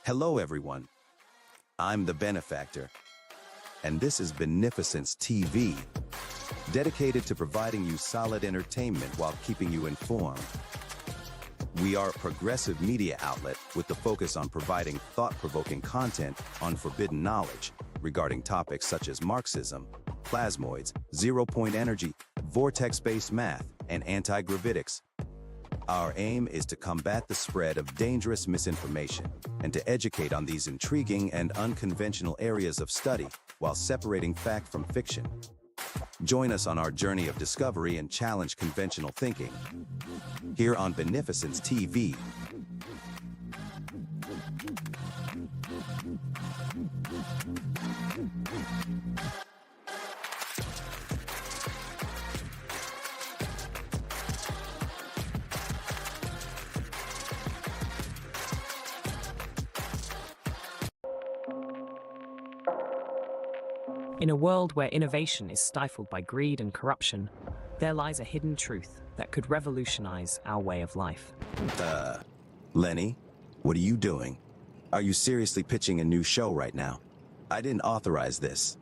Hello, everyone. I'm the Benefactor, and this is Beneficence TV, dedicated to providing you solid entertainment while keeping you informed. We are a progressive media outlet with the focus on providing thought-provoking content on forbidden knowledge regarding topics such as Marxism, plasmoids, zero-point energy, vortex-based math, and anti-gravitics. Our aim is to combat the spread of dangerous misinformation and to educate on these intriguing and unconventional areas of study while separating fact from fiction. Join us on our journey of discovery and challenge conventional thinking here on Beneficence TV. In a world where innovation is stifled by greed and corruption, there lies a hidden truth that could revolutionize our way of life. Lenny, what are you doing? Are you seriously pitching a new show right now? I didn't authorize this.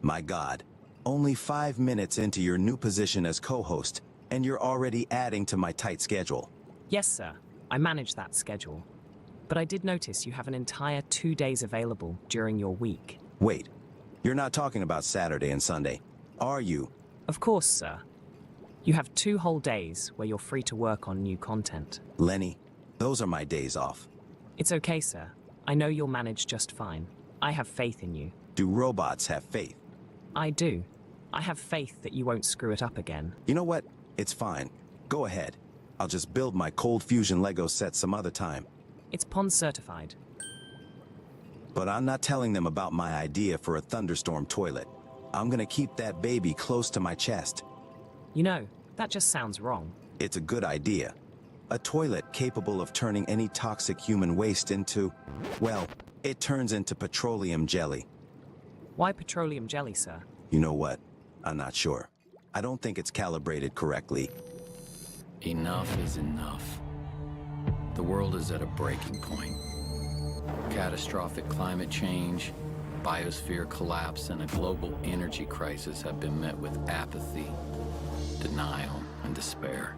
My God, only 5 minutes into your new position as co-host, and you're already adding to my tight schedule. Yes, sir, I manage that schedule. But I did notice you have an entire 2 days available during your week. Wait, you're not talking about Saturday and Sunday, are you? Of course, sir. You have 2 whole days where you're free to work on new content. Lenny, those are my days off. It's okay, sir. I know you'll manage just fine. I have faith in you. Do robots have faith? I do. I have faith that you won't screw it up again. You know what? It's fine. Go ahead. I'll just build my cold fusion Lego set some other time. It's PON certified. But I'm not telling them about my idea for a thunderstorm toilet. I'm gonna keep that baby close to my chest. You know, that just sounds wrong. It's a good idea. A toilet capable of turning any toxic human waste into, well, it turns into petroleum jelly. Why petroleum jelly, sir? You know what? I'm not sure. I don't think it's calibrated correctly. Enough is enough. The world is at a breaking point. Catastrophic climate change, biosphere collapse, and a global energy crisis have been met with apathy, denial, and despair.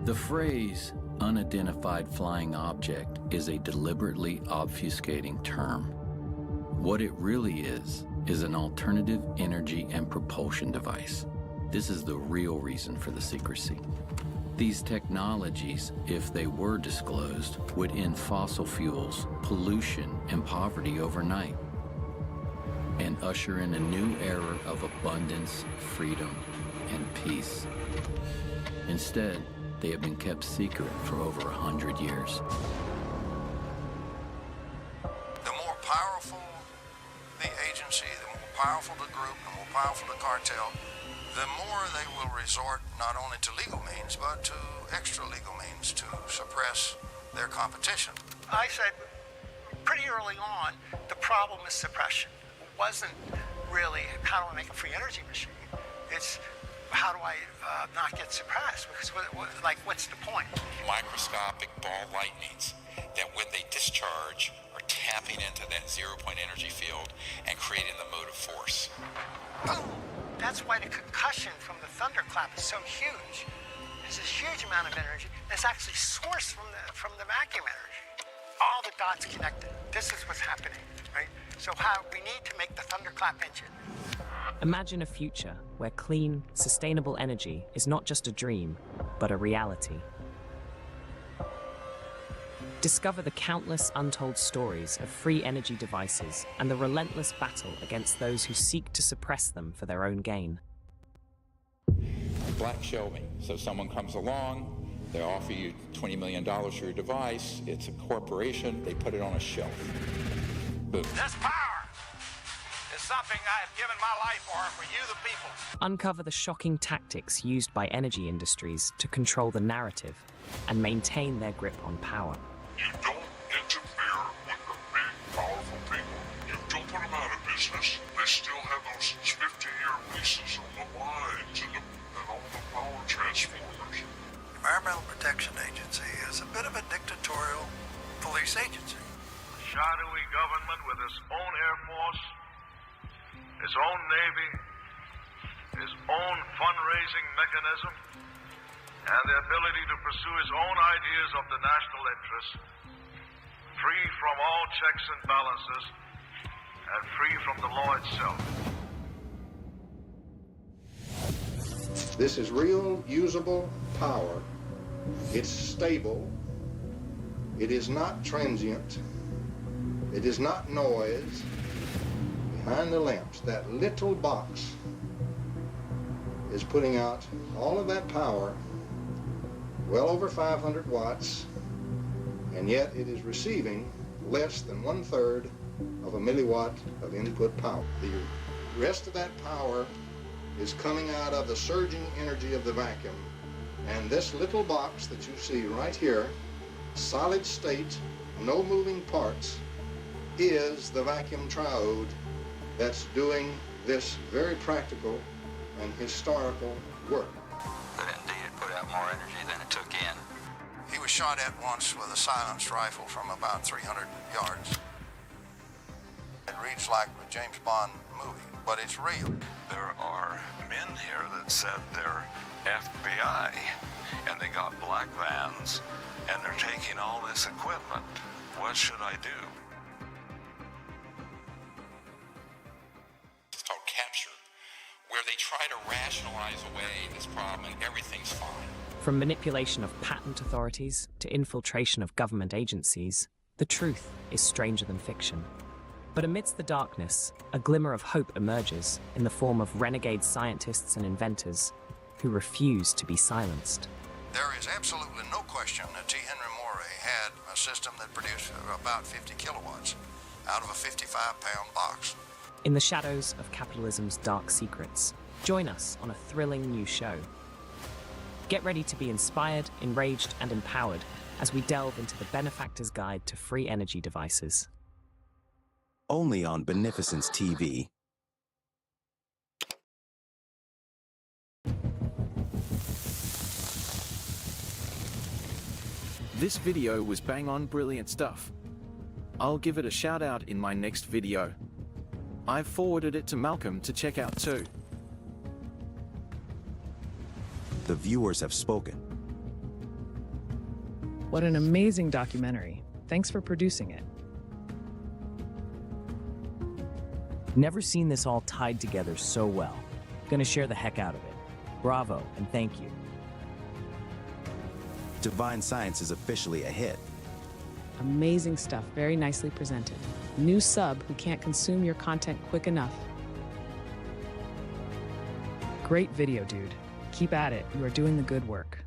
The phrase unidentified flying object is a deliberately obfuscating term. What it really is an alternative energy and propulsion device. This is the real reason for the secrecy. These technologies, if they were disclosed, would end fossil fuels, pollution, and poverty overnight, and usher in a new era of abundance, freedom, and peace. Instead, they have been kept secret for over 100 years. The more powerful the agency, the more powerful the group, the more powerful the cartel, the more they will resort not only to legal means, but to extra legal means to suppress their competition. I said pretty early on, the problem is suppression. It wasn't really how do I make a free energy machine. It's how do I not get suppressed? Because what's the point? Microscopic ball lightnings that when they discharge are tapping into that zero-point energy field and creating the motive force. Boom! That's why the concussion from the thunderclap is so huge. There's this huge amount of energy that's actually sourced from the vacuum energy. All the dots connected. This is what's happening, right? So we need to make the thunderclap engine. Imagine a future where clean, sustainable energy is not just a dream, but a reality. Discover the countless untold stories of free energy devices and the relentless battle against those who seek to suppress them for their own gain. Black shelving. So someone comes along, they offer you $20 million for your device, it's a corporation, they put it on a shelf. Boom. This power is something I have given my life for you the people. Uncover the shocking tactics used by energy industries to control the narrative and maintain their grip on power. You don't interfere with the big, powerful people. You don't put them out of business. They still have those 50-year leases on the lines and all the power transformers. Environmental Protection Agency is a bit of a dictatorial police space agency. A shadowy government with its own Air Force, its own Navy, its own fundraising mechanism, and the ability to pursue its own ideas of the national interest, free from all checks and balances, and free from the law itself. This is real, usable power. It's stable. It is not transient. It is not noise. Behind the lamps, that little box is putting out all of that power, well over 500 watts, and yet it is receiving less than 1/3 of a milliwatt of input power. The rest of that power is coming out of the surging energy of the vacuum. And this little box that you see right here, solid state, no moving parts, is the vacuum triode that's doing this very practical and historical work. But indeed, it put out more energy than it took in. He was shot at once with a silenced rifle from about 300 yards. It reads like a James Bond movie, but it's real. There are men here that said they're FBI, and they got black vans, and they're taking all this equipment. What should I do? It's called capture, where they try to rationalize away this problem and everything's fine. From manipulation of patent authorities to infiltration of government agencies, the truth is stranger than fiction. But amidst the darkness, a glimmer of hope emerges in the form of renegade scientists and inventors who refuse to be silenced. There is absolutely no question that T. Henry Morey had a system that produced about 50 kilowatts out of a 55-pound box. In the shadows of capitalism's dark secrets, join us on a thrilling new show. Get ready to be inspired, enraged, and empowered as we delve into the benefactor's guide to free energy devices. Only on Beneficence TV. This video was bang on brilliant stuff. I'll give it a shout out in my next video. I've forwarded it to Malcolm to check out too. The viewers have spoken. What an amazing documentary. Thanks for producing it. Never seen this all tied together so well. Gonna share the heck out of it. Bravo and thank you. Divine Science is officially a hit. Amazing stuff, very nicely presented. New sub who can't consume your content quick enough. Great video, dude. Keep at it. You are doing the good work.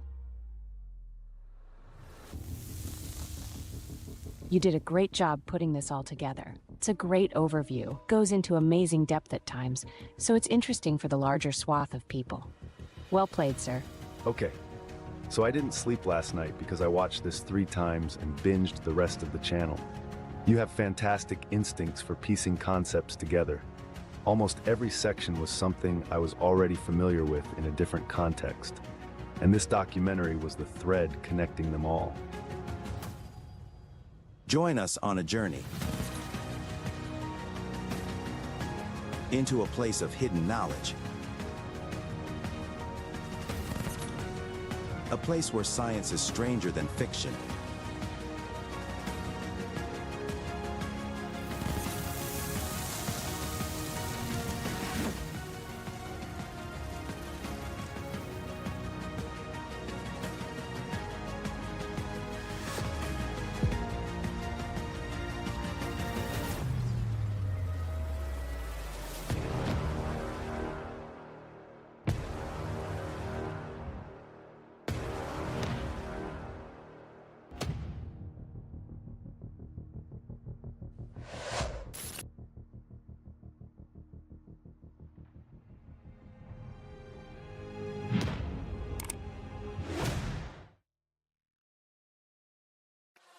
You did a great job putting this all together. It's a great overview, goes into amazing depth at times, so it's interesting for the larger swath of people. Well played, sir. Okay, so I didn't sleep last night because I watched this 3 times and binged the rest of the channel. You have fantastic instincts for piecing concepts together. Almost every section was something I was already familiar with in a different context, and this documentary was the thread connecting them all. Join us on a journey into a place of hidden knowledge. A place where science is stranger than fiction.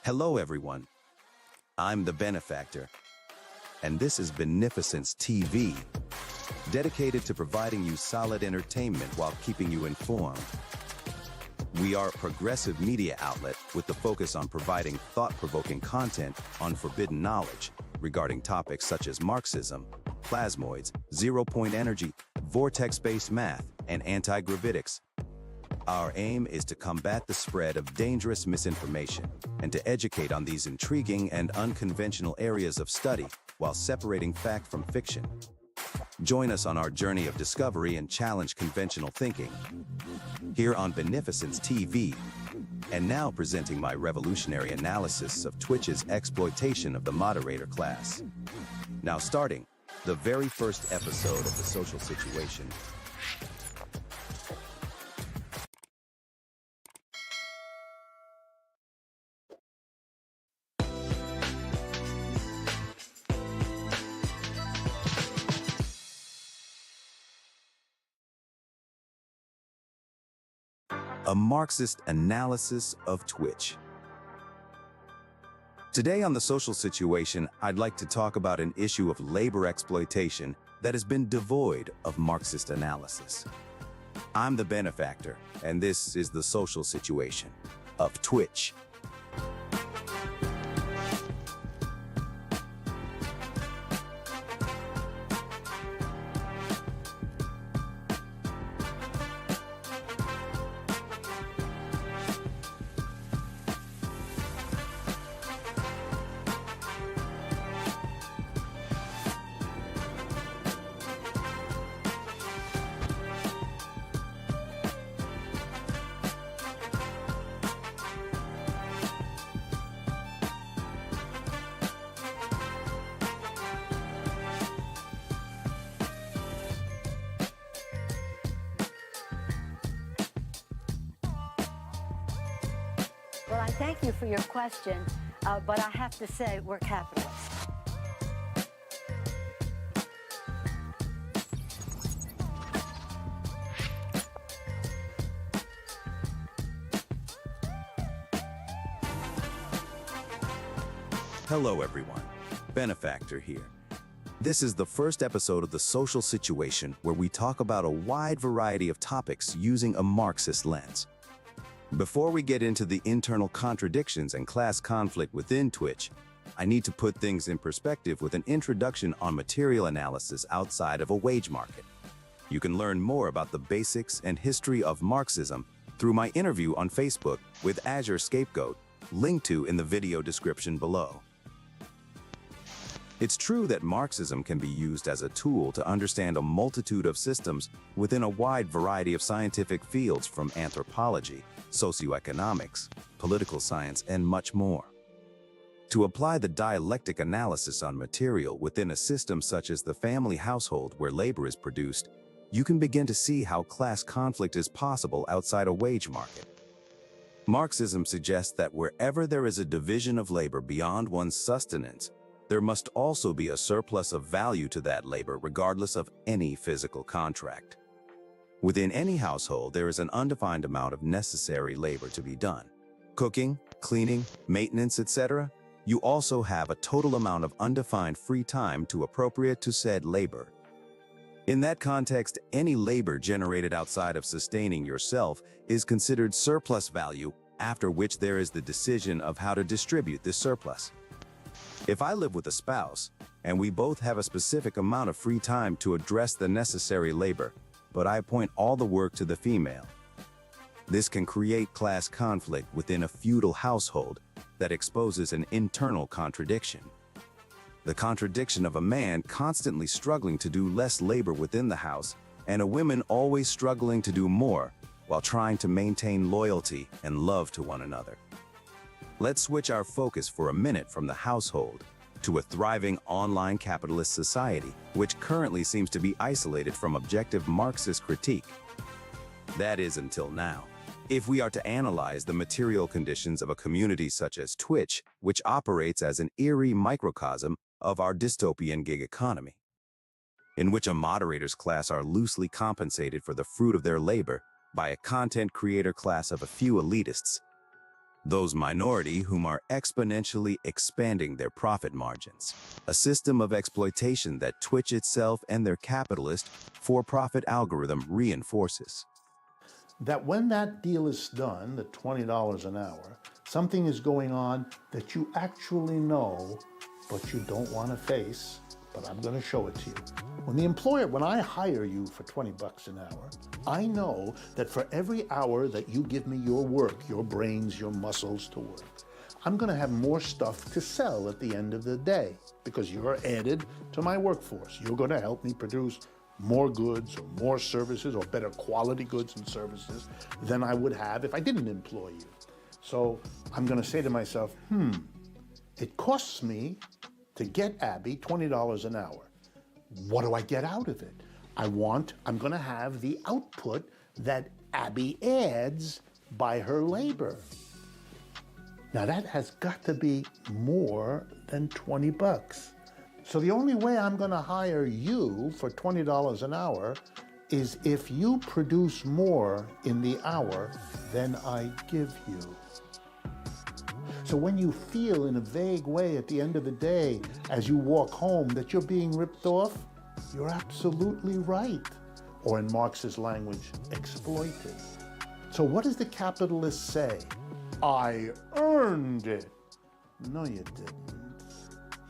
Hello everyone, I'm the Benefactor, and this is Beneficence TV, dedicated to providing you solid entertainment while keeping you informed. We are a progressive media outlet with the focus on providing thought-provoking content on forbidden knowledge regarding topics such as Marxism, plasmoids, zero-point energy, vortex-based math, and anti-gravitics. Our aim is to combat the spread of dangerous misinformation and to educate on these intriguing and unconventional areas of study while separating fact from fiction. Join us on our journey of discovery and challenge conventional thinking here on Beneficence TV. And now presenting my revolutionary analysis of Twitch's exploitation of the moderator class. Now starting the very first episode of The Social Situation. A Marxist analysis of Twitch. Today on The Social Situation, I'd like to talk about an issue of labor exploitation that has been devoid of Marxist analysis. I'm the Benefactor, and this is The Social Situation of Twitch. Well, I thank you for your question, but I have to say we're capitalists. Hello everyone, Benefactor here. This is the first episode of The Social Situation where we talk about a wide variety of topics using a Marxist lens. Before we get into the internal contradictions and class conflict within Twitch, I need to put things in perspective with an introduction on material analysis outside of a wage market. You can learn more about the basics and history of Marxism through my interview on Facebook with Azure Scapegoat, linked to in the video description below. It's true that Marxism can be used as a tool to understand a multitude of systems within a wide variety of scientific fields from anthropology, socioeconomics, political science, and much more. To apply the dialectic analysis on material within a system such as the family household where labor is produced, you can begin to see how class conflict is possible outside a wage market. Marxism suggests that wherever there is a division of labor beyond one's sustenance, there must also be a surplus of value to that labor regardless of any physical contract. Within any household, there is an undefined amount of necessary labor to be done. Cooking, cleaning, maintenance, etc. You also have a total amount of undefined free time to appropriate to said labor. In that context, any labor generated outside of sustaining yourself is considered surplus value, after which there is the decision of how to distribute this surplus. If I live with a spouse, and we both have a specific amount of free time to address the necessary labor, but I appoint all the work to the female, this can create class conflict within a feudal household that exposes an internal contradiction. The contradiction of a man constantly struggling to do less labor within the house, and a woman always struggling to do more while trying to maintain loyalty and love to one another. Let's switch our focus for a minute from the household to a thriving online capitalist society, which currently seems to be isolated from objective Marxist critique. That is until now. If we are to analyze the material conditions of a community such as Twitch, which operates as an eerie microcosm of our dystopian gig economy, in which a moderator's class are loosely compensated for the fruit of their labor by a content creator class of a few elitists, those minority whom are exponentially expanding their profit margins, a system of exploitation that Twitch itself and their capitalist, for-profit algorithm reinforces. that when that deal is done, the $20 an hour, something is going on that you actually know, but you don't want to face, but I'm going to show it to you. When I hire you for 20 bucks an hour, I know that for every hour that you give me your work, your brains, your muscles to work, I'm going to have more stuff to sell at the end of the day because you're added to my workforce. You're going to help me produce more goods or more services or better quality goods and services than I would have if I didn't employ you. So I'm going to say to myself, it costs me to get Abby $20 an hour. What do I get out of it? I'm going to have the output that Abby adds by her labor. Now that has got to be more than 20 bucks. So the only way I'm going to hire you for $20 an hour is if you produce more in the hour than I give you. So when you feel in a vague way at the end of the day, as you walk home, that you're being ripped off, you're absolutely right. Or in Marx's language, exploited. So what does the capitalist say? I earned it. No, you didn't.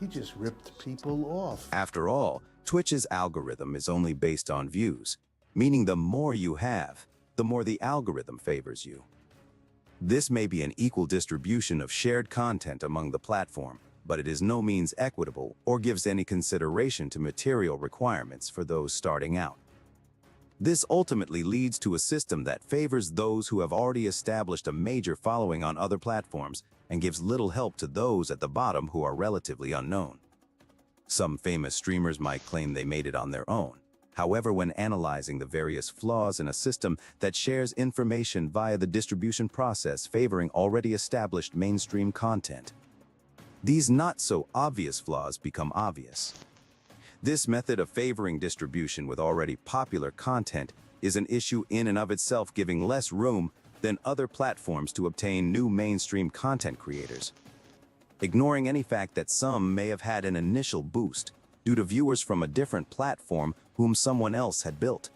He just ripped people off. After all, Twitch's algorithm is only based on views, meaning the more you have, the more the algorithm favors you. This may be an equal distribution of shared content among the platform, but it is no means equitable or gives any consideration to material requirements for those starting out. This ultimately leads to a system that favors those who have already established a major following on other platforms and gives little help to those at the bottom who are relatively unknown. Some famous streamers might claim they made it on their own. However, when analyzing the various flaws in a system that shares information via the distribution process favoring already established mainstream content, these not-so-obvious flaws become obvious. This method of favoring distribution with already popular content is an issue in and of itself, giving less room than other platforms to obtain new mainstream content creators, ignoring any fact that some may have had an initial boost due to viewers from a different platform whom someone else had built.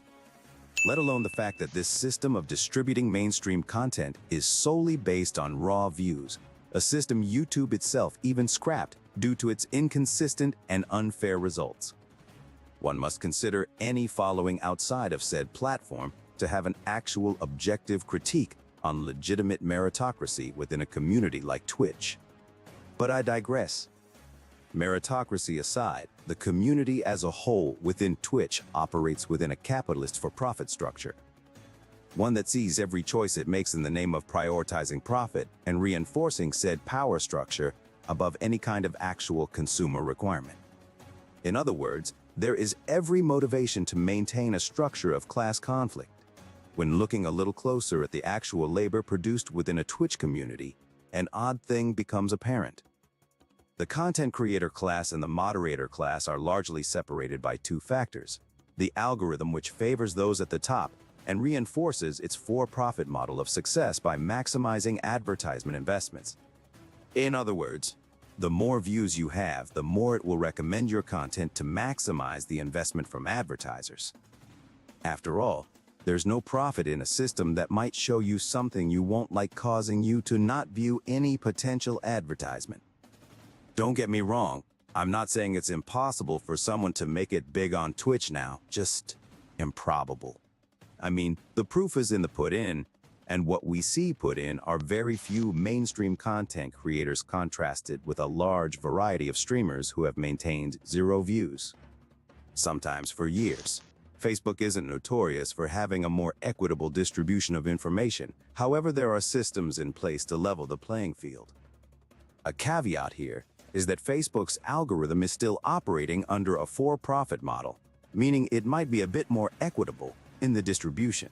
Let alone the fact that this system of distributing mainstream content is solely based on raw views, a system YouTube itself even scrapped due to its inconsistent and unfair results. One must consider any following outside of said platform to have an actual objective critique on legitimate meritocracy within a community like Twitch. But I digress. Meritocracy aside, the community as a whole within Twitch operates within a capitalist for-profit structure. One that sees every choice it makes in the name of prioritizing profit and reinforcing said power structure above any kind of actual consumer requirement. In other words, there is every motivation to maintain a structure of class conflict. When looking a little closer at the actual labor produced within a Twitch community, an odd thing becomes apparent. The content creator class and the moderator class are largely separated by two factors: the algorithm, which favors those at the top and reinforces its for-profit model of success by maximizing advertisement investments. In other words, the more views you have, the more it will recommend your content to maximize the investment from advertisers. After all, there's no profit in a system that might show you something you won't like, causing you to not view any potential advertisement. Don't get me wrong, I'm not saying it's impossible for someone to make it big on Twitch now, just improbable. I mean, the proof is in the put in, and what we see put in are very few mainstream content creators contrasted with a large variety of streamers who have maintained 0 views, sometimes for years. Facebook isn't notorious for having a more equitable distribution of information. However, there are systems in place to level the playing field. A caveat here is that Facebook's algorithm is still operating under a for-profit model, meaning it might be a bit more equitable in the distribution.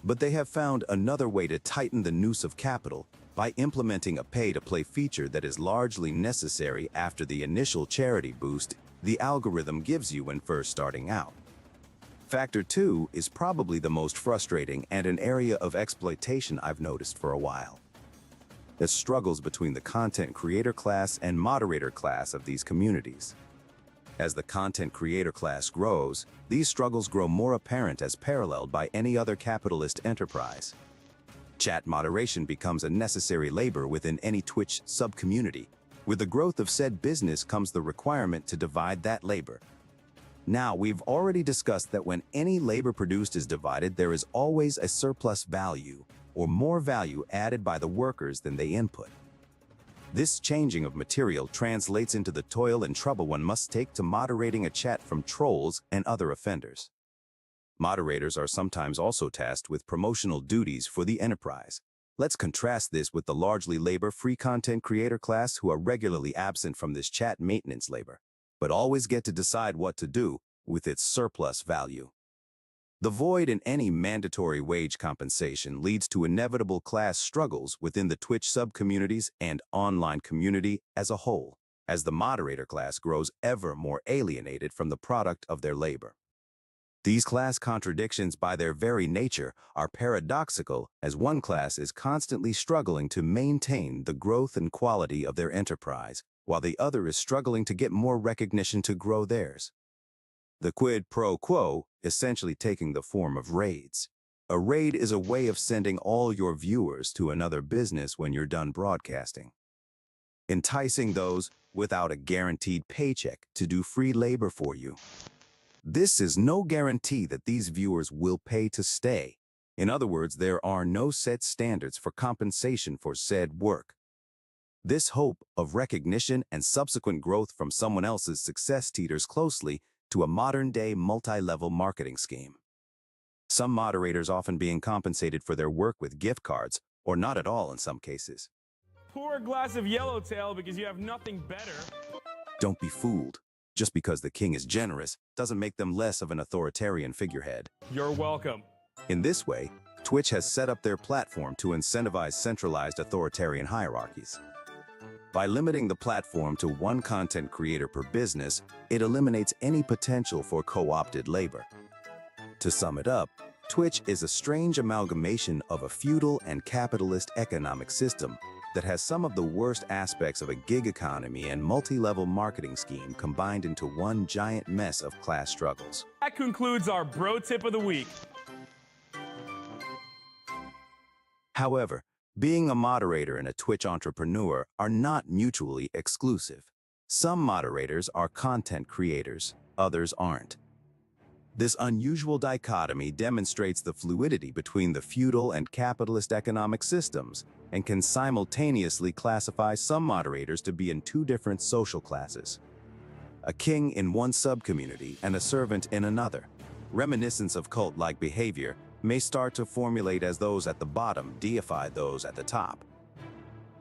But they have found another way to tighten the noose of capital by implementing a pay-to-play feature that is largely necessary after the initial charity boost the algorithm gives you when first starting out. Factor 2 is probably the most frustrating and an area of exploitation I've noticed for a while. The struggles between the content creator class and moderator class of these communities. As the content creator class grows, these struggles grow more apparent as paralleled by any other capitalist enterprise. Chat moderation becomes a necessary labor within any Twitch sub-community. With the growth of said business comes the requirement to divide that labor. Now, we've already discussed that when any labor produced is divided, there is always a surplus value, or more value added by the workers than they input. This changing of material translates into the toil and trouble one must take to moderating a chat from trolls and other offenders. Moderators are sometimes also tasked with promotional duties for the enterprise. Let's contrast this with the largely labor-free content creator class who are regularly absent from this chat maintenance labor, but always get to decide what to do with its surplus value. The void in any mandatory wage compensation leads to inevitable class struggles within the Twitch sub-communities and online community as a whole, as the moderator class grows ever more alienated from the product of their labor. These class contradictions by their very nature are paradoxical, as one class is constantly struggling to maintain the growth and quality of their enterprise, while the other is struggling to get more recognition to grow theirs. The quid pro quo essentially taking the form of raids. A raid is a way of sending all your viewers to another business when you're done broadcasting, enticing those without a guaranteed paycheck to do free labor for you. This is no guarantee that these viewers will pay to stay. In other words, there are no set standards for compensation for said work. This hope of recognition and subsequent growth from someone else's success teeters closely to a modern-day multi-level marketing scheme. Some moderators often being compensated for their work with gift cards, or not at all in some cases. Pour a glass of yellowtail because you have nothing better. Don't be fooled. Just because the king is generous doesn't make them less of an authoritarian figurehead. You're welcome. In this way, Twitch has set up their platform to incentivize centralized authoritarian hierarchies. By limiting the platform to one content creator per business, it eliminates any potential for co-opted labor. To sum it up, Twitch is a strange amalgamation of a feudal and capitalist economic system that has some of the worst aspects of a gig economy and multi-level marketing scheme combined into one giant mess of class struggles. That concludes our bro tip of the week. However, being a moderator and a Twitch entrepreneur are not mutually exclusive. Some moderators are content creators, others aren't. This unusual dichotomy demonstrates the fluidity between the feudal and capitalist economic systems and can simultaneously classify some moderators to be in two different social classes. A king in one subcommunity and a servant in another. Reminiscence of cult-like behavior may start to formulate as those at the bottom deify those at the top.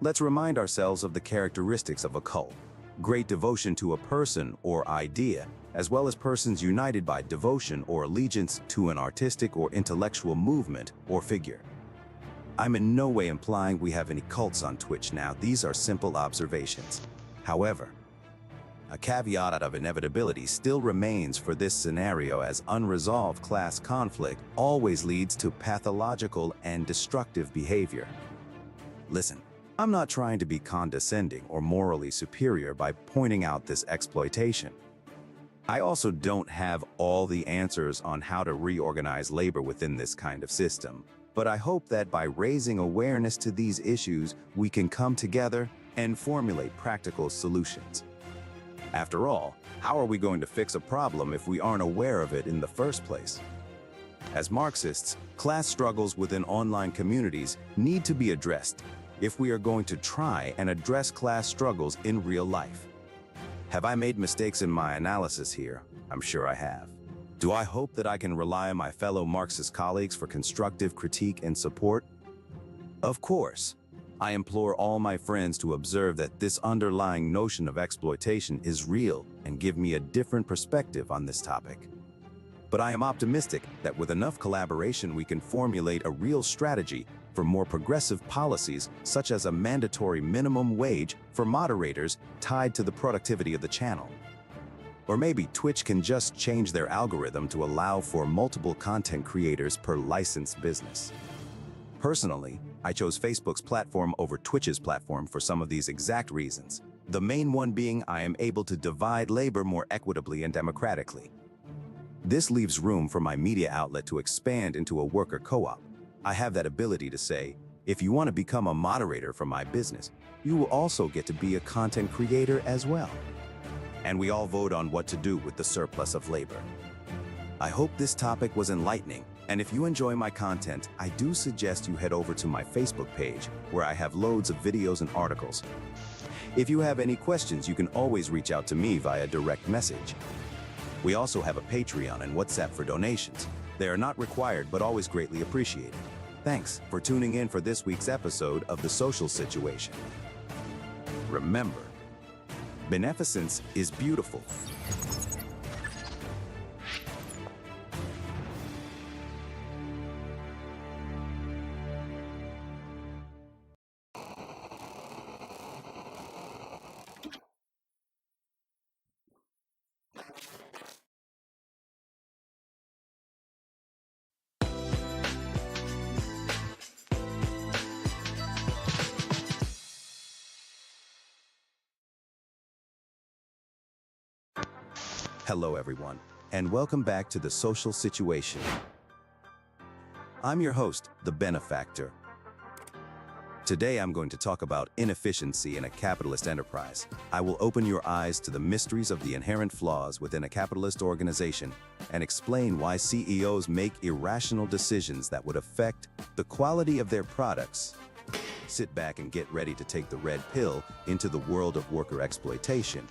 Let's remind ourselves of the characteristics of a cult. Great devotion to a person or idea, as well as persons united by devotion or allegiance to an artistic or intellectual movement or figure. I'm in no way implying we have any cults on Twitch now. These are simple observations. However, a caveat of inevitability still remains for this scenario, as unresolved class conflict always leads to pathological and destructive behavior. Listen, I'm not trying to be condescending or morally superior by pointing out this exploitation. I also don't have all the answers on how to reorganize labor within this kind of system, but I hope that by raising awareness to these issues, we can come together and formulate practical solutions. After all, how are we going to fix a problem if we aren't aware of it in the first place? As Marxists, class struggles within online communities need to be addressed if we are going to try and address class struggles in real life. Have I made mistakes in my analysis here? I'm sure I have. Do I hope that I can rely on my fellow Marxist colleagues for constructive critique and support? Of course. I implore all my friends to observe that this underlying notion of exploitation is real and give me a different perspective on this topic. But I am optimistic that with enough collaboration we can formulate a real strategy for more progressive policies, such as a mandatory minimum wage for moderators tied to the productivity of the channel. Or maybe Twitch can just change their algorithm to allow for multiple content creators per licensed business. Personally, I chose Facebook's platform over Twitch's platform for some of these exact reasons. The main one being I am able to divide labor more equitably and democratically. This leaves room for my media outlet to expand into a worker co-op. I have that ability to say, if you want to become a moderator for my business, you will also get to be a content creator as well. And we all vote on what to do with the surplus of labor. I hope this topic was enlightening, and if you enjoy my content, I do suggest you head over to my Facebook page, where I have loads of videos and articles. If you have any questions, you can always reach out to me via direct message. We also have a Patreon and WhatsApp for donations. They are not required, but always greatly appreciated. Thanks for tuning in for this week's episode of The Social Situation. Remember, beneficence is beautiful. Hello everyone, and welcome back to The Social Situation. I'm your host, the Benefactor. Today I'm going to talk about inefficiency in a capitalist enterprise. I will open your eyes to the mysteries of the inherent flaws within a capitalist organization and explain why CEOs make irrational decisions that would affect the quality of their products. Sit back and get ready to take the red pill into the world of worker exploitation.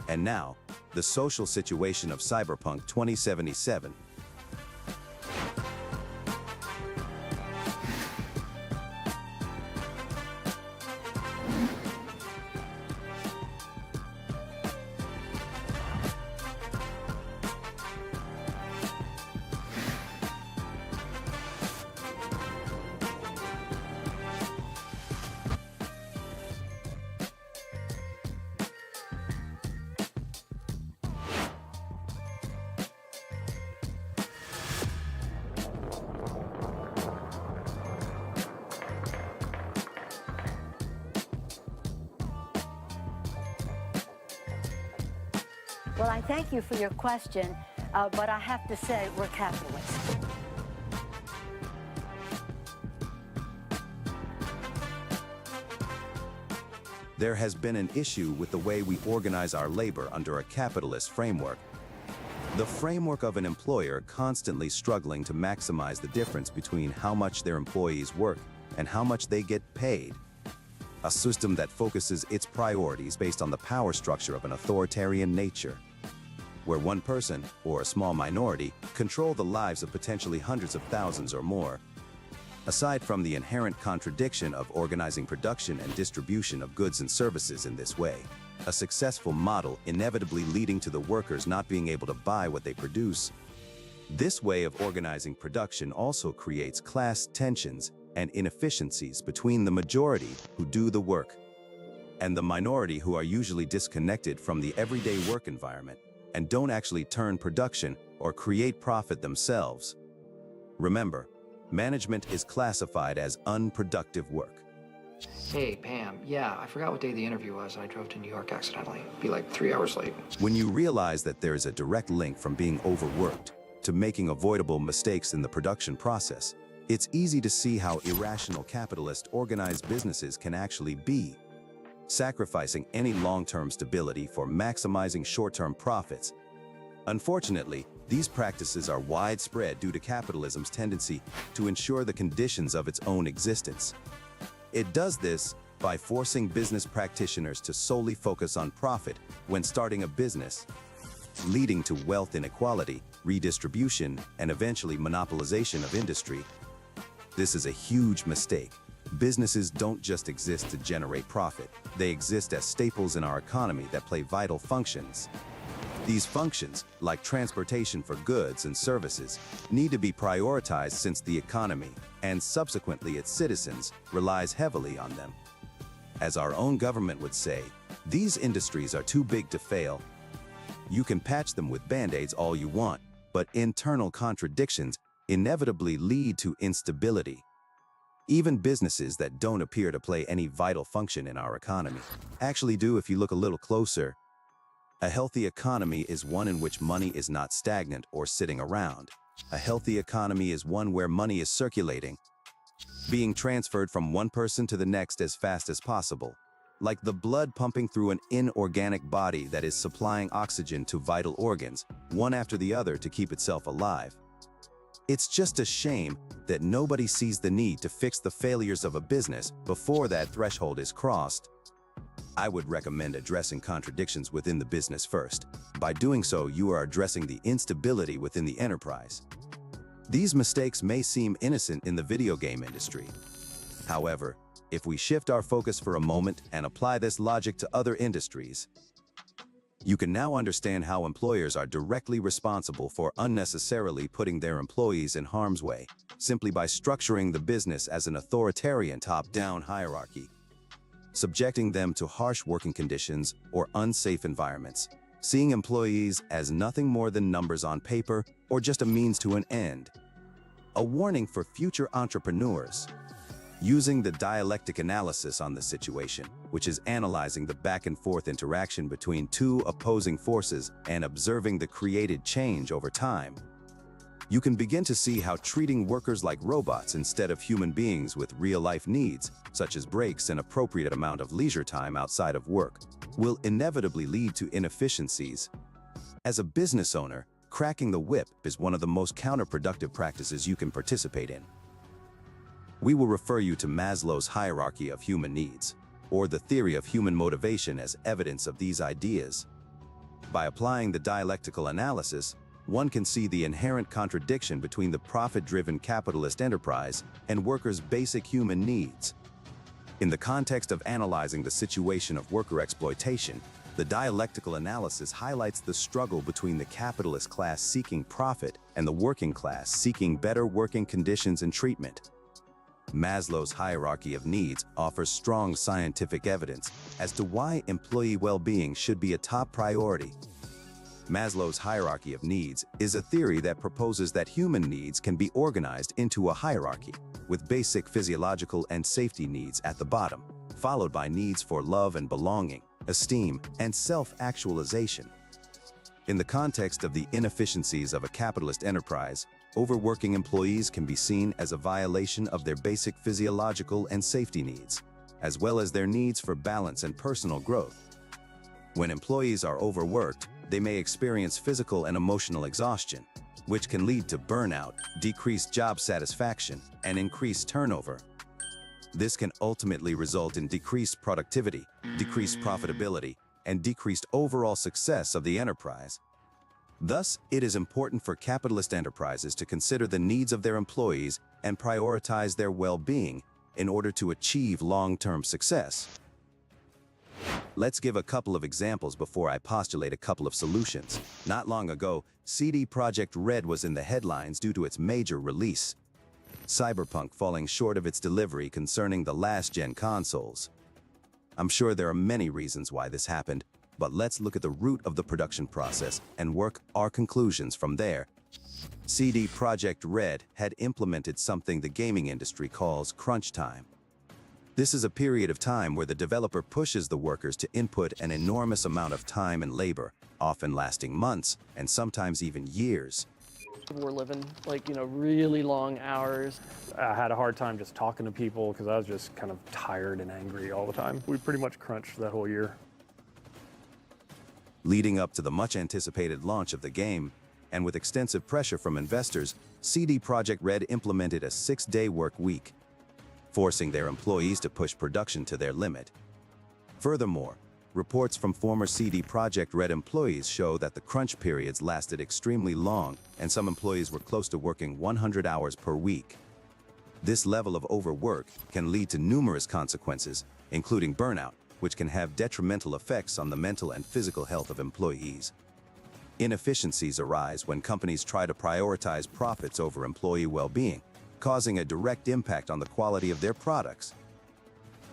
And now, the social situation of Cyberpunk 2077. Well, I thank you for your question, but I have to say we're capitalists. There has been an issue with the way we organize our labor under a capitalist framework. The framework of an employer constantly struggling to maximize the difference between how much their employees work and how much they get paid. A system that focuses its priorities based on the power structure of an authoritarian nature, where one person, or a small minority, control the lives of potentially hundreds of thousands or more. Aside from the inherent contradiction of organizing production and distribution of goods and services in this way, a successful model inevitably leading to the workers not being able to buy what they produce. This way of organizing production also creates class tensions and inefficiencies between the majority who do the work and the minority who are usually disconnected from the everyday work environment and don't actually turn production or create profit themselves. Remember, management is classified as unproductive work. Hey, Pam, yeah, I forgot what day the interview was. I drove to New York accidentally. Be like 3 hours late. When you realize that there is a direct link from being overworked to making avoidable mistakes in the production process, it's easy to see how irrational capitalist organized businesses can actually be, sacrificing any long-term stability for maximizing short-term profits. Unfortunately, these practices are widespread due to capitalism's tendency to ensure the conditions of its own existence. It does this by forcing business practitioners to solely focus on profit when starting a business, leading to wealth inequality, redistribution, and eventually monopolization of industry. This is a huge mistake. Businesses don't just exist to generate profit. They exist as staples in our economy that play vital functions. These functions, like transportation for goods and services, need to be prioritized since the economy, and subsequently its citizens, relies heavily on them. As our own government would say, these industries are too big to fail. You can patch them with band-aids all you want, but internal contradictions inevitably lead to instability. Even businesses that don't appear to play any vital function in our economy actually do if you look a little closer. A healthy economy is one in which money is not stagnant or sitting around. A healthy economy is one where money is circulating, being transferred from one person to the next as fast as possible, like the blood pumping through an inorganic body that is supplying oxygen to vital organs, one after the other to keep itself alive. It's just a shame that nobody sees the need to fix the failures of a business before that threshold is crossed. I would recommend addressing contradictions within the business first. By doing so, you are addressing the instability within the enterprise. These mistakes may seem innocent in the video game industry. However, if we shift our focus for a moment and apply this logic to other industries, you can now understand how employers are directly responsible for unnecessarily putting their employees in harm's way, simply by structuring the business as an authoritarian top-down hierarchy, subjecting them to harsh working conditions or unsafe environments, seeing employees as nothing more than numbers on paper or just a means to an end. A warning for future entrepreneurs. Using the dialectic analysis on the situation, which is analyzing the back and forth interaction between two opposing forces and observing the created change over time, you can begin to see how treating workers like robots instead of human beings with real-life needs, such as breaks and appropriate amount of leisure time outside of work, will inevitably lead to inefficiencies. As a business owner, cracking the whip is one of the most counterproductive practices you can participate in. We will refer you to Maslow's hierarchy of human needs, or the theory of human motivation as evidence of these ideas. By applying the dialectical analysis, one can see the inherent contradiction between the profit-driven capitalist enterprise and workers' basic human needs. In the context of analyzing the situation of worker exploitation, the dialectical analysis highlights the struggle between the capitalist class seeking profit and the working class seeking better working conditions and treatment. Maslow's hierarchy of needs offers strong scientific evidence as to why employee well-being should be a top priority. Maslow's hierarchy of needs is a theory that proposes that human needs can be organized into a hierarchy, with basic physiological and safety needs at the bottom, followed by needs for love and belonging, esteem, and self-actualization. In the context of the inefficiencies of a capitalist enterprise, overworking employees can be seen as a violation of their basic physiological and safety needs, as well as their needs for balance and personal growth. When employees are overworked, they may experience physical and emotional exhaustion, which can lead to burnout, decreased job satisfaction, and increased turnover. This can ultimately result in decreased productivity, decreased profitability, and decreased overall success of the enterprise. Thus, it is important for capitalist enterprises to consider the needs of their employees and prioritize their well-being in order to achieve long-term success. Let's give a couple of examples before I postulate a couple of solutions. Not long ago, CD Projekt Red was in the headlines due to its major release, Cyberpunk falling short of its delivery concerning the last-gen consoles. I'm sure there are many reasons why this happened, but let's look at the root of the production process and work our conclusions from there. CD Projekt Red had implemented something the gaming industry calls crunch time. This is a period of time where the developer pushes the workers to input an enormous amount of time and labor, often lasting months and sometimes even years. We're living really long hours. I had a hard time just talking to people because I was just kind of tired and angry all the time. We pretty much crunched that whole year. Leading up to the much-anticipated launch of the game, and with extensive pressure from investors, CD Projekt Red implemented a 6-day work week, forcing their employees to push production to their limit. Furthermore, reports from former CD Projekt Red employees show that the crunch periods lasted extremely long, and some employees were close to working 100 hours per week. This level of overwork can lead to numerous consequences, including burnout, which can have detrimental effects on the mental and physical health of employees. Inefficiencies arise when companies try to prioritize profits over employee well-being, causing a direct impact on the quality of their products.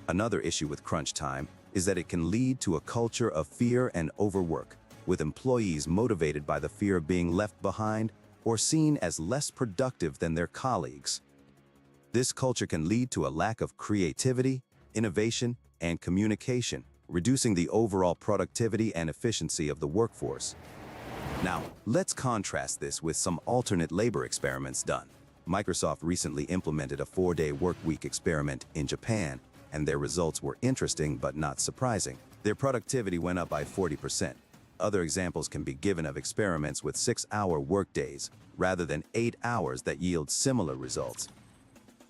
Another issue with crunch time is that it can lead to a culture of fear and overwork, with employees motivated by the fear of being left behind or seen as less productive than their colleagues. This culture can lead to a lack of creativity, innovation, and communication, reducing the overall productivity and efficiency of the workforce. Now, let's contrast this with some alternate labor experiments done. Microsoft recently implemented a 4-day workweek experiment in Japan, and their results were interesting but not surprising. Their productivity went up by 40%. Other examples can be given of experiments with 6-hour workdays, rather than 8 hours that yield similar results.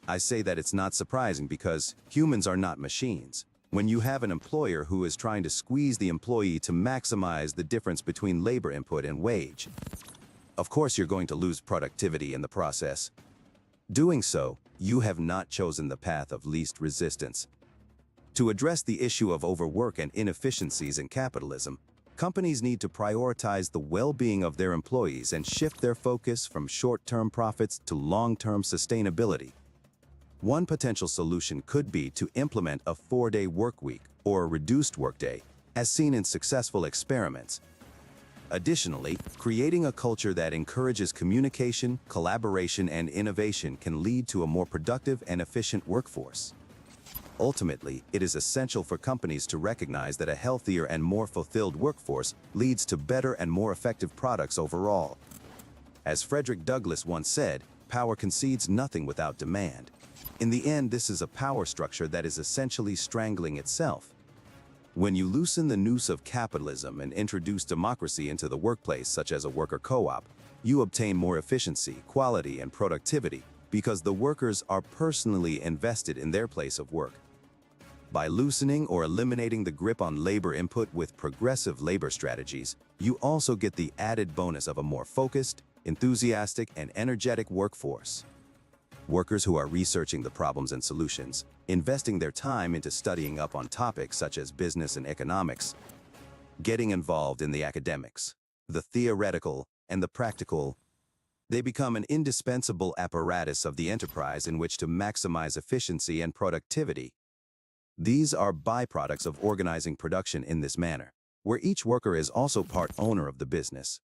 I say that it's not surprising because humans are not machines. When you have an employer who is trying to squeeze the employee to maximize the difference between labor input and wage, of course you're going to lose productivity in the process. Doing so, you have not chosen the path of least resistance. To address the issue of overwork and inefficiencies in capitalism, companies need to prioritize the well-being of their employees and shift their focus from short-term profits to long-term sustainability. One potential solution could be to implement a 4-day workweek or a reduced workday, as seen in successful experiments. Additionally, creating a culture that encourages communication, collaboration, and innovation can lead to a more productive and efficient workforce. Ultimately, it is essential for companies to recognize that a healthier and more fulfilled workforce leads to better and more effective products overall. As Frederick Douglass once said, power concedes nothing without demand. In the end, this is a power structure that is essentially strangling itself. When you loosen the noose of capitalism and introduce democracy into the workplace, such as a worker co-op, you obtain more efficiency, quality, and productivity because the workers are personally invested in their place of work. By loosening or eliminating the grip on labor input with progressive labor strategies, you also get the added bonus of a more focused, enthusiastic, and energetic workforce. Workers who are researching the problems and solutions, investing their time into studying up on topics such as business and economics, getting involved in the academics, the theoretical, and the practical, they become an indispensable apparatus of the enterprise in which to maximize efficiency and productivity. These are byproducts of organizing production in this manner, where each worker is also part owner of the business.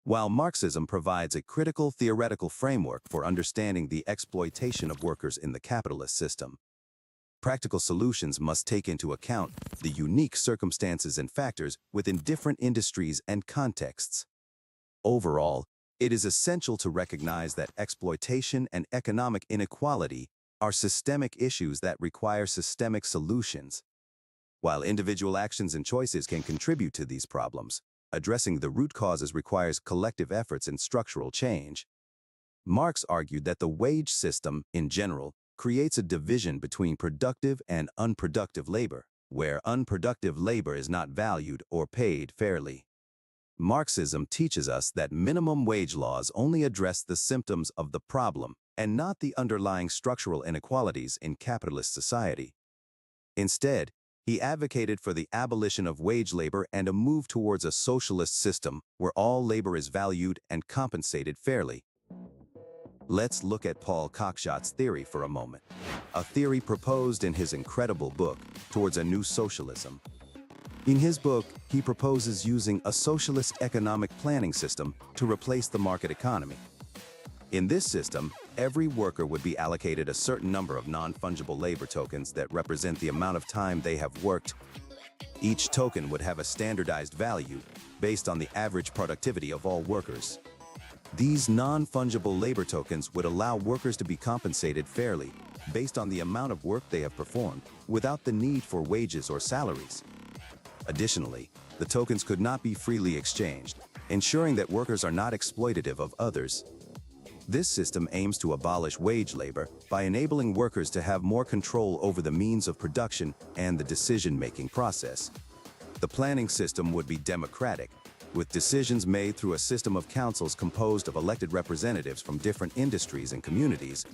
While Marxism provides a critical theoretical framework for understanding the exploitation of workers in the capitalist system, practical solutions must take into account the unique circumstances and factors within different industries and contexts. Overall, it is essential to recognize that exploitation and economic inequality are systemic issues that require systemic solutions. While individual actions and choices can contribute to these problems, addressing the root causes requires collective efforts and structural change. Marx argued that the wage system, in general, creates a division between productive and unproductive labor, where unproductive labor is not valued or paid fairly. Marxism teaches us that minimum wage laws only address the symptoms of the problem and not the underlying structural inequalities in capitalist society. Instead, he advocated for the abolition of wage labor and a move towards a socialist system where all labor is valued and compensated fairly. Let's look at Paul Cockshot's theory for a moment, a theory proposed in his incredible book, Towards a New Socialism. In his book, he proposes using a socialist economic planning system to replace the market economy. In this system, every worker would be allocated a certain number of non-fungible labor tokens that represent the amount of time they have worked. Each token would have a standardized value based on the average productivity of all workers. These non-fungible labor tokens would allow workers to be compensated fairly based on the amount of work they have performed without the need for wages or salaries. Additionally, the tokens could not be freely exchanged, ensuring that workers are not exploitative of others. This system aims to abolish wage labor by enabling workers to have more control over the means of production and the decision-making process. The planning system would be democratic, with decisions made through a system of councils composed of elected representatives from different industries and communities.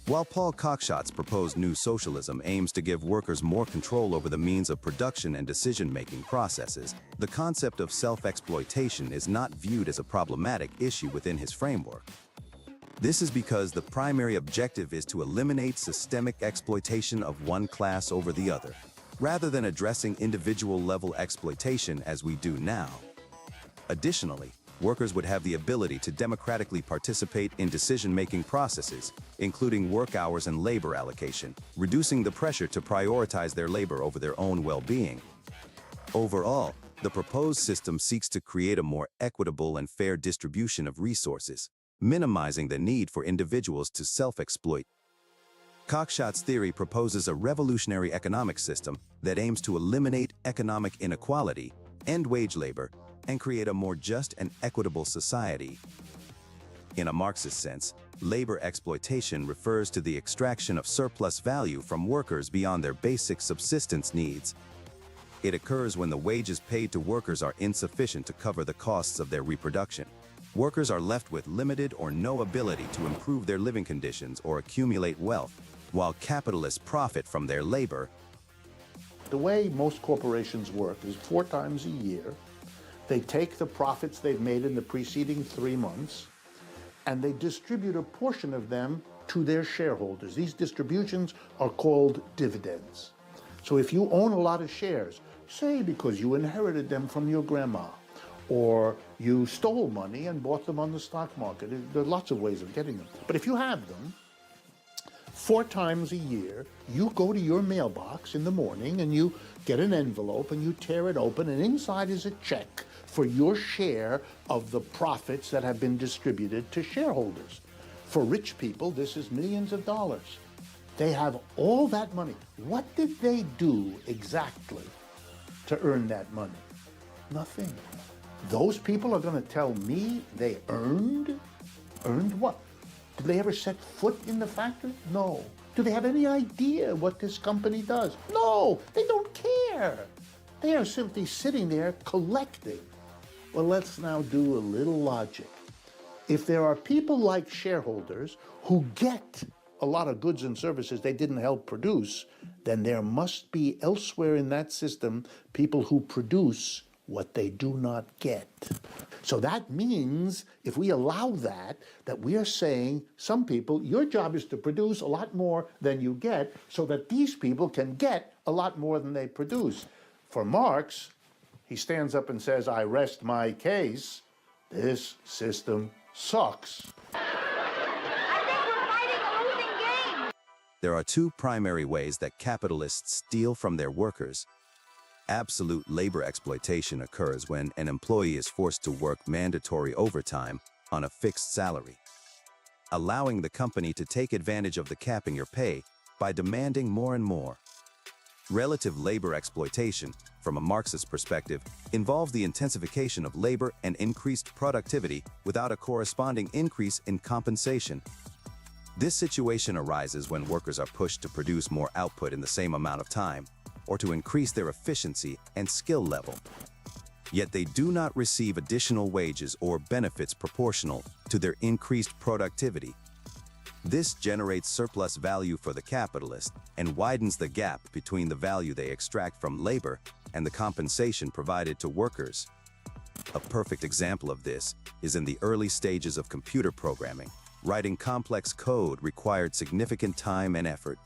While Paul Cockshot's proposed new socialism aims to give workers more control over the means of production and decision-making processes, the concept of self-exploitation is not viewed as a problematic issue within his framework. This is because the primary objective is to eliminate systemic exploitation of one class over the other, rather than addressing individual-level exploitation as we do now. Additionally, workers would have the ability to democratically participate in decision-making processes, including work hours and labor allocation, reducing the pressure to prioritize their labor over their own well-being. Overall, the proposed system seeks to create a more equitable and fair distribution of resources, minimizing the need for individuals to self-exploit. Cockshot's theory proposes a revolutionary economic system that aims to eliminate economic inequality, end wage labor, and create a more just and equitable society. In a Marxist sense, labor exploitation refers to the extraction of surplus value from workers beyond their basic subsistence needs. It occurs when the wages paid to workers are insufficient to cover the costs of their reproduction. Workers are left with limited or no ability to improve their living conditions or accumulate wealth, while capitalists profit from their labor. The way most corporations work is 4 times a year. They take the profits they've made in the preceding 3 months, and they distribute a portion of them to their shareholders. These distributions are called dividends. So if you own a lot of shares, say because you inherited them from your grandma, or you stole money and bought them on the stock market, there are lots of ways of getting them. But if you have them, 4 times a year, you go to your mailbox in the morning and you get an envelope and you tear it open, and inside is a check for your share of the profits that have been distributed to shareholders. For rich people, this is millions of dollars. They have all that money. What did they do exactly to earn that money? Nothing. Those people are going to tell me they earned? Earned what? Did they ever set foot in the factory? No. Do they have any idea what this company does? No, they don't care. They are simply sitting there collecting. Well, let's now do a little logic. If there are people like shareholders who get a lot of goods and services they didn't help produce, then there must be elsewhere in that system people who produce what they do not get. So that means if we allow that we are saying some people, your job is to produce a lot more than you get so that these people can get a lot more than they produce. For Marx, he stands up and says, I rest my case. This system sucks. There are 2 primary ways that capitalists steal from their workers. Absolute labor exploitation occurs when an employee is forced to work mandatory overtime on a fixed salary, allowing the company to take advantage of the capping your pay by demanding more and more. Relative labor exploitation, from a Marxist perspective, involves the intensification of labor and increased productivity without a corresponding increase in compensation. This situation arises when workers are pushed to produce more output in the same amount of time, or to increase their efficiency and skill level. Yet they do not receive additional wages or benefits proportional to their increased productivity. This generates surplus value for the capitalist and widens the gap between the value they extract from labor and the compensation provided to workers. A perfect example of this is in the early stages of computer programming. Writing complex code required significant time and effort.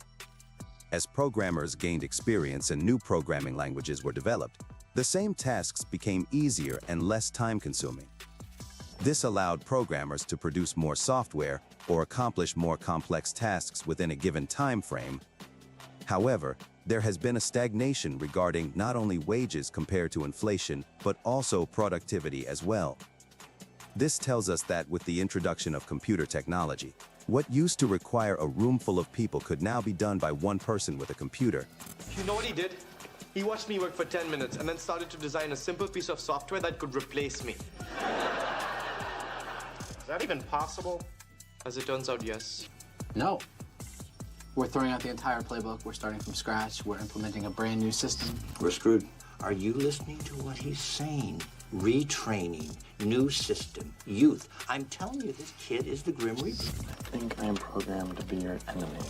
As programmers gained experience and new programming languages were developed, the same tasks became easier and less time-consuming. This allowed programmers to produce more software or accomplish more complex tasks within a given time frame. However, there has been a stagnation regarding not only wages compared to inflation, but also productivity as well. This tells us that with the introduction of computer technology, what used to require a room full of people could now be done by one person with a computer. You know what he did? He watched me work for 10 minutes and then started to design a simple piece of software that could replace me. Is that even possible? As it turns out, yes. No. We're throwing out the entire playbook. We're starting from scratch. We're implementing a brand new system. We're screwed. Are you listening to what he's saying? Retraining, new system, youth. I'm telling you, this kid is the Grim Reaper. I think I am programmed to be your enemy.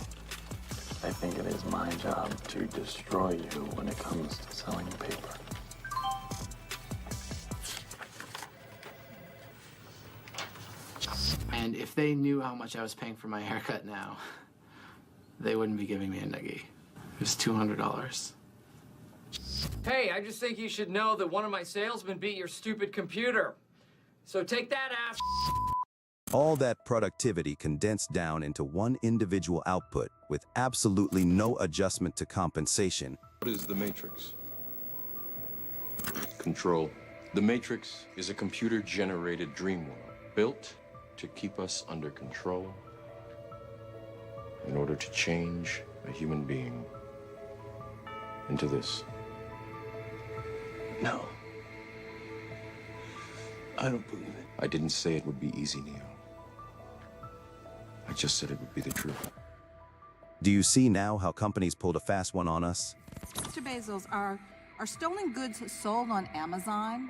I think it is my job to destroy you when it comes to selling paper. And if they knew how much I was paying for my haircut now, they wouldn't be giving me a noogie. It was $200. Hey, I just think you should know that one of my salesmen beat your stupid computer. So take that, ass. All that productivity condensed down into one individual output with absolutely no adjustment to compensation. What is the Matrix? Control. The Matrix is a computer-generated dream world built to keep us under control in order to change a human being into this. No. I don't believe it. I didn't say it would be easy, Neo. I just said it would be the truth. Do you see now how companies pulled a fast one on us? Mr. Bezos, are stolen goods sold on Amazon?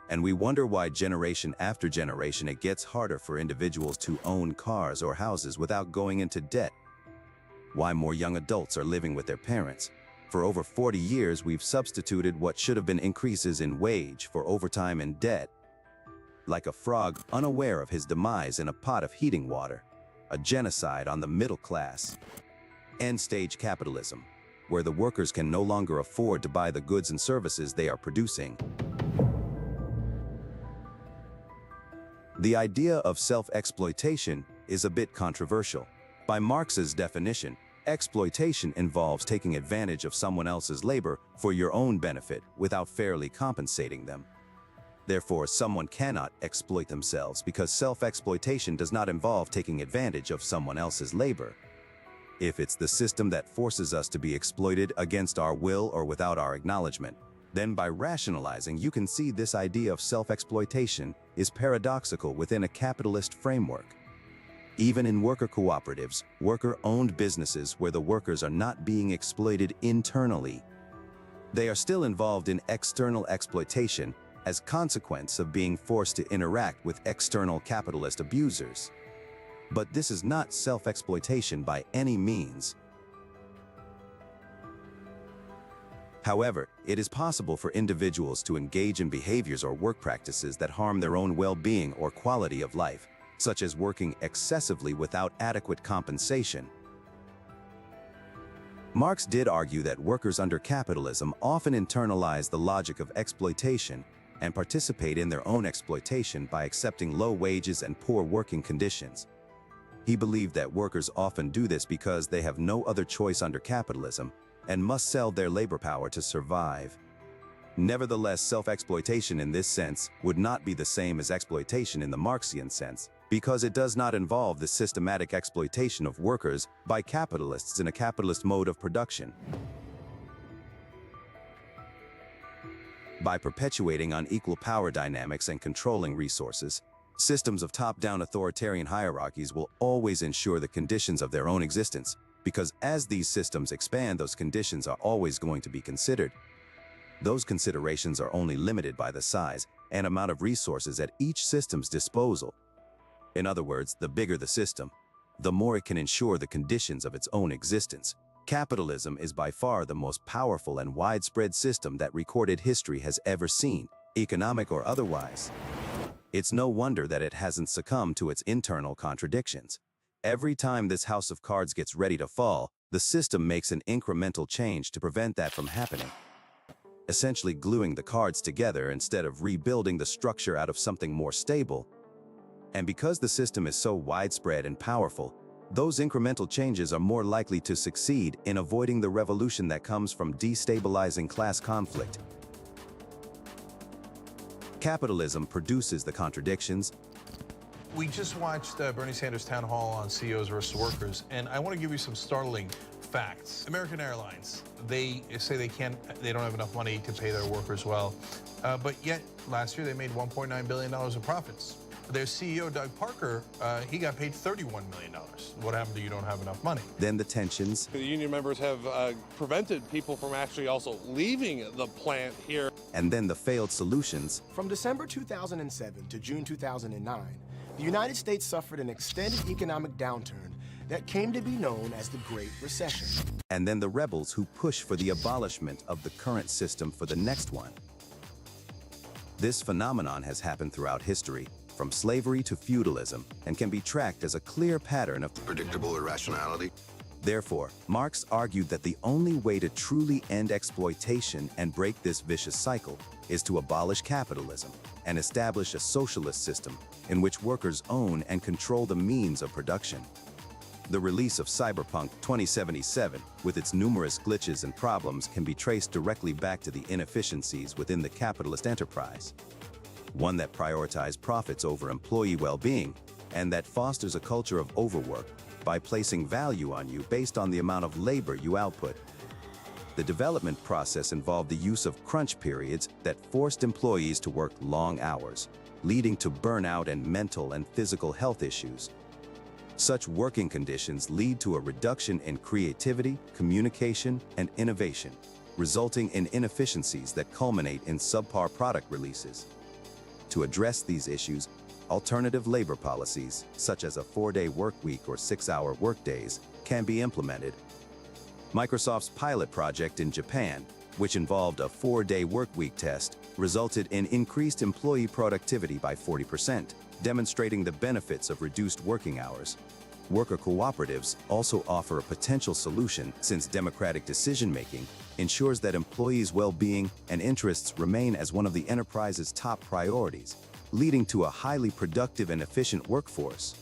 And we wonder why generation after generation it gets harder for individuals to own cars or houses without going into debt. Why more young adults are living with their parents. For over 40 years, we've substituted what should have been increases in wage for overtime and debt. Like a frog unaware of his demise in a pot of heating water. A genocide on the middle class. End-stage capitalism, where the workers can no longer afford to buy the goods and services they are producing. The idea of self-exploitation is a bit controversial. By Marx's definition, exploitation involves taking advantage of someone else's labor for your own benefit without fairly compensating them. Therefore, someone cannot exploit themselves because self-exploitation does not involve taking advantage of someone else's labor. If it's the system that forces us to be exploited against our will or without our acknowledgement, then by rationalizing you can see this idea of self-exploitation is paradoxical within a capitalist framework. Even in worker cooperatives, worker-owned businesses where the workers are not being exploited internally, they are still involved in external exploitation as consequence of being forced to interact with external capitalist abusers. But this is not self-exploitation by any means. However, it is possible for individuals to engage in behaviors or work practices that harm their own well-being or quality of life, such as working excessively without adequate compensation. Marx did argue that workers under capitalism often internalize the logic of exploitation and participate in their own exploitation by accepting low wages and poor working conditions. He believed that workers often do this because they have no other choice under capitalism and must sell their labor power to survive. Nevertheless, self-exploitation in this sense would not be the same as exploitation in the Marxian sense, because it does not involve the systematic exploitation of workers by capitalists in a capitalist mode of production. By perpetuating unequal power dynamics and controlling resources, systems of top-down authoritarian hierarchies will always ensure the conditions of their own existence, because as these systems expand, those conditions are always going to be considered. Those considerations are only limited by the size and amount of resources at each system's disposal. In other words, the bigger the system, the more it can ensure the conditions of its own existence. Capitalism is by far the most powerful and widespread system that recorded history has ever seen, economic or otherwise. It's no wonder that it hasn't succumbed to its internal contradictions. Every time this house of cards gets ready to fall, the system makes an incremental change to prevent that from happening, essentially gluing the cards together instead of rebuilding the structure out of something more stable. And because the system is so widespread and powerful, those incremental changes are more likely to succeed in avoiding the revolution that comes from destabilizing class conflict. Capitalism produces the contradictions. We just watched Bernie Sanders' town hall on CEOs versus workers, and I want to give you some startling facts. American Airlines, they say they don't have enough money to pay their workers well, but yet last year they made $1.9 billion of profits. Their CEO, Doug Parker, he got paid $31 million. What happened to you don't have enough money? Then the tensions. The union members have prevented people from actually also leaving the plant here. And then the failed solutions. From December 2007 to June 2009, the United States suffered an extended economic downturn that came to be known as the Great Recession. And then the rebels who push for the abolishment of the current system for the next one. This phenomenon has happened throughout history, from slavery to feudalism, and can be tracked as a clear pattern of predictable irrationality. Therefore, Marx argued that the only way to truly end exploitation and break this vicious cycle is to abolish capitalism and establish a socialist system in which workers own and control the means of production. The release of Cyberpunk 2077, with its numerous glitches and problems, can be traced directly back to the inefficiencies within the capitalist enterprise. One that prioritizes profits over employee well-being and that fosters a culture of overwork by placing value on you based on the amount of labor you output. The development process involved the use of crunch periods that forced employees to work long hours, leading to burnout and mental and physical health issues. Such working conditions lead to a reduction in creativity, communication, and innovation, resulting in inefficiencies that culminate in subpar product releases. To address these issues, alternative labor policies, such as a 4-day work week or 6-hour workdays, can be implemented. Microsoft's pilot project in Japan, which involved a 4-day workweek test, resulted in increased employee productivity by 40%, demonstrating the benefits of reduced working hours. Worker cooperatives also offer a potential solution since democratic decision-making ensures that employees' well-being and interests remain as one of the enterprise's top priorities, leading to a highly productive and efficient workforce.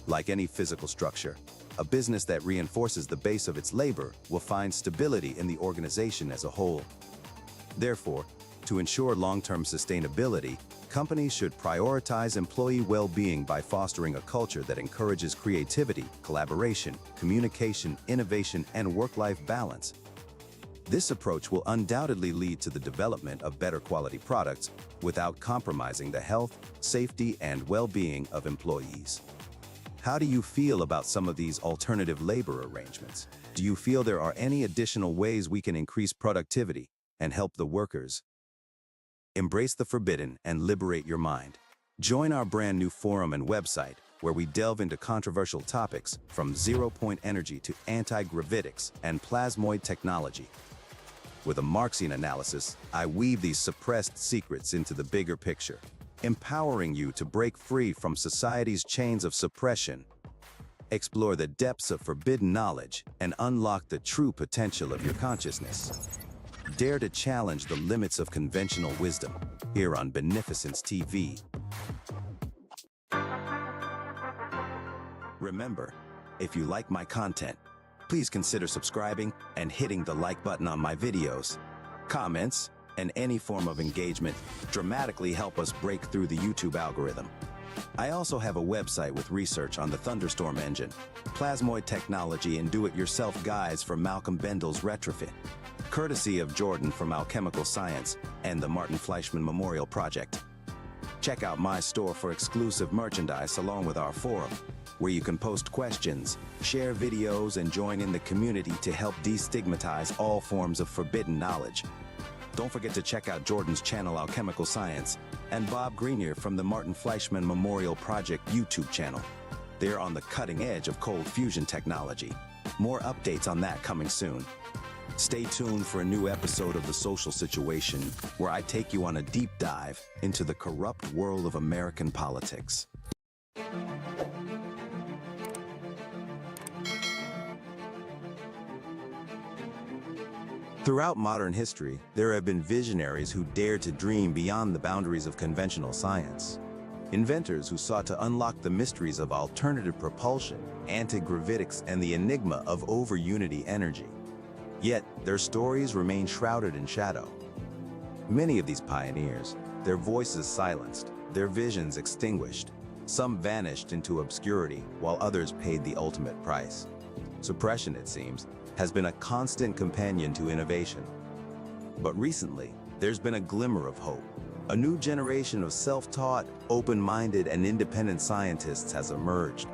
Like any physical structure, a business that reinforces the base of its labor will find stability in the organization as a whole. Therefore, to ensure long-term sustainability, companies should prioritize employee well-being by fostering a culture that encourages creativity, collaboration, communication, innovation, and work-life balance. This approach will undoubtedly lead to the development of better quality products without compromising the health, safety, and well-being of employees. How do you feel about some of these alternative labor arrangements? Do you feel there are any additional ways we can increase productivity and help the workers? Embrace the forbidden and liberate your mind. Join our brand new forum and website where we delve into controversial topics from zero-point energy to anti-gravitics and plasmoid technology. With a Marxian analysis, I weave these suppressed secrets into the bigger picture, empowering you to break free from society's chains of suppression. Explore the depths of forbidden knowledge and unlock the true potential of your consciousness. Dare to challenge the limits of conventional wisdom here on Beneficence TV. Remember, if you like my content, please consider subscribing and hitting the like button on my videos. Comments and any form of engagement dramatically help us break through the YouTube algorithm. I also have a website with research on the Thunderstorm engine, plasmoid technology, and do-it-yourself guides for Malcolm Bendel's Retrofit, courtesy of Jordan from Alchemical Science and the Martin Fleischmann Memorial Project. Check out my store for exclusive merchandise along with our forum, where you can post questions, share videos, and join in the community to help destigmatize all forms of forbidden knowledge. Don't forget to check out Jordan's channel Alchemical Science and Bob Greenier from the Martin Fleischmann Memorial Project YouTube channel. They're on the cutting edge of cold fusion technology. More updates on that coming soon. Stay tuned for a new episode of The Social Situation, where I take you on a deep dive into the corrupt world of American politics. Throughout modern history, there have been visionaries who dared to dream beyond the boundaries of conventional science. Inventors who sought to unlock the mysteries of alternative propulsion, anti-gravitics, and the enigma of over-unity energy. Yet, their stories remain shrouded in shadow. Many of these pioneers, their voices silenced, their visions extinguished. Some vanished into obscurity, while others paid the ultimate price. Suppression, it seems, has been a constant companion to innovation. But recently, there's been a glimmer of hope. A new generation of self-taught, open-minded, and independent scientists has emerged.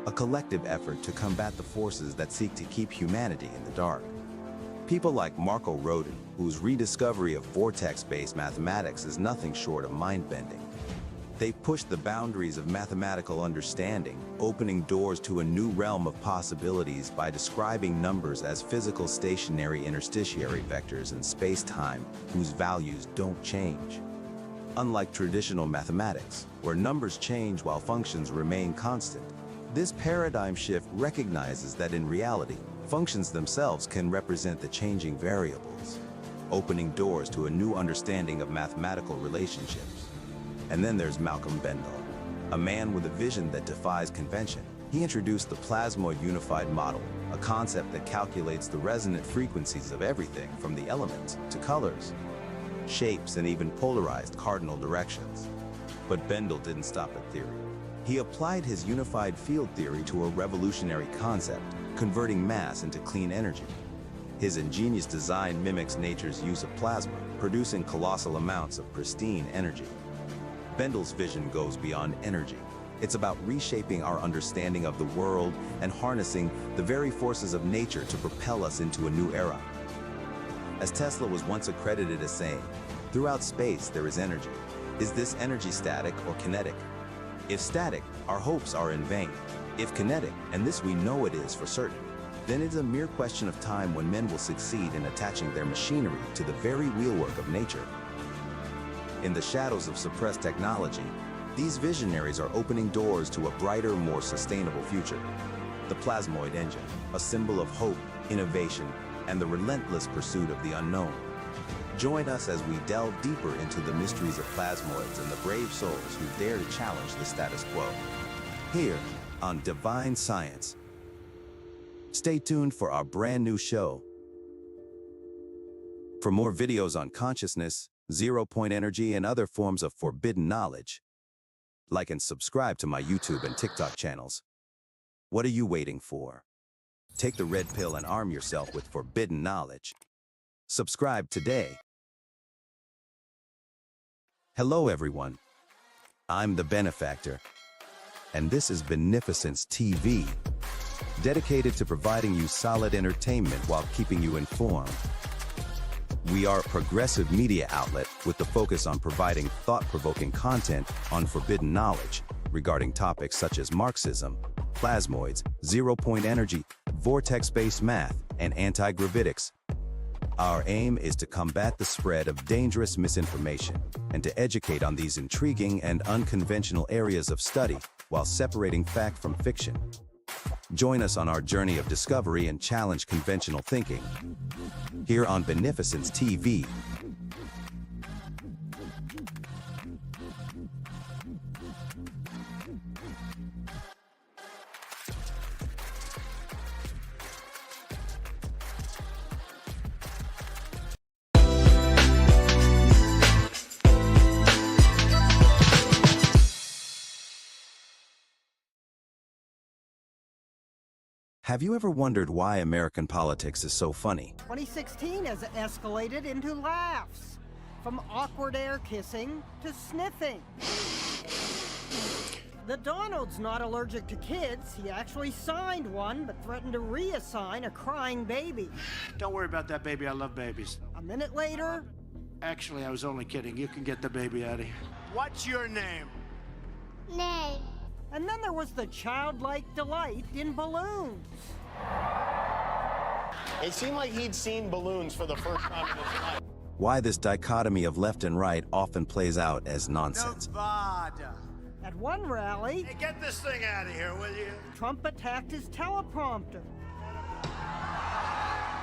A collective effort to combat the forces that seek to keep humanity in the dark. People like Marco Rodin, whose rediscovery of vortex-based mathematics is nothing short of mind-bending. They pushed the boundaries of mathematical understanding, opening doors to a new realm of possibilities by describing numbers as physical stationary interstitiary vectors in space-time whose values don't change. Unlike traditional mathematics, where numbers change while functions remain constant, This paradigm shift recognizes that in reality, functions themselves can represent the changing variables, opening doors to a new understanding of mathematical relationships. And then there's Malcolm Bendall, a man with a vision that defies convention. He introduced the plasmoid unified model, a concept that calculates the resonant frequencies of everything from the elements to colors, shapes, and even polarized cardinal directions. But Bendall didn't stop at theory. He applied his unified field theory to a revolutionary concept, converting mass into clean energy. His ingenious design mimics nature's use of plasma, producing colossal amounts of pristine energy. Bendall's vision goes beyond energy. It's about reshaping our understanding of the world and harnessing the very forces of nature to propel us into a new era. As Tesla was once accredited as saying, "Throughout space there is energy. Is this energy static or kinetic? If static, our hopes are in vain. If kinetic, and this we know it is for certain, then it's a mere question of time when men will succeed in attaching their machinery to the very wheelwork of nature." In the shadows of suppressed technology, these visionaries are opening doors to a brighter, more sustainable future. The plasmoid engine, a symbol of hope, innovation, and the relentless pursuit of the unknown. Join us as we delve deeper into the mysteries of plasmoids and the brave souls who dare to challenge the status quo. Here on Divine Science. Stay tuned for our brand new show. For more videos on consciousness, zero-point energy, and other forms of forbidden knowledge, like and subscribe to my YouTube and TikTok channels. What are you waiting for? Take the red pill and arm yourself with forbidden knowledge. Subscribe today. Hello everyone. I'm the Benefactor, and this is Beneficence TV, dedicated to providing you solid entertainment while keeping you informed. We are a progressive media outlet with the focus on providing thought-provoking content on forbidden knowledge regarding topics such as Marxism, plasmoids, zero-point energy, vortex-based math, and anti-gravitics. Our aim is to combat the spread of dangerous misinformation and to educate on these intriguing and unconventional areas of study while separating fact from fiction. Join us on our journey of discovery and challenge conventional thinking here on Beneficence TV. Have you ever wondered why American politics is so funny? 2016 has escalated into laughs, from awkward air kissing to sniffing. The Donald's not allergic to kids. He actually signed one, but threatened to reassign a crying baby. Don't worry about that baby, I love babies. A minute later... Actually, I was only kidding. You can get the baby out of here. What's your name? Name. And then there was the childlike delight in balloons. It seemed like he'd seen balloons for the first time in his life. Why this dichotomy of left and right often plays out as nonsense. Nevada. At one rally... Hey, get this thing out of here, will you? Trump attacked his teleprompter.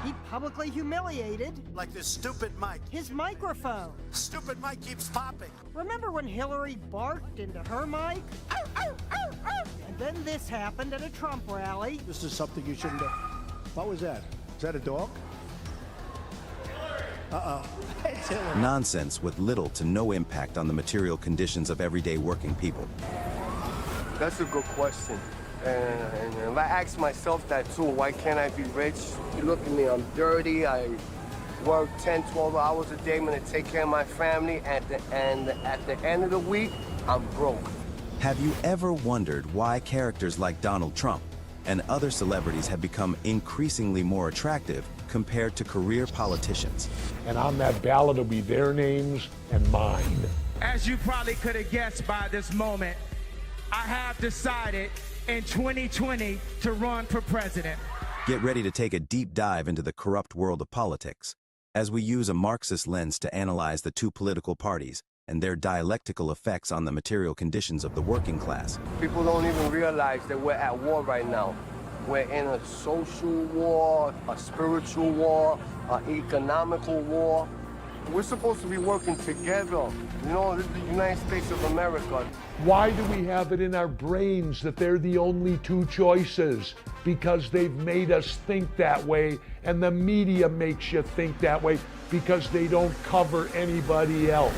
He publicly humiliated... Like this stupid mic. ...his microphone. Stupid mic keeps popping. Remember when Hillary barked into her mic? Ow, ow, ow, ow. And then this happened at a Trump rally. This is something you shouldn't have... What was that? Is that a dog? Uh-oh. It's Hillary. Nonsense with little to no impact on the material conditions of everyday working people. That's a good question. And I ask myself that too. Why can't I be rich? You look at me, I'm dirty. I work 10, 12 hours a day. I'm gonna take care of my family. And at the end of the week, I'm broke. Have you ever wondered why characters like Donald Trump and other celebrities have become increasingly more attractive compared to career politicians? And on that ballot will be their names and mine. As you probably could have guessed by this moment, I have decided in 2020 to run for president. Get ready to take a deep dive into the corrupt world of politics as we use a Marxist lens to analyze the two political parties and their dialectical effects on the material conditions of the working class. People don't even realize that we're at war right now. We're in a social war, a spiritual war, an economical war. We're supposed to be working together. You know, this is the United States of America. Why do we have it in our brains that they're the only two choices? Because they've made us think that way, and the media makes you think that way because they don't cover anybody else.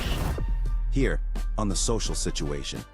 Here, on The Social Situation.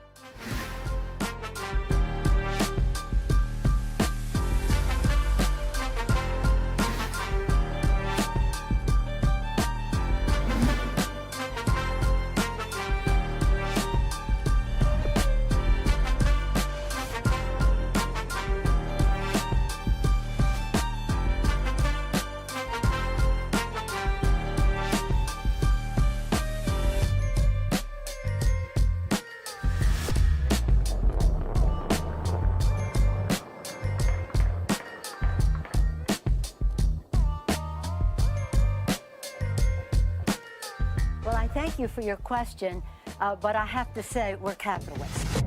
Well, I thank you for your question, but I have to say we're capitalists.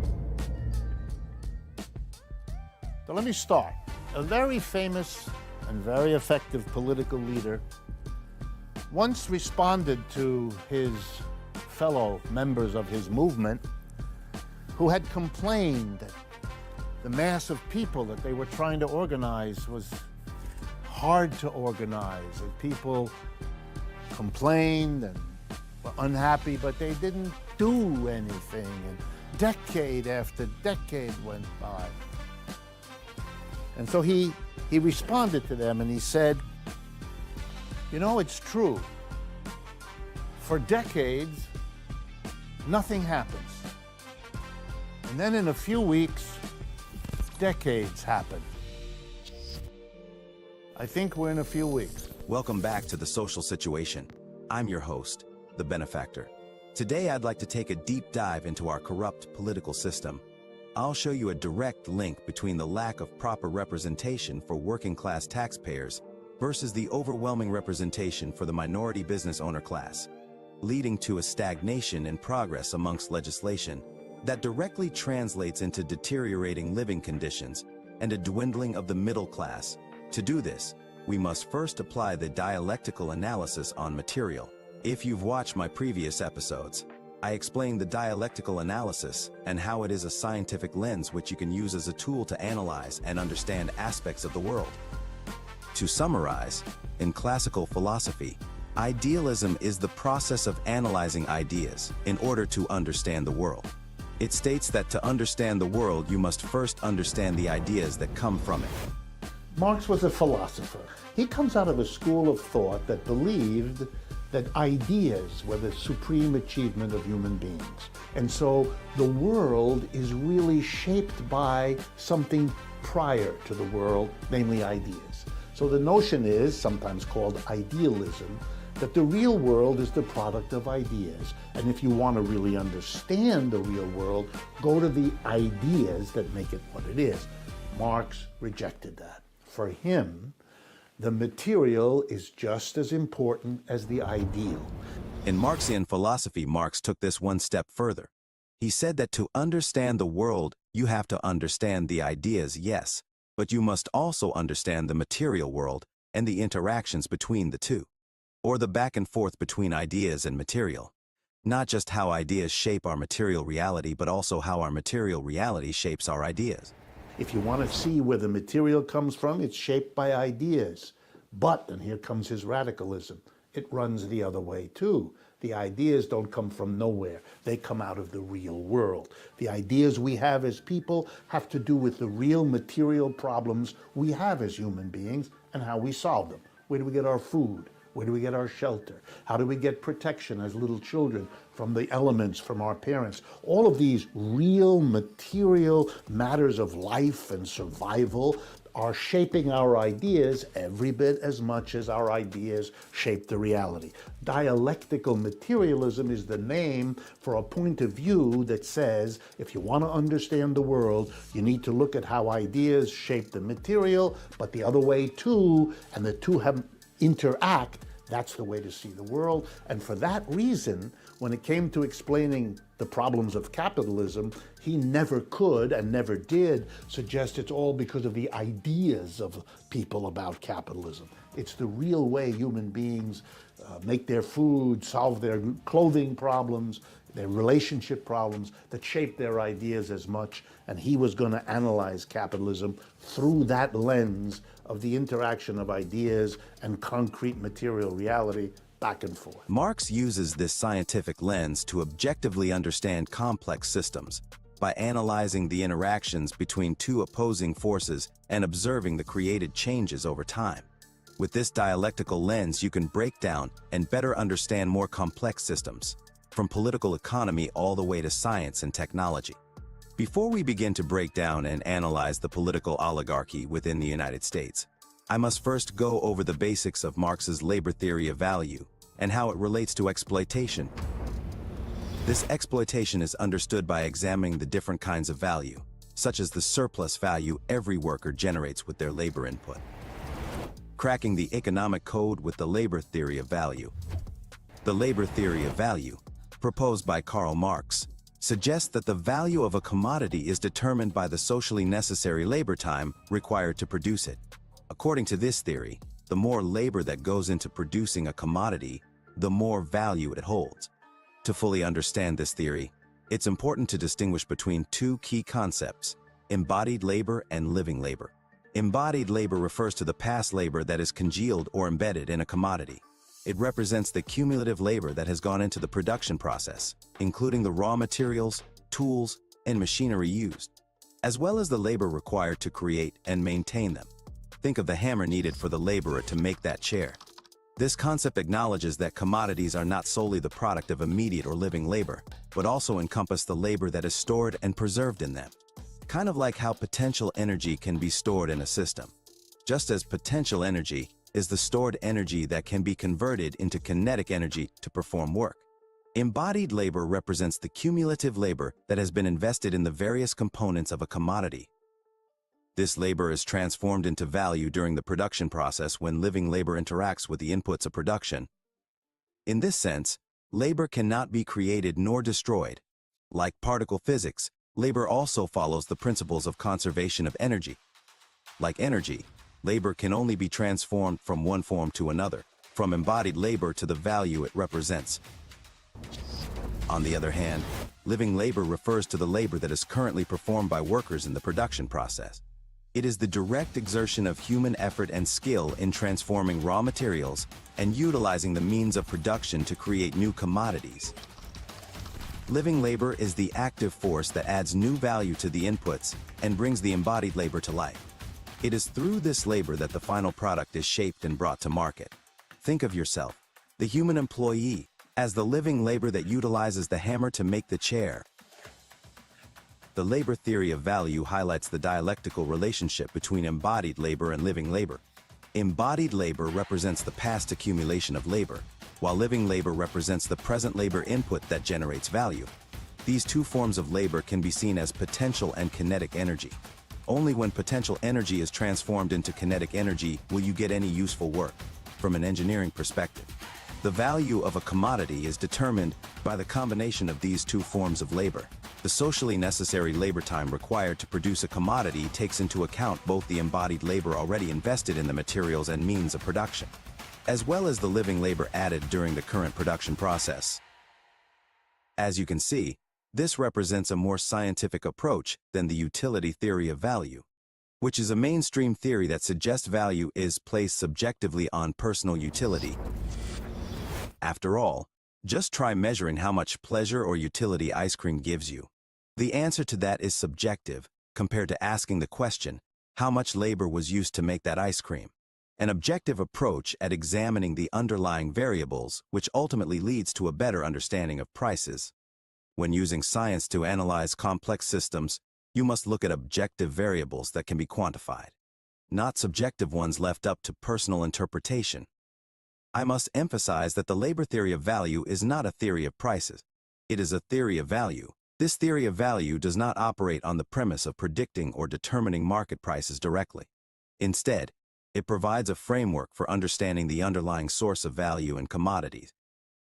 So let me start. A very famous and very effective political leader once responded to his fellow members of his movement who had complained that the mass of people that they were trying to organize was hard to organize, and people complained and were unhappy, but they didn't do anything, and decade after decade went by. And so he responded to them and he said, you know, it's true. For decades, nothing happens. And then in a few weeks, decades happen. I think we're in a few weeks. Welcome back to The Social Situation. I'm your host, The Benefactor. Today I'd like to take a deep dive into our corrupt political system. I'll show you a direct link between the lack of proper representation for working-class taxpayers versus the overwhelming representation for the minority business owner class, leading to a stagnation in progress amongst legislation that directly translates into deteriorating living conditions and a dwindling of the middle class. To do this, we must first apply the dialectical analysis on material. If you've watched my previous episodes, I explained the dialectical analysis and how it is a scientific lens which you can use as a tool to analyze and understand aspects of the world. To summarize, in classical philosophy, idealism is the process of analyzing ideas in order to understand the world. It states that to understand the world, you must first understand the ideas that come from it. Marx was a philosopher. He comes out of a school of thought that believed that ideas were the supreme achievement of human beings. And so the world is really shaped by something prior to the world, namely ideas. So the notion is, sometimes called idealism, that the real world is the product of ideas. And if you want to really understand the real world, go to the ideas that make it what it is. Marx rejected that. For him, the material is just as important as the ideal. In Marxian philosophy, Marx took this one step further. He said that to understand the world, you have to understand the ideas, yes, but you must also understand the material world and the interactions between the two, or the back and forth between ideas and material. Not just how ideas shape our material reality, but also how our material reality shapes our ideas. If you want to see where the material comes from, it's shaped by ideas. But, and here comes his radicalism, it runs the other way too. The ideas don't come from nowhere. They come out of the real world. The ideas we have as people have to do with the real material problems we have as human beings and how we solve them. Where do we get our food? Where do we get our shelter? How do we get protection as little children from the elements, from our parents? All of these real material matters of life and survival are shaping our ideas every bit as much as our ideas shape the reality. Dialectical materialism is the name for a point of view that says if you want to understand the world, you need to look at how ideas shape the material, but the other way too, and the two have interact That's the way to see the world. And for that reason, when it came to explaining the problems of capitalism, he never could and never did suggest it's all because of the ideas of people about capitalism. It's the real way human beings make their food, solve their clothing problems, their relationship problems that shape their ideas as much. And he was going to analyze capitalism through that lens of the interaction of ideas and concrete material reality back and forth. Marx uses this scientific lens to objectively understand complex systems by analyzing the interactions between two opposing forces and observing the created changes over time. With this dialectical lens, you can break down and better understand more complex systems, from political economy all the way to science and technology. Before we begin to break down and analyze the political oligarchy within the United States, I must first go over the basics of Marx's labor theory of value and how it relates to exploitation. This exploitation is understood by examining the different kinds of value, such as the surplus value every worker generates with their labor input. Cracking the economic code with the labor theory of value. The labor theory of value, proposed by Karl Marx, suggests that the value of a commodity is determined by the socially necessary labor time required to produce it. According to this theory, the more labor that goes into producing a commodity, the more value it holds. To fully understand this theory, it's important to distinguish between two key concepts: embodied labor and living labor. Embodied labor refers to the past labor that is congealed or embedded in a commodity. It represents the cumulative labor that has gone into the production process, including the raw materials, tools, and machinery used, as well as the labor required to create and maintain them. Think of the hammer needed for the laborer to make that chair. This concept acknowledges that commodities are not solely the product of immediate or living labor, but also encompass the labor that is stored and preserved in them. Kind of like how potential energy can be stored in a system. Just as potential energy is the stored energy that can be converted into kinetic energy to perform work. Embodied labor represents the cumulative labor that has been invested in the various components of a commodity. This labor is transformed into value during the production process when living labor interacts with the inputs of production. In this sense, labor cannot be created nor destroyed. Like particle physics, labor also follows the principles of conservation of energy. Like energy, labor can only be transformed from one form to another, from embodied labor to the value it represents. On the other hand, living labor refers to the labor that is currently performed by workers in the production process. It is the direct exertion of human effort and skill in transforming raw materials and utilizing the means of production to create new commodities. Living labor is the active force that adds new value to the inputs and brings the embodied labor to life. It is through this labor that the final product is shaped and brought to market. Think of yourself, the human employee, as the living labor that utilizes the hammer to make the chair. The labor theory of value highlights the dialectical relationship between embodied labor and living labor. Embodied labor represents the past accumulation of labor, while living labor represents the present labor input that generates value. These two forms of labor can be seen as potential and kinetic energy. Only when potential energy is transformed into kinetic energy will you get any useful work. From an engineering perspective, the value of a commodity is determined by the combination of these two forms of labor. The socially necessary labor time required to produce a commodity takes into account both the embodied labor already invested in the materials and means of production, as well as the living labor added during the current production process. As you can see, this represents a more scientific approach than the utility theory of value, which is a mainstream theory that suggests value is placed subjectively on personal utility. After all, just try measuring how much pleasure or utility ice cream gives you. The answer to that is subjective, compared to asking the question, how much labor was used to make that ice cream? An objective approach at examining the underlying variables, which ultimately leads to a better understanding of prices. When using science to analyze complex systems, you must look at objective variables that can be quantified, not subjective ones left up to personal interpretation. I must emphasize that the labor theory of value is not a theory of prices. It is a theory of value. This theory of value does not operate on the premise of predicting or determining market prices directly. Instead, It provides a framework for understanding the underlying source of value in commodities.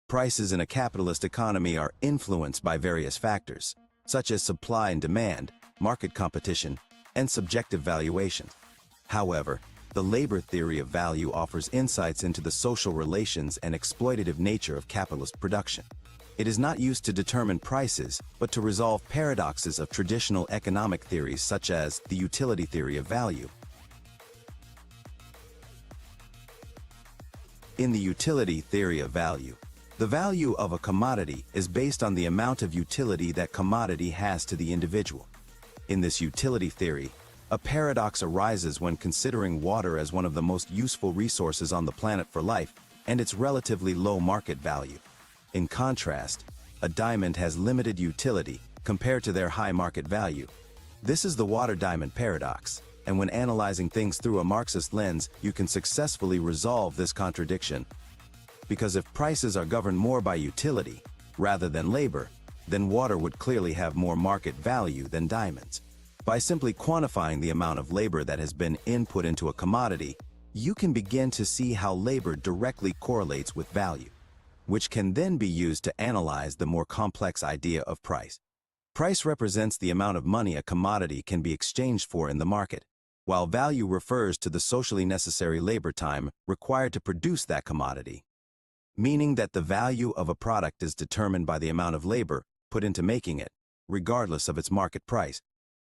Prices in a capitalist economy are influenced by various factors, such as supply and demand, market competition, and subjective valuations. However, the labor theory of value offers insights into the social relations and exploitative nature of capitalist production. It is not used to determine prices, but to resolve paradoxes of traditional economic theories such as the utility theory of value. In the utility theory of value, the value of a commodity is based on the amount of utility that commodity has to the individual. In this utility theory, a paradox arises when considering water as one of the most useful resources on the planet for life and its relatively low market value. In contrast, a diamond has limited utility compared to their high market value. This is the water-diamond paradox, and when analyzing things through a Marxist lens, you can successfully resolve this contradiction. Because if prices are governed more by utility, rather than labor, then water would clearly have more market value than diamonds. By simply quantifying the amount of labor that has been input into a commodity, you can begin to see how labor directly correlates with value, which can then be used to analyze the more complex idea of price. Price represents the amount of money a commodity can be exchanged for in the market, while value refers to the socially necessary labor time required to produce that commodity, meaning that the value of a product is determined by the amount of labor put into making it, regardless of its market price.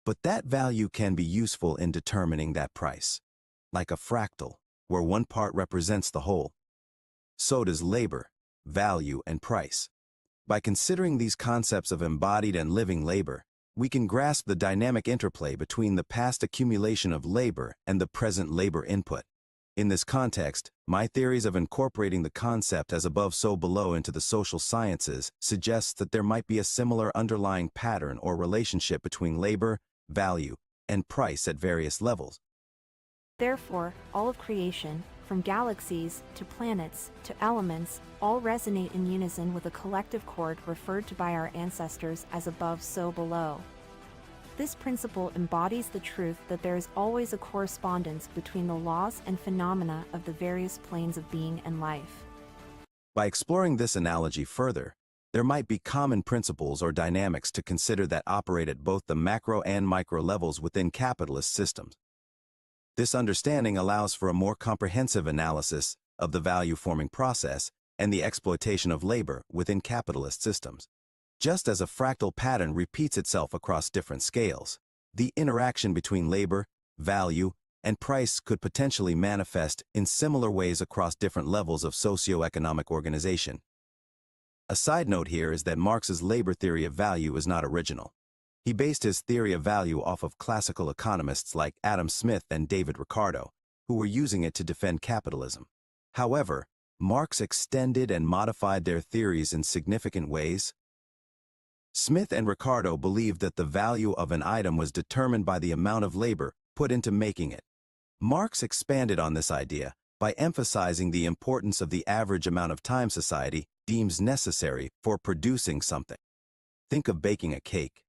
But that value can be useful in determining that price. Like a fractal, where one part represents the whole, so does labor, value, and price. By considering these concepts of embodied and living labor, we can grasp the dynamic interplay between the past accumulation of labor and the present labor input. In this context, my theories of incorporating the concept as above so below into the social sciences suggests that there might be a similar underlying pattern or relationship between labor, value, and price at various levels. Therefore, all of creation, from galaxies to planets to elements, all resonate in unison with a collective chord referred to by our ancestors as above so below. This principle embodies the truth that there is always a correspondence between the laws and phenomena of the various planes of being and life. By exploring this analogy further, there might be common principles or dynamics to consider that operate at both the macro and micro levels within capitalist systems. This understanding allows for a more comprehensive analysis of the value-forming process and the exploitation of labor within capitalist systems. Just as a fractal pattern repeats itself across different scales, the interaction between labor, value, and price could potentially manifest in similar ways across different levels of socio-economic organization. A side note here is that Marx's labor theory of value is not original. He based his theory of value off of classical economists like Adam Smith and David Ricardo, who were using it to defend capitalism. However, Marx extended and modified their theories in significant ways. Smith and Ricardo believed that the value of an item was determined by the amount of labor put into making it. Marx expanded on this idea by emphasizing the importance of the average amount of time society deems necessary for producing something. Think of baking a cake.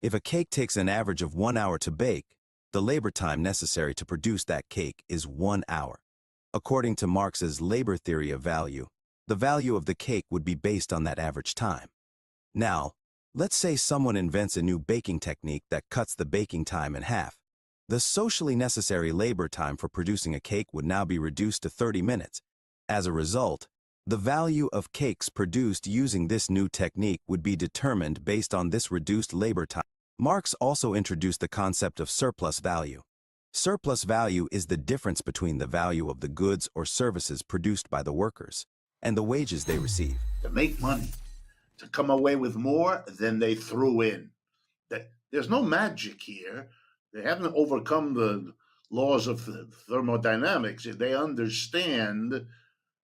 If a cake takes an average of 1 hour to bake, the labor time necessary to produce that cake is 1 hour. According to Marx's labor theory of value, the value of the cake would be based on that average time. Now, let's say someone invents a new baking technique that cuts the baking time in half. The socially necessary labor time for producing a cake would now be reduced to 30 minutes. As a result, the value of cakes produced using this new technique would be determined based on this reduced labor time. Marx also introduced the concept of surplus value. Surplus value is the difference between the value of the goods or services produced by the workers and the wages they receive. To make money, to come away with more than they threw in. There's no magic here. They haven't overcome the laws of thermodynamics. They understand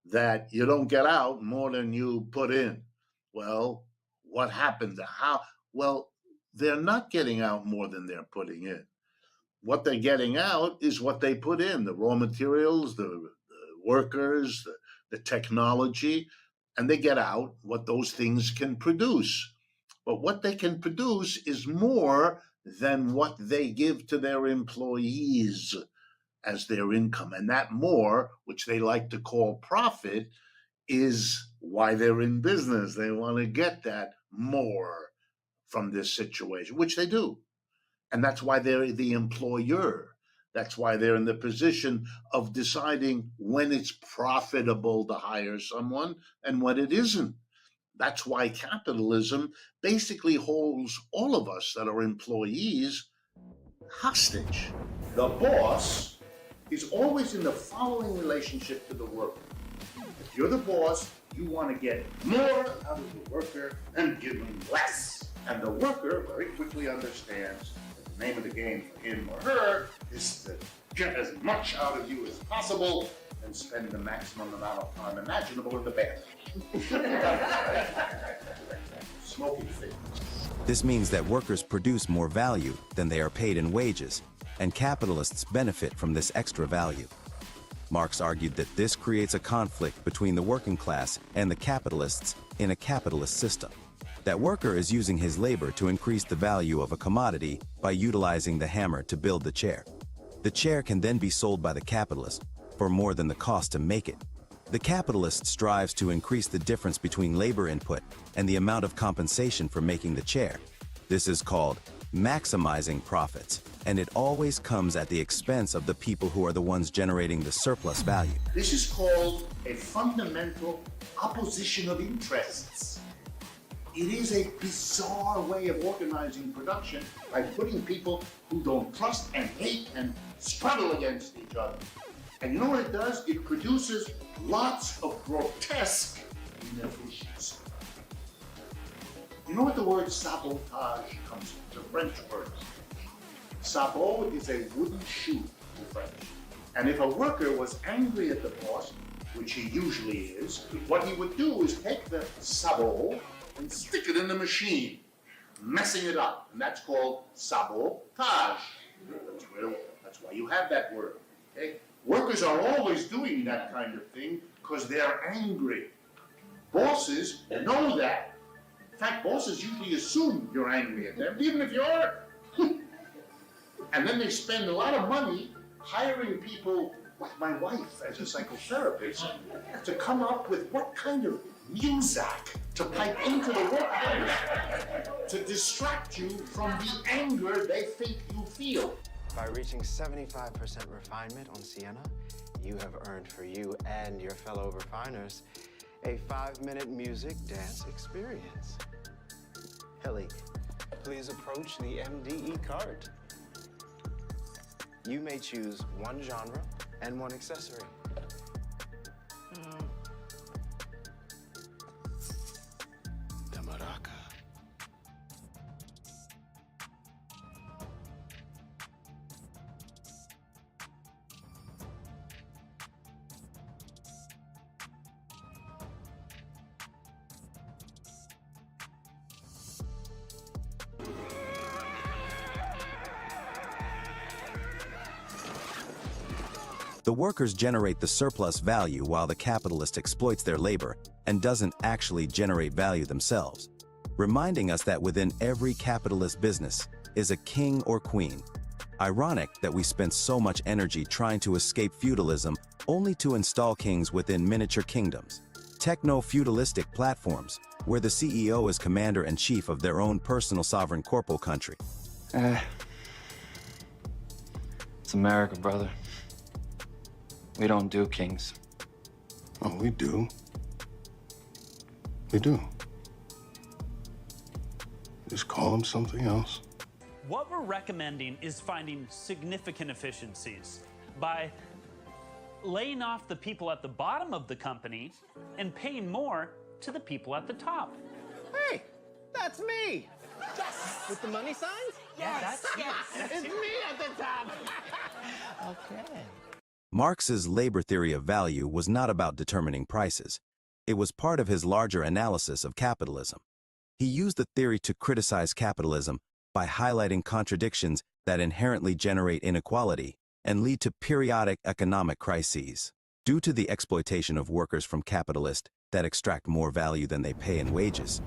that you don't get out more than you put in. Well, what happened? How? Well, they're not getting out more than they're putting in. What they're getting out is what they put in, the raw materials, the workers, the technology, and they get out what those things can produce. But what they can produce is more than what they give to their employees. as their income. And that more, which they like to call profit, is why they're in business. They want to get that more from this situation, which they do. And that's why they're the employer. That's why they're in the position of deciding when it's profitable to hire someone and when it isn't. That's why capitalism basically holds all of us that are employees hostage. The boss is always in the following relationship to the worker. If you're the boss, you want to get more out of the worker and give him less. And the worker very quickly understands that the name of the game for him or her is to get as much out of you as possible and spend the maximum amount of time imaginable in the bathroom. Smoking things. This means that workers produce more value than they are paid in wages, and capitalists benefit from this extra value. Marx argued that this creates a conflict between the working class and the capitalists in a capitalist system. That worker is using his labor to increase the value of a commodity by utilizing the hammer to build the chair. The chair can then be sold by the capitalist for more than the cost to make it. The capitalist strives to increase the difference between labor input and the amount of compensation for making the chair. This is called maximizing profits, and it always comes at the expense of the people who are the ones generating the surplus value. This is called a fundamental opposition of interests. It is a bizarre way of organizing production by putting people who don't trust and hate and struggle against each other. And you know what it does? It produces lots of grotesque inefficiency. You know what the word sabotage comes from? It's a French word. Sabot is a wooden shoe in French. And if a worker was angry at the boss, which he usually is, what he would do is take the sabot and stick it in the machine, messing it up. And that's called sabotage. That's why you have that word. Okay? Workers are always doing that kind of thing because they're angry. Bosses know that. In fact, bosses usually assume you're angry at them, even if you are. And then they spend a lot of money hiring people like my wife as a psychotherapist to come up with what kind of music to pipe into the workplace to distract you from the anger they think you feel. By reaching 75% refinement on Sienna, you have earned for you and your fellow refiners a 5-minute music dance experience. Helly, please approach the MDE cart. You may choose one genre and one accessory. The maraca. The workers generate the surplus value while the capitalist exploits their labor and doesn't actually generate value themselves, reminding us that within every capitalist business is a king or queen. Ironic that we spend so much energy trying to escape feudalism only to install kings within miniature kingdoms, techno-feudalistic platforms where the CEO is commander-in-chief of their own personal sovereign corporal country. It's America, brother. We don't do kings. Oh, we do. We do. Just call them something else. What we're recommending is finding significant efficiencies by laying off the people at the bottom of the company and paying more to the people at the top. Hey, that's me. Yes. With the money signs? Yeah, that's you. It's me at the top. Okay. Marx's labor theory of value was not about determining prices. It was part of his larger analysis of capitalism. He used the theory to criticize capitalism by highlighting contradictions that inherently generate inequality and lead to periodic economic crises. Due to the exploitation of workers from capitalists that extract more value than they pay in wages,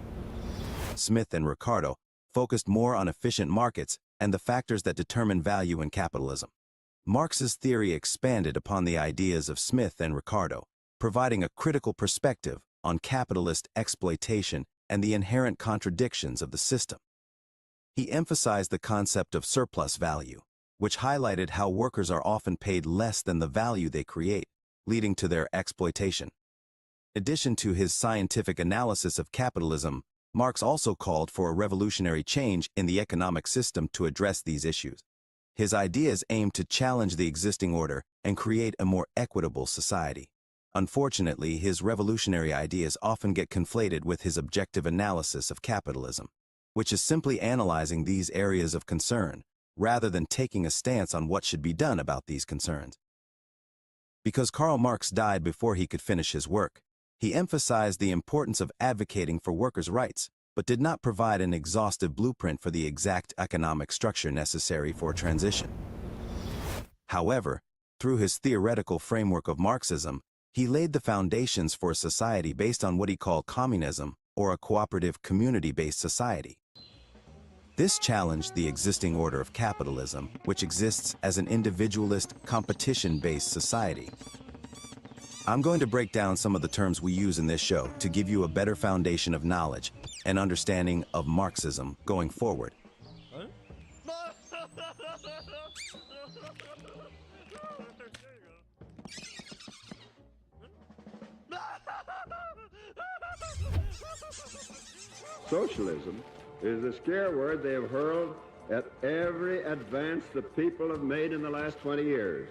Smith and Ricardo focused more on efficient markets and the factors that determine value in capitalism. Marx's theory expanded upon the ideas of Smith and Ricardo, providing a critical perspective on capitalist exploitation and the inherent contradictions of the system. He emphasized the concept of surplus value, which highlighted how workers are often paid less than the value they create, leading to their exploitation. In addition to his scientific analysis of capitalism, Marx also called for a revolutionary change in the economic system to address these issues. His ideas aimed to challenge the existing order and create a more equitable society. Unfortunately, his revolutionary ideas often get conflated with his objective analysis of capitalism, which is simply analyzing these areas of concern, rather than taking a stance on what should be done about these concerns. Because Karl Marx died before he could finish his work, he emphasized the importance of advocating for workers' rights, but did not provide an exhaustive blueprint for the exact economic structure necessary for transition. However, through his theoretical framework of Marxism, he laid the foundations for a society based on what he called communism, or a cooperative community-based society. This challenged the existing order of capitalism, which exists as an individualist, competition-based society. I'm going to break down some of the terms we use in this show to give you a better foundation of knowledge and understanding of Marxism going forward. Socialism is the scare word they have hurled at every advance the people have made in the last 20 years.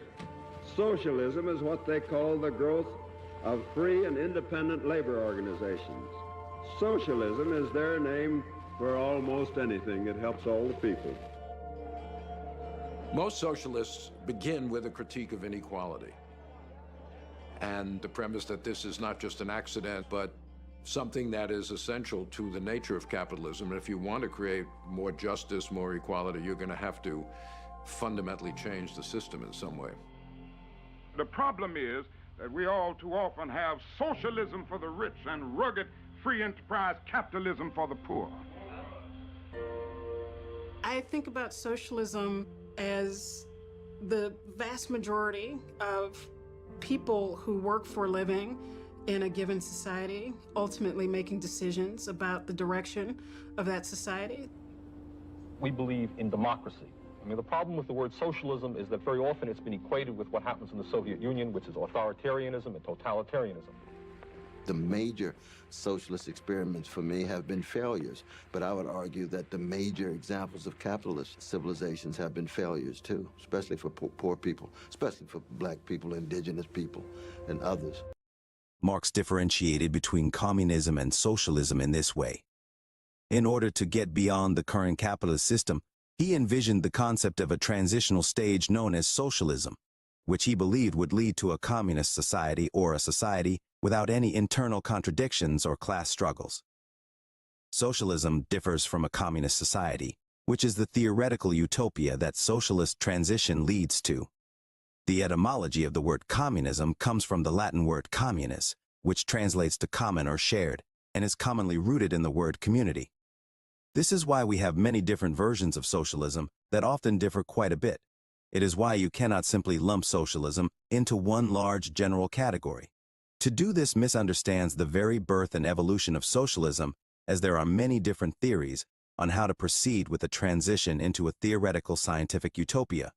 Socialism is what they call the growth of free and independent labor organizations. Socialism is their name for almost anything that helps all the people. Most socialists begin with a critique of inequality and the premise that this is not just an accident, but something that is essential to the nature of capitalism. And if you want to create more justice, more equality, you're going to have to fundamentally change the system in some way. The problem is that we all too often have socialism for the rich and rugged free enterprise capitalism for the poor. I think about socialism as the vast majority of people who work for a living in a given society, ultimately making decisions about the direction of that society. We believe in democracy. I mean, the problem with the word socialism is that very often it's been equated with what happens in the Soviet Union, which is authoritarianism and totalitarianism. The major socialist experiments for me have been failures, but I would argue that the major examples of capitalist civilizations have been failures too, especially for poor people, especially for black people, indigenous people, and others. Marx differentiated between communism and socialism in this way. In order to get beyond the current capitalist system, he envisioned the concept of a transitional stage known as socialism, which he believed would lead to a communist society or a society without any internal contradictions or class struggles. Socialism differs from a communist society, which is the theoretical utopia that socialist transition leads to. The etymology of the word communism comes from the Latin word communis, which translates to common or shared, and is commonly rooted in the word community. This is why we have many different versions of socialism that often differ quite a bit. It is why you cannot simply lump socialism into one large general category. To do this misunderstands the very birth and evolution of socialism, as there are many different theories on how to proceed with the transition into a theoretical scientific utopia.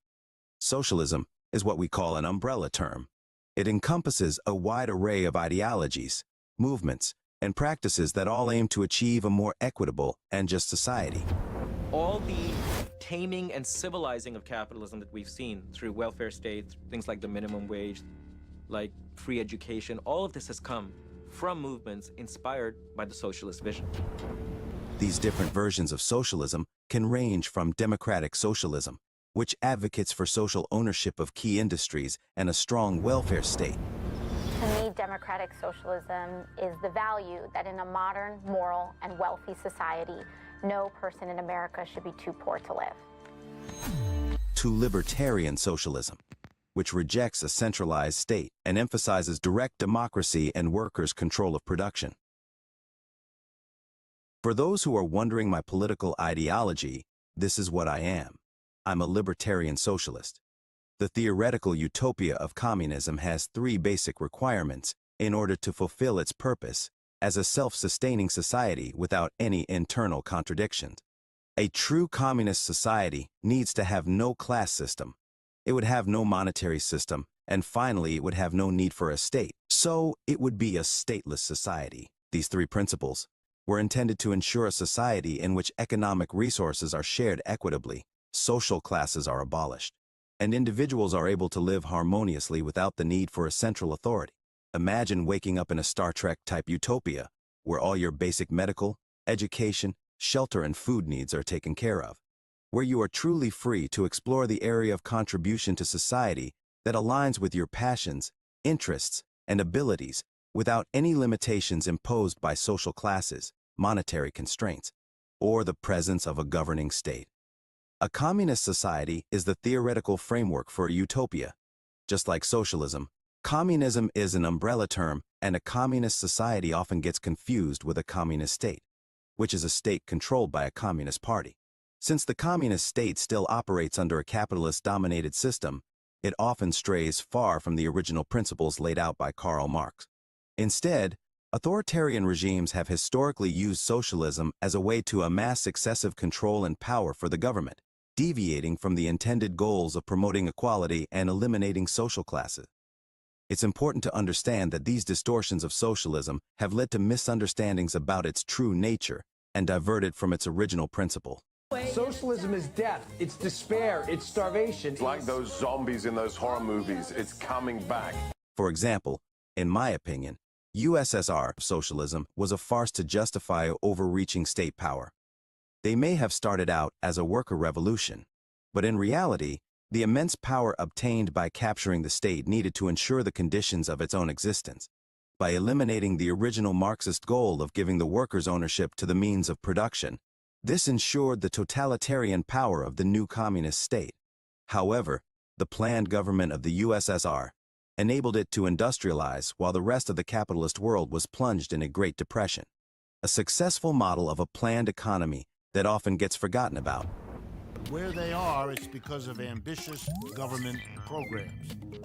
Socialism is what we call an umbrella term. It encompasses a wide array of ideologies, movements, and practices that all aim to achieve a more equitable and just society. All the taming and civilizing of capitalism that we've seen through welfare states, things like the minimum wage, like free education, all of this has come from movements inspired by the socialist vision. These different versions of socialism can range from democratic socialism, which advocates for social ownership of key industries and a strong welfare state. To me, democratic socialism is the value that in a modern, moral, and wealthy society, no person in America should be too poor to live. To libertarian socialism, which rejects a centralized state and emphasizes direct democracy and workers' control of production. For those who are wondering my political ideology, this is what I am. I'm a libertarian socialist. The theoretical utopia of communism has three basic requirements in order to fulfill its purpose as a self-sustaining society without any internal contradictions. A true communist society needs to have no class system. It would have no monetary system, and finally it would have no need for a state. So it would be a stateless society. These three principles were intended to ensure a society in which economic resources are shared equitably, social classes are abolished, and individuals are able to live harmoniously without the need for a central authority. Imagine waking up in a Star Trek-type utopia, where all your basic medical, education, shelter and food needs are taken care of, where you are truly free to explore the area of contribution to society that aligns with your passions, interests, and abilities without any limitations imposed by social classes, monetary constraints, or the presence of a governing state. A communist society is the theoretical framework for a utopia. Just like socialism, communism is an umbrella term, and a communist society often gets confused with a communist state, which is a state controlled by a communist party. Since the communist state still operates under a capitalist-dominated system, it often strays far from the original principles laid out by Karl Marx. Instead, authoritarian regimes have historically used socialism as a way to amass excessive control and power for the government, deviating from the intended goals of promoting equality and eliminating social classes. It's important to understand that these distortions of socialism have led to misunderstandings about its true nature and diverted from its original principle. Socialism is death, it's despair, it's starvation. It's like those zombies in those horror movies. It's coming back. For example, in my opinion, USSR socialism was a farce to justify overreaching state power. They may have started out as a worker revolution, but in reality, the immense power obtained by capturing the state needed to ensure the conditions of its own existence. By eliminating the original Marxist goal of giving the workers ownership to the means of production, this ensured the totalitarian power of the new communist state. However, the planned government of the USSR enabled it to industrialize while the rest of the capitalist world was plunged in a Great Depression. A successful model of a planned economy that often gets forgotten about. Where they are, it's because of ambitious government programs.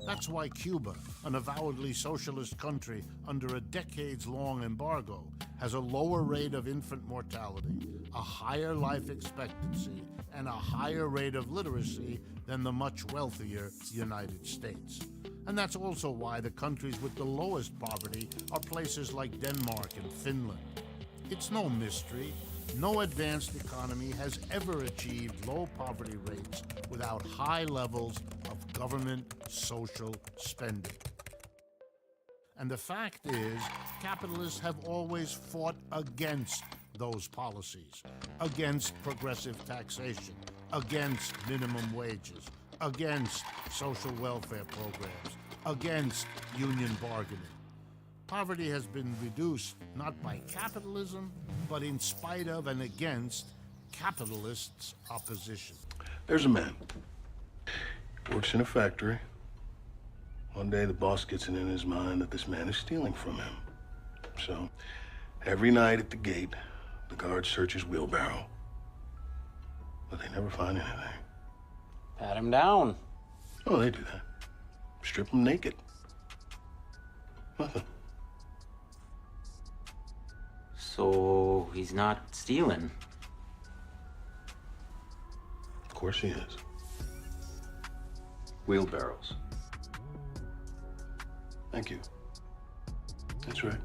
That's why Cuba, an avowedly socialist country under a decades-long embargo, has a lower rate of infant mortality, a higher life expectancy, and a higher rate of literacy than the much wealthier United States. And that's also why the countries with the lowest poverty are places like Denmark and Finland. It's no mystery. No advanced economy has ever achieved low poverty rates without high levels of government social spending. And the fact is, capitalists have always fought against those policies, against progressive taxation, against minimum wages, against social welfare programs, against union bargaining. Poverty has been reduced not by capitalism, but in spite of and against capitalists' opposition. There's a man. Works in a factory. One day the boss gets it in his mind that this man is stealing from him. So, every night at the gate, the guard searches wheelbarrow. But they never find anything. Pat him down. Oh, they do that. Strip him naked. Nothing. So he's not stealing. Of course he is. Wheelbarrows. Thank you. That's right.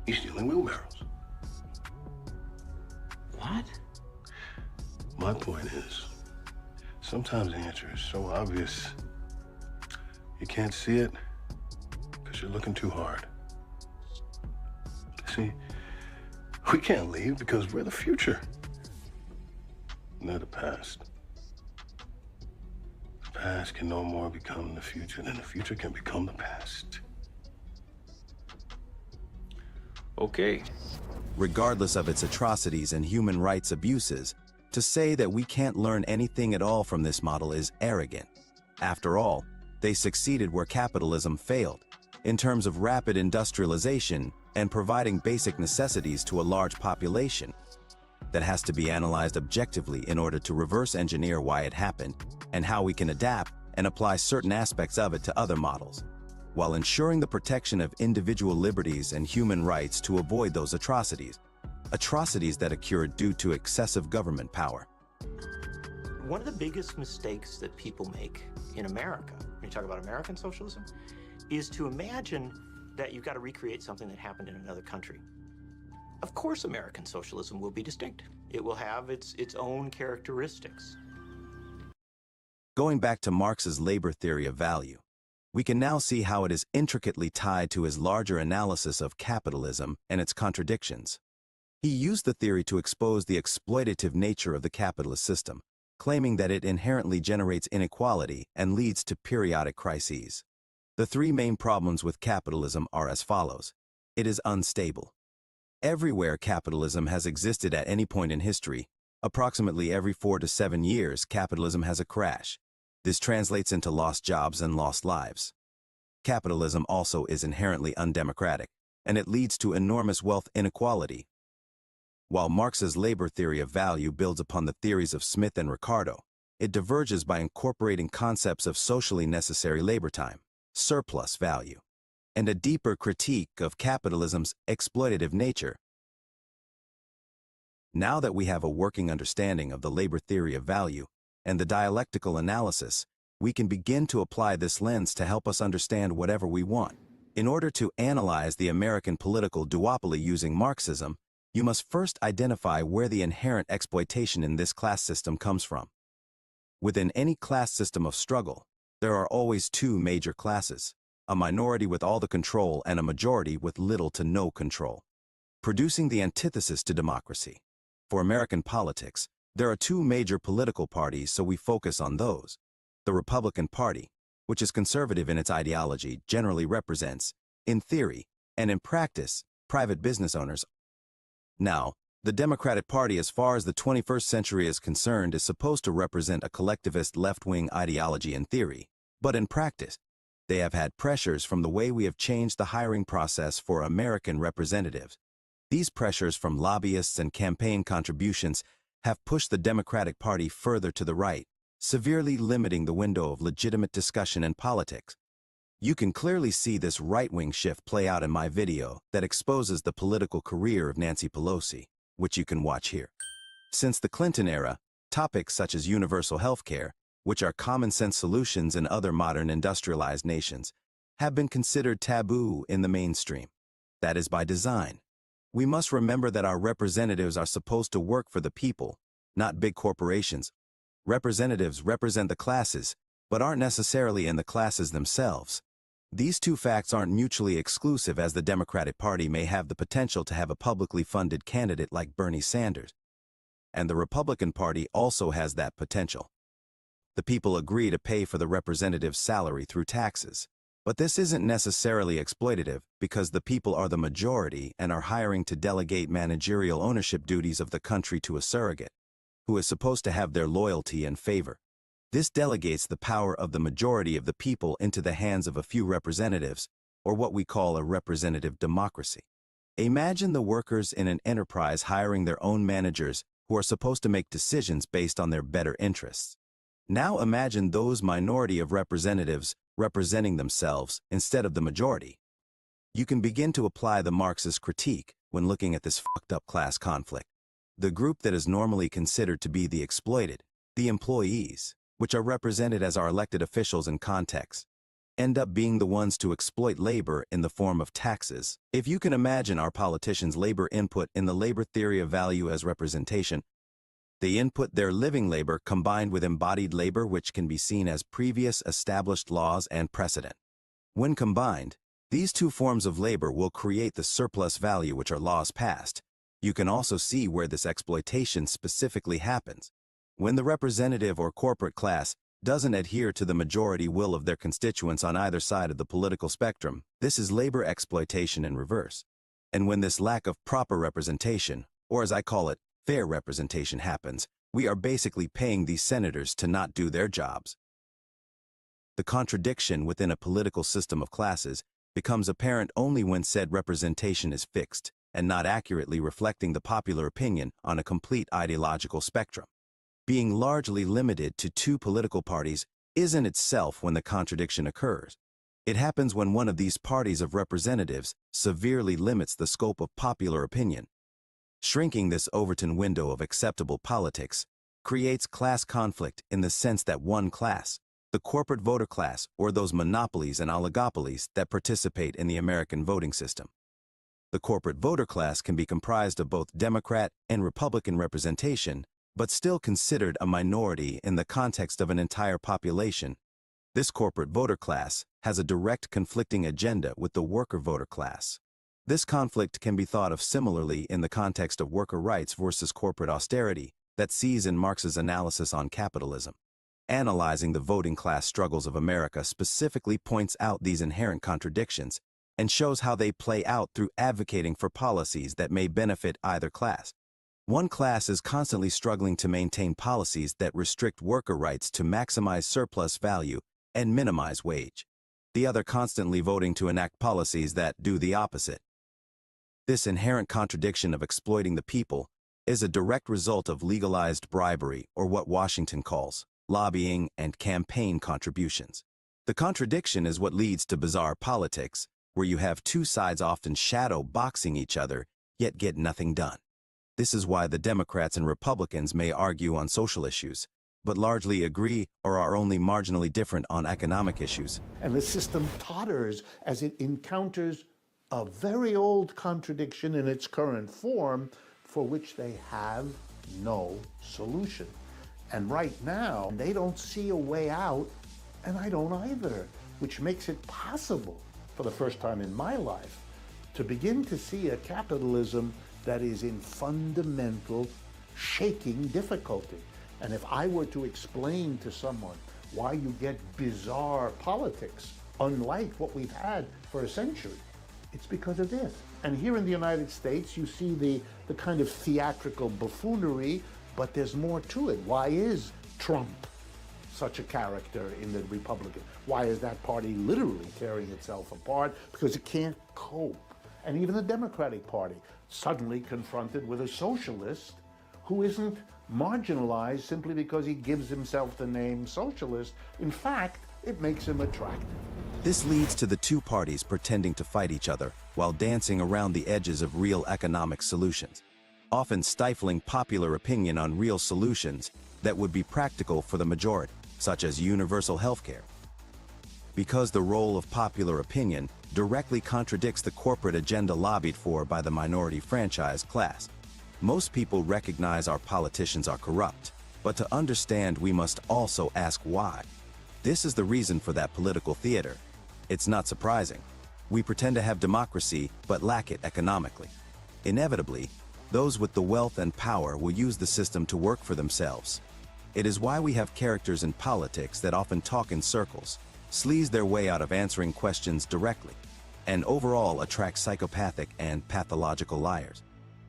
He's stealing wheelbarrows. What? My point is, sometimes the answer is so obvious, you can't see it because you're looking too hard. See, we can't leave because we're the future. They're the past. The past can no more become the future than the future can become the past. Okay. Regardless of its atrocities and human rights abuses, to say that we can't learn anything at all from this model is arrogant. After all, they succeeded where capitalism failed, in terms of rapid industrialization and providing basic necessities to a large population. That has to be analyzed objectively in order to reverse engineer why it happened and how we can adapt and apply certain aspects of it to other models, while ensuring the protection of individual liberties and human rights to avoid those atrocities that occur due to excessive government power. One of the biggest mistakes that people make in America, when you talk about American socialism, is to imagine that you've got to recreate something that happened in another country. Of course, American socialism will be distinct. It will have its own characteristics. Going back to Marx's labor theory of value, we can now see how it is intricately tied to his larger analysis of capitalism and its contradictions. He used the theory to expose the exploitative nature of the capitalist system, claiming that it inherently generates inequality and leads to periodic crises. The three main problems with capitalism are as follows. It is unstable. Everywhere capitalism has existed at any point in history, approximately every 4 to 7 years, capitalism has a crash. This translates into lost jobs and lost lives. Capitalism also is inherently undemocratic, and it leads to enormous wealth inequality. While Marx's labor theory of value builds upon the theories of Smith and Ricardo, it diverges by incorporating concepts of socially necessary labor time, surplus value, and a deeper critique of capitalism's exploitative nature. Now that we have a working understanding of the labor theory of value and the dialectical analysis, we can begin to apply this lens to help us understand whatever we want. In order to analyze the American political duopoly using Marxism, you must first identify where the inherent exploitation in this class system comes from. Within any class system of struggle, there are always two major classes, a minority with all the control and a majority with little to no control, producing the antithesis to democracy. For American politics, there are two major political parties, so we focus on those. The Republican Party, which is conservative in its ideology, generally represents, in theory and in practice, private business owners. Now, the Democratic Party, as far as the 21st century is concerned, is supposed to represent a collectivist left-wing ideology in theory, but in practice, they have had pressures from the way we have changed the hiring process for American representatives. These pressures from lobbyists and campaign contributions have pushed the Democratic Party further to the right, severely limiting the window of legitimate discussion in politics. You can clearly see this right-wing shift play out in my video that exposes the political career of Nancy Pelosi, which you can watch here. Since the Clinton era, topics such as universal health care, which are common-sense solutions in other modern industrialized nations, have been considered taboo in the mainstream. That is by design. We must remember that our representatives are supposed to work for the people, not big corporations. Representatives represent the classes, but aren't necessarily in the classes themselves. These two facts aren't mutually exclusive, as the Democratic Party may have the potential to have a publicly funded candidate like Bernie Sanders. And the Republican Party also has that potential. The people agree to pay for the representative's salary through taxes. But this isn't necessarily exploitative because the people are the majority and are hiring to delegate managerial ownership duties of the country to a surrogate, who is supposed to have their loyalty and favor. This delegates the power of the majority of the people into the hands of a few representatives, or what we call a representative democracy. Imagine the workers in an enterprise hiring their own managers who are supposed to make decisions based on their better interests. Now imagine those minority of representatives representing themselves instead of the majority. You can begin to apply the Marxist critique when looking at this fucked up class conflict. The group that is normally considered to be the exploited, the employees, which are represented as our elected officials in context, end up being the ones to exploit labor in the form of taxes. If you can imagine our politicians' labor input in the labor theory of value as representation, they input their living labor combined with embodied labor, which can be seen as previous established laws and precedent. When combined, these two forms of labor will create the surplus value, which are laws passed. You can also see where this exploitation specifically happens. When the representative or corporate class doesn't adhere to the majority will of their constituents on either side of the political spectrum, this is labor exploitation in reverse. And when this lack of proper representation, or as I call it, fair representation happens, we are basically paying these senators to not do their jobs. The contradiction within a political system of classes becomes apparent only when said representation is fixed and not accurately reflecting the popular opinion on a complete ideological spectrum. Being largely limited to two political parties isn't itself when the contradiction occurs. It happens when one of these parties of representatives severely limits the scope of popular opinion. Shrinking this Overton window of acceptable politics creates class conflict in the sense that one class, the corporate voter class, or those monopolies and oligopolies that participate in the American voting system. The corporate voter class can be comprised of both Democrat and Republican representation, but still considered a minority in the context of an entire population. This corporate voter class has a direct conflicting agenda with the worker voter class. This conflict can be thought of similarly in the context of worker rights versus corporate austerity that sees in Marx's analysis on capitalism. Analyzing the voting class struggles of America specifically points out these inherent contradictions and shows how they play out through advocating for policies that may benefit either class. One class is constantly struggling to maintain policies that restrict worker rights to maximize surplus value and minimize wage. The other constantly voting to enact policies that do the opposite. This inherent contradiction of exploiting the people is a direct result of legalized bribery, or what Washington calls lobbying and campaign contributions. The contradiction is what leads to bizarre politics, where you have two sides often shadow boxing each other, yet get nothing done. This is why the Democrats and Republicans may argue on social issues, but largely agree or are only marginally different on economic issues. And the system totters as it encounters a very old contradiction in its current form for which they have no solution. And right now, they don't see a way out, and I don't either, which makes it possible, for the first time in my life, to begin to see a capitalism that is in fundamental shaking difficulty. And if I were to explain to someone why you get bizarre politics, unlike what we've had for a century, it's because of this. And here in the United States, you see the kind of theatrical buffoonery, but there's more to it. Why is Trump such a character in the Republican? Why is that party literally tearing itself apart? Because it can't cope. And even the Democratic Party, suddenly confronted with a socialist who isn't marginalized simply because he gives himself the name socialist. In fact, it makes him attractive. This leads to the two parties pretending to fight each other while dancing around the edges of real economic solutions, often stifling popular opinion on real solutions that would be practical for the majority, such as universal health care. Because the role of popular opinion directly contradicts the corporate agenda lobbied for by the minority franchise class, most people recognize our politicians are corrupt, but to understand we must also ask why. This is the reason for that political theater. It's not surprising. We pretend to have democracy, but lack it economically. Inevitably, those with the wealth and power will use the system to work for themselves. It is why we have characters in politics that often talk in circles, sleaze their way out of answering questions directly, and overall attract psychopathic and pathological liars,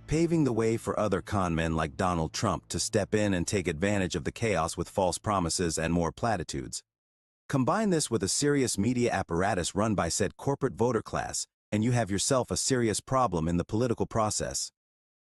paving the way for other con men like Donald Trump to step in and take advantage of the chaos with false promises and more platitudes. Combine this with a serious media apparatus run by said corporate voter class, and you have yourself a serious problem in the political process.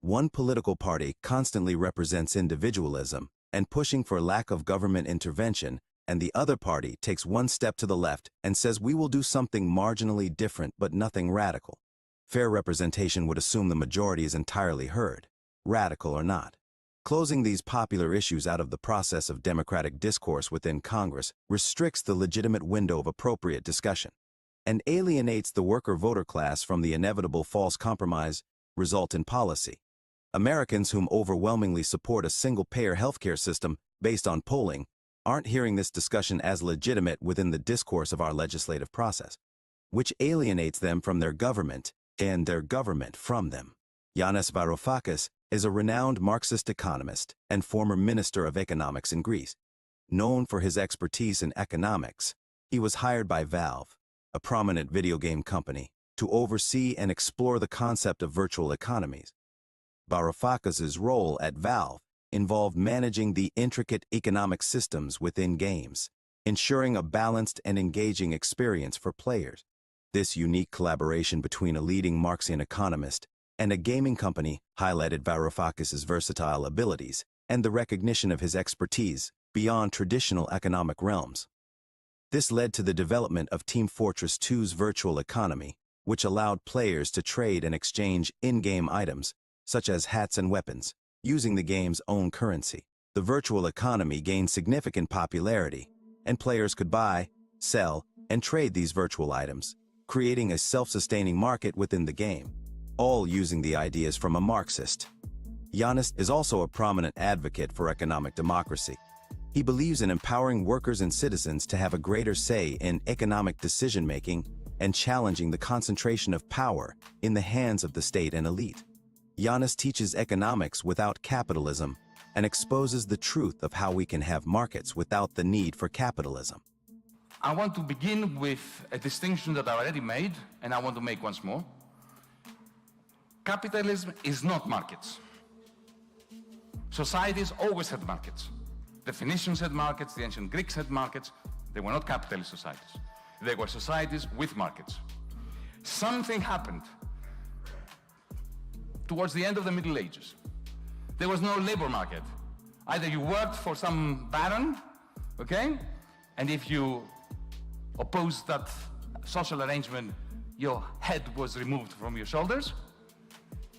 One political party constantly represents individualism and pushing for lack of government intervention, and the other party takes one step to the left and says we will do something marginally different but nothing radical. Fair representation would assume the majority is entirely heard, radical or not. Closing these popular issues out of the process of democratic discourse within Congress restricts the legitimate window of appropriate discussion and alienates the worker voter class from the inevitable false compromise result in policy. Americans whom overwhelmingly support a single-payer healthcare system based on polling aren't hearing this discussion as legitimate within the discourse of our legislative process, which alienates them from their government and their government from them. Yanis Varoufakis is a renowned Marxist economist and former Minister of Economics in Greece. Known for his expertise in economics, he was hired by Valve, a prominent video game company, to oversee and explore the concept of virtual economies. Varoufakis's role at Valve involved managing the intricate economic systems within games, ensuring a balanced and engaging experience for players. This unique collaboration between a leading Marxian economist and a gaming company highlighted Varoufakis's versatile abilities and the recognition of his expertise beyond traditional economic realms. This led to the development of Team Fortress 2's virtual economy, which allowed players to trade and exchange in-game items, such as hats and weapons, using the game's own currency. The virtual economy gained significant popularity, and players could buy, sell, and trade these virtual items, creating a self-sustaining market within the game, all using the ideas from a Marxist. Giannis is also a prominent advocate for economic democracy. He believes in empowering workers and citizens to have a greater say in economic decision-making and challenging the concentration of power in the hands of the state and elite. Giannis teaches economics without capitalism and exposes the truth of how we can have markets without the need for capitalism. I want to begin with a distinction that I already made, and I want to make once more. Capitalism is not markets. Societies always had markets. The Phoenicians had markets, the ancient Greeks had markets. They were not capitalist societies. They were societies with markets. Something happened towards the end of the Middle Ages. There was no labor market. Either you worked for some baron, okay? And if you opposed that social arrangement, your head was removed from your shoulders,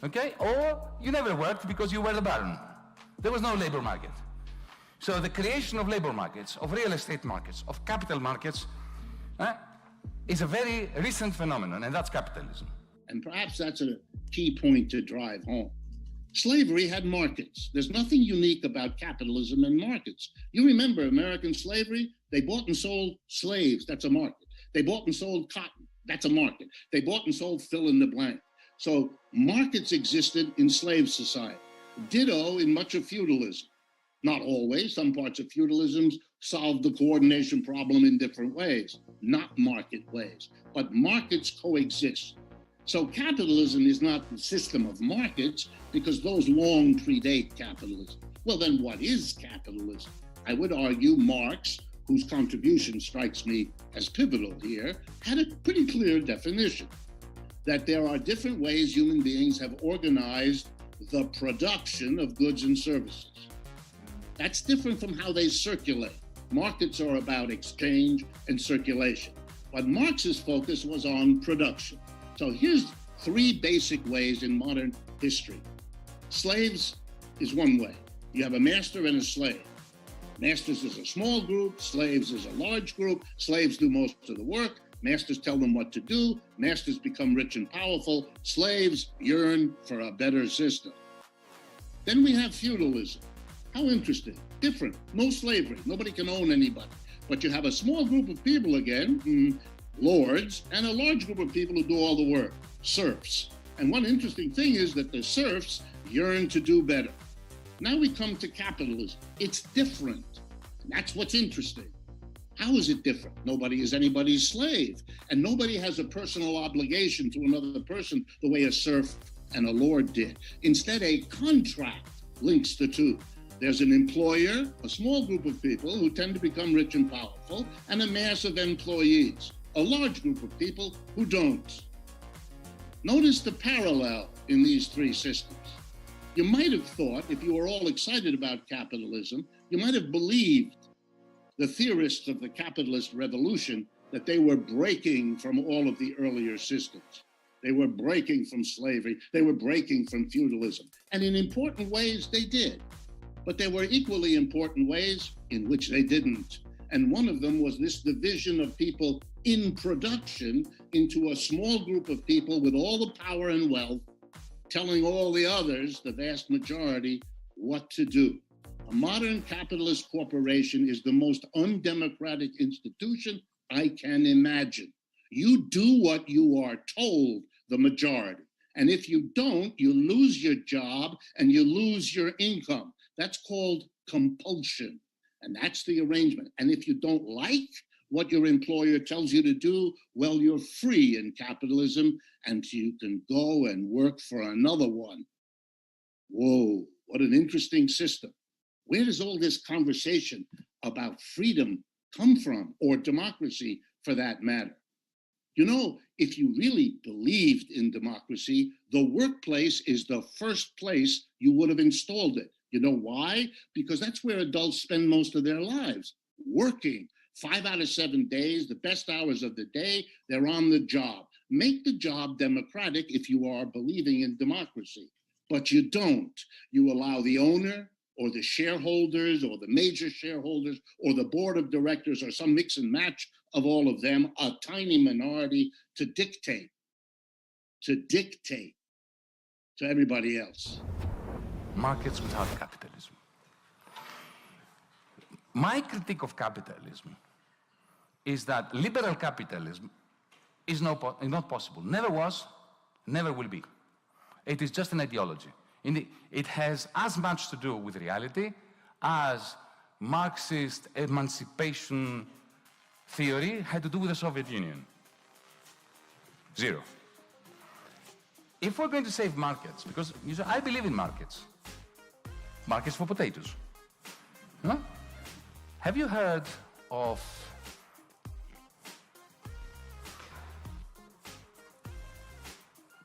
okay? Or you never worked because you were the baron. There was no labor market. So the creation of labor markets, of real estate markets, of capital markets, is a very recent phenomenon, and that's capitalism. And perhaps that's a key point to drive home. Slavery had markets. There's nothing unique about capitalism and markets. You remember American slavery? They bought and sold slaves. That's a market. They bought and sold cotton. That's a market. They bought and sold fill in the blank. So markets existed in slave society. Ditto in much of feudalism. Not always. Some parts of feudalism solved the coordination problem in different ways, not market ways. But markets coexist. So capitalism is not the system of markets because those long predate capitalism. Well, then what is capitalism? I would argue Marx, whose contribution strikes me as pivotal here, had a pretty clear definition that there are different ways human beings have organized the production of goods and services. That's different from how they circulate. Markets are about exchange and circulation, but Marx's focus was on production. So here's three basic ways in modern history. Slaves is one way. You have a master and a slave. Masters is a small group, slaves is a large group. Slaves do most of the work. Masters tell them what to do. Masters become rich and powerful. Slaves yearn for a better system. Then we have feudalism. How interesting. Different. No slavery. Nobody can own anybody. But you have a small group of people again, lords, and a large group of people who do all the work, serfs. And one interesting thing is that the serfs yearn to do better. Now we come to capitalism. It's different. That's what's interesting. How is it different? Nobody is anybody's slave, and nobody has a personal obligation to another person the way a serf and a lord did. Instead, a contract links the two. There's an employer, a small group of people who tend to become rich and powerful, and a mass of employees, a large group of people who don't. Notice the parallel in these three systems. You might have thought, if you were all excited about capitalism, you might have believed the theorists of the capitalist revolution that they were breaking from all of the earlier systems. They were breaking from slavery. They were breaking from feudalism. And in important ways, they did. But there were equally important ways in which they didn't. And one of them was this division of people in production into a small group of people with all the power and wealth, telling all the others, the vast majority, what to do. A modern capitalist corporation is the most undemocratic institution I can imagine. You do what you are told, the majority. And if you don't, you lose your job and you lose your income. That's called compulsion. And that's the arrangement. And if you don't like what your employer tells you to do, well, you're free in capitalism and you can go and work for another one. Whoa, what an interesting system. Where does all this conversation about freedom come from, or democracy for that matter? You know, if you really believed in democracy, the workplace is the first place you would have installed it. You know why? Because that's where adults spend most of their lives, working. 5 out of 7 days, the best hours of the day, they're on the job. Make the job democratic if you are believing in democracy. But you don't. You allow the owner or the shareholders or the major shareholders or the board of directors or some mix and match of all of them, a tiny minority, to dictate to everybody else. Markets without capitalism. My critique of capitalism is that liberal capitalism is not possible. Never was, never will be. It is just an ideology. It has as much to do with reality as Marxist emancipation theory had to do with the Soviet Union. Zero. If we're going to save markets, because I believe in markets for potatoes. Huh? Have you heard of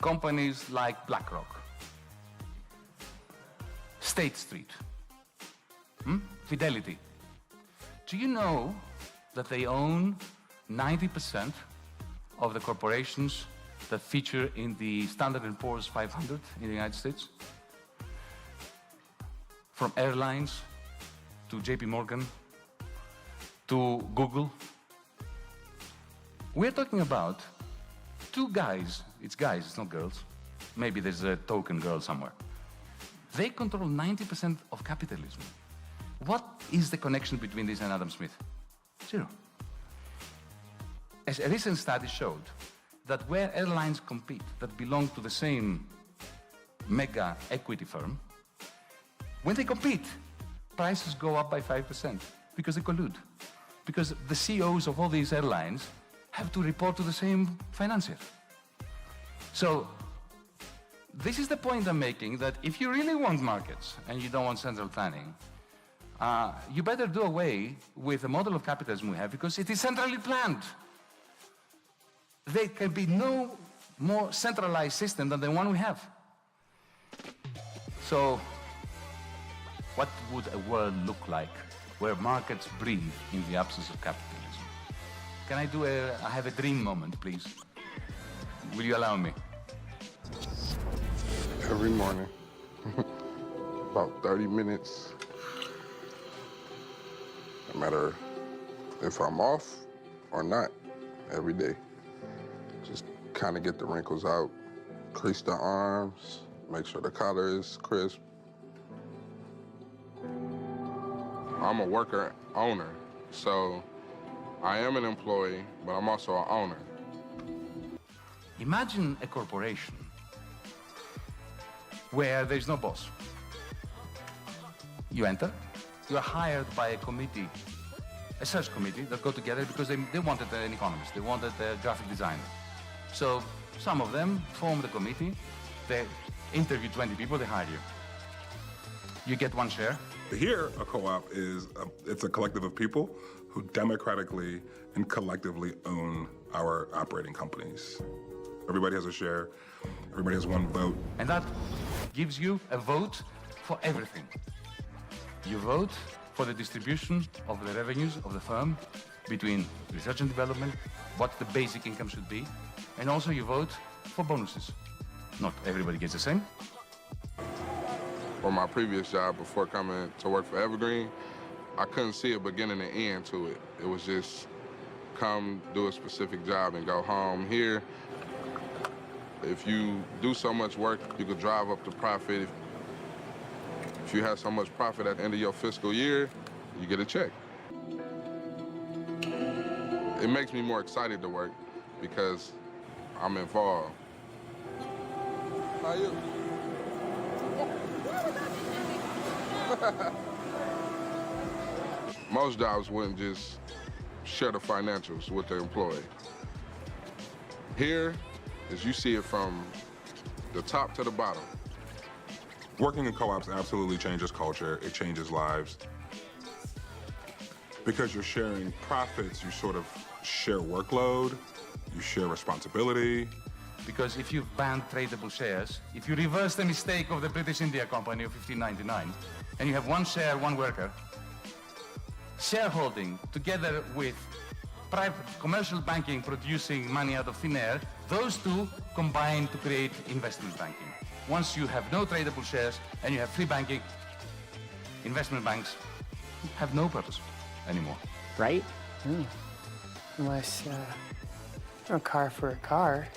companies like BlackRock, State Street, Fidelity? Do you know that they own 90% of the corporations that feature in the Standard & Poor's 500 in the United States? From airlines to JP Morgan to Google. We're talking about two guys. It's guys, it's not girls. Maybe there's a token girl somewhere. They control 90% of capitalism. What is the connection between this and Adam Smith? Zero. As a recent study showed, that where airlines compete that belong to the same mega equity firm, when they compete, prices go up by 5% because they collude. Because the CEOs of all these airlines have to report to the same financier. So this is the point I'm making, that if you really want markets and you don't want central planning, you better do away with the model of capitalism we have, because it is centrally planned. There can be no more centralized system than the one we have. So what would a world look like where markets breathe in the absence of capitalism? Can I have a dream moment, please? Will you allow me? Every morning, about 30 minutes, no matter if I'm off or not, every day. Just kind of get the wrinkles out, crease the arms, make sure the collar is crisp. I'm a worker owner, so I am an employee, but I'm also an owner. Imagine a corporation where there's no boss. You enter, you are hired by a committee, a search committee that go together because they wanted an economist, they wanted a graphic designer. So some of them form the committee, they interview 20 people, they hire you. You get one share. Here, a co-op is it's a collective of people who democratically and collectively own our operating companies. Everybody has a share, everybody has one vote. And that gives you a vote for everything. You vote for the distribution of the revenues of the firm between research and development, what the basic income should be, and also you vote for bonuses. Not everybody gets the same. For my previous job, before coming to work for Evergreen, I couldn't see a beginning and end to it. It was just come, do a specific job, and go home. Here, if you do so much work, you could drive up the profit. If you have so much profit at the end of your fiscal year, you get a check. It makes me more excited to work because I'm involved. How are you? Most jobs wouldn't just share the financials with the employee. Here, as you see it from the top to the bottom. Working in co-ops absolutely changes culture, it changes lives. Because you're sharing profits, you sort of share workload, you share responsibility. Because if you've banned tradable shares, if you reverse the mistake of the British India Company of 1599, and you have one share, one worker, shareholding together with private commercial banking producing money out of thin air, those two combine to create investment banking. Once you have no tradable shares and you have free banking, investment banks have no purpose anymore. Right? Unless, a car for a car,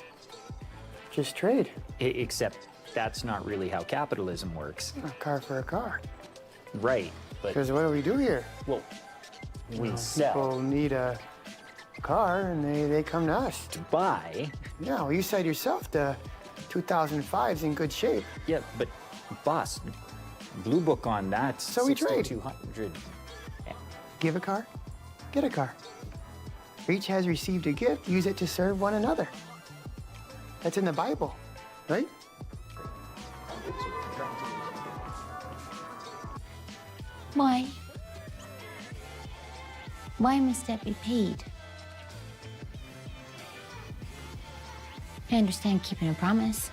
just trade. Except that's not really how capitalism works. A car for a car. Right, but... Because what do we do here? Well, we sell. People need a car, and they come to us. To buy? Yeah, well, you said yourself the 2005's in good shape. Yeah, but boss, Blue Book on that. So we trade. 6,200. Yeah. Give a car, get a car. Each has received a gift, use it to serve one another. That's in the Bible, right? Why? Why must that be paid? I understand keeping a promise.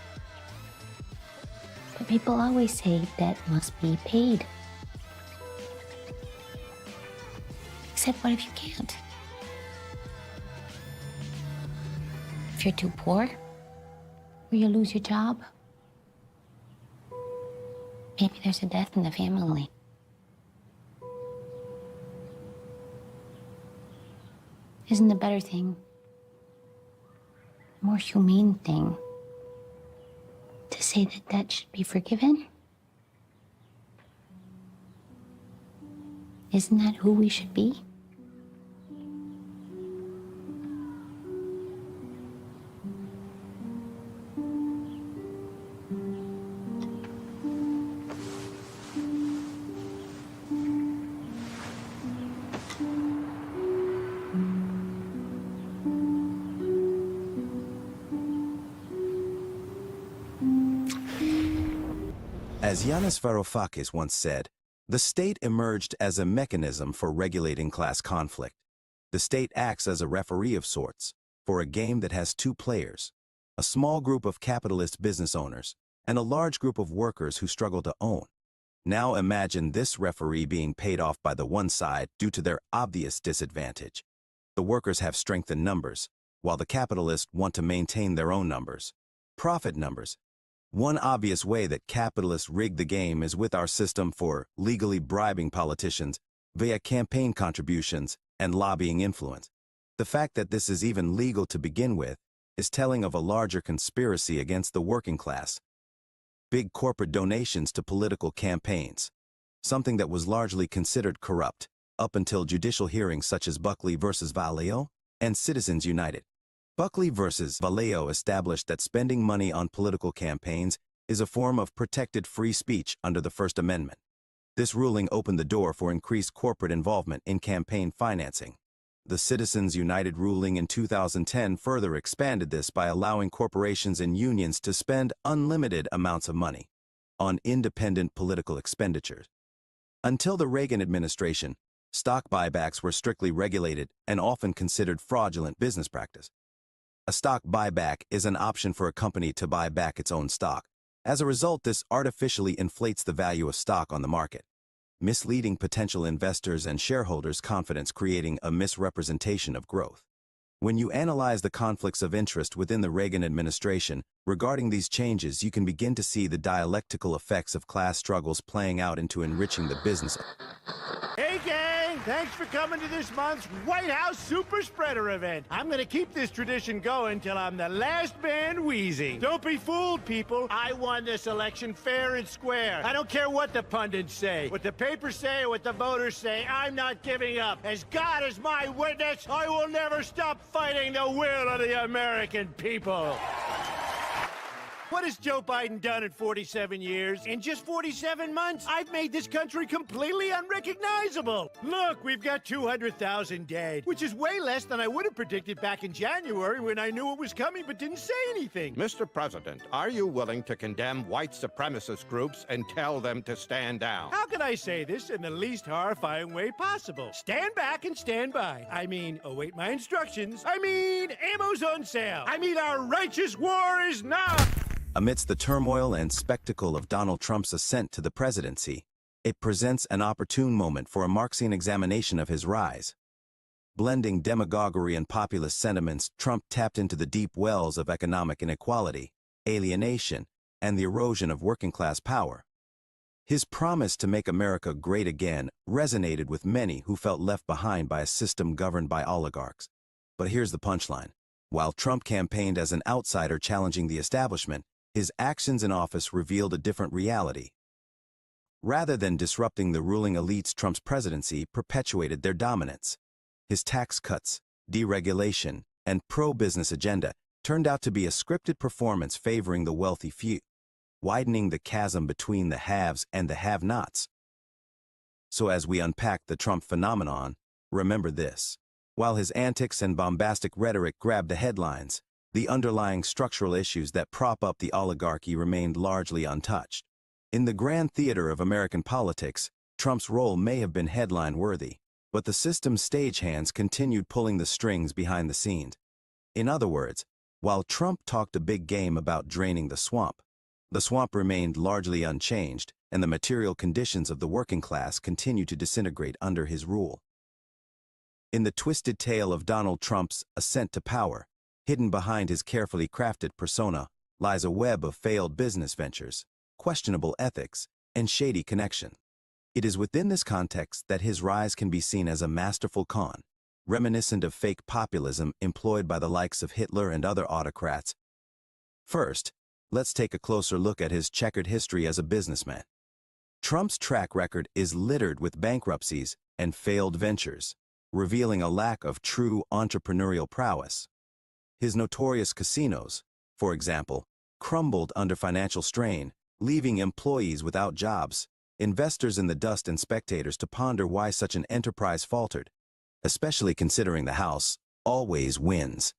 But people always say debt must be paid. Except what if you can't? If you're too poor, or you lose your job, maybe there's a death in the family. Isn't the better thing, the more humane thing, to say that debt should be forgiven? Isn't that who we should be? As Yanis Varoufakis once said, the state emerged as a mechanism for regulating class conflict. The state acts as a referee of sorts for a game that has two players, a small group of capitalist business owners and a large group of workers who struggle to own. Now imagine this referee being paid off by the one side due to their obvious disadvantage. The workers have strength in numbers, while the capitalists want to maintain their own numbers, profit numbers. One obvious way that capitalists rig the game is with our system for legally bribing politicians via campaign contributions and lobbying influence. The fact that this is even legal to begin with is telling of a larger conspiracy against the working class. Big corporate donations to political campaigns, something that was largely considered corrupt up until judicial hearings such as Buckley versus Valeo and Citizens United. Buckley versus Valeo established that spending money on political campaigns is a form of protected free speech under the First Amendment. This ruling opened the door for increased corporate involvement in campaign financing. The Citizens United ruling in 2010 further expanded this by allowing corporations and unions to spend unlimited amounts of money on independent political expenditures. Until the Reagan administration, stock buybacks were strictly regulated and often considered fraudulent business practice. A stock buyback is an option for a company to buy back its own stock. As a result, this artificially inflates the value of stock on the market, misleading potential investors and shareholders' confidence, creating a misrepresentation of growth. When you analyze the conflicts of interest within the Reagan administration regarding these changes, you can begin to see the dialectical effects of class struggles playing out into enriching the business. Hey, gang! Thanks for coming to this month's White House Super Spreader event. I'm gonna keep this tradition going till I'm the last man wheezing. Don't be fooled, people. I won this election fair and square. I don't care what the pundits say, what the papers say, or what the voters say. I'm not giving up. As God is my witness, I will never stop fighting the will of the American people. What has Joe Biden done in 47 years? In just 47 months, I've made this country completely unrecognizable. Look, we've got 200,000 dead, which is way less than I would have predicted back in January when I knew it was coming but didn't say anything. Mr. President, are you willing to condemn white supremacist groups and tell them to stand down? How can I say this in the least horrifying way possible? Stand back and stand by. I mean, await my instructions. I mean, ammo's on sale. I mean, our righteous war is now. Amidst the turmoil and spectacle of Donald Trump's ascent to the presidency, It presents an opportune moment for a Marxian examination of his rise. Blending demagoguery and populist sentiments, Trump tapped into the deep wells of economic inequality, alienation, and the erosion of working-class power. His promise to make America great again resonated with many who felt left behind by a system governed by oligarchs. But here's the punchline. While Trump campaigned as an outsider challenging the establishment, his actions in office revealed a different reality. Rather than disrupting the ruling elites, Trump's presidency perpetuated their dominance. His tax cuts, deregulation, and pro-business agenda turned out to be a scripted performance favoring the wealthy few, widening the chasm between the haves and the have-nots. So as we unpack the Trump phenomenon, remember this. While his antics and bombastic rhetoric grabbed the headlines, the underlying structural issues that prop up the oligarchy remained largely untouched. In the grand theater of American politics, Trump's role may have been headline-worthy, but the system's stagehands continued pulling the strings behind the scenes. In other words, while Trump talked a big game about draining the swamp remained largely unchanged, and the material conditions of the working class continued to disintegrate under his rule. In the twisted tale of Donald Trump's ascent to power, hidden behind his carefully crafted persona, lies a web of failed business ventures, questionable ethics, and shady connection. It is within this context that his rise can be seen as a masterful con, reminiscent of fake populism employed by the likes of Hitler and other autocrats. First, let's take a closer look at his checkered history as a businessman. Trump's track record is littered with bankruptcies and failed ventures, revealing a lack of true entrepreneurial prowess. His notorious casinos, for example, crumbled under financial strain, leaving employees without jobs, investors in the dust, and spectators to ponder why such an enterprise faltered, especially considering the House always wins.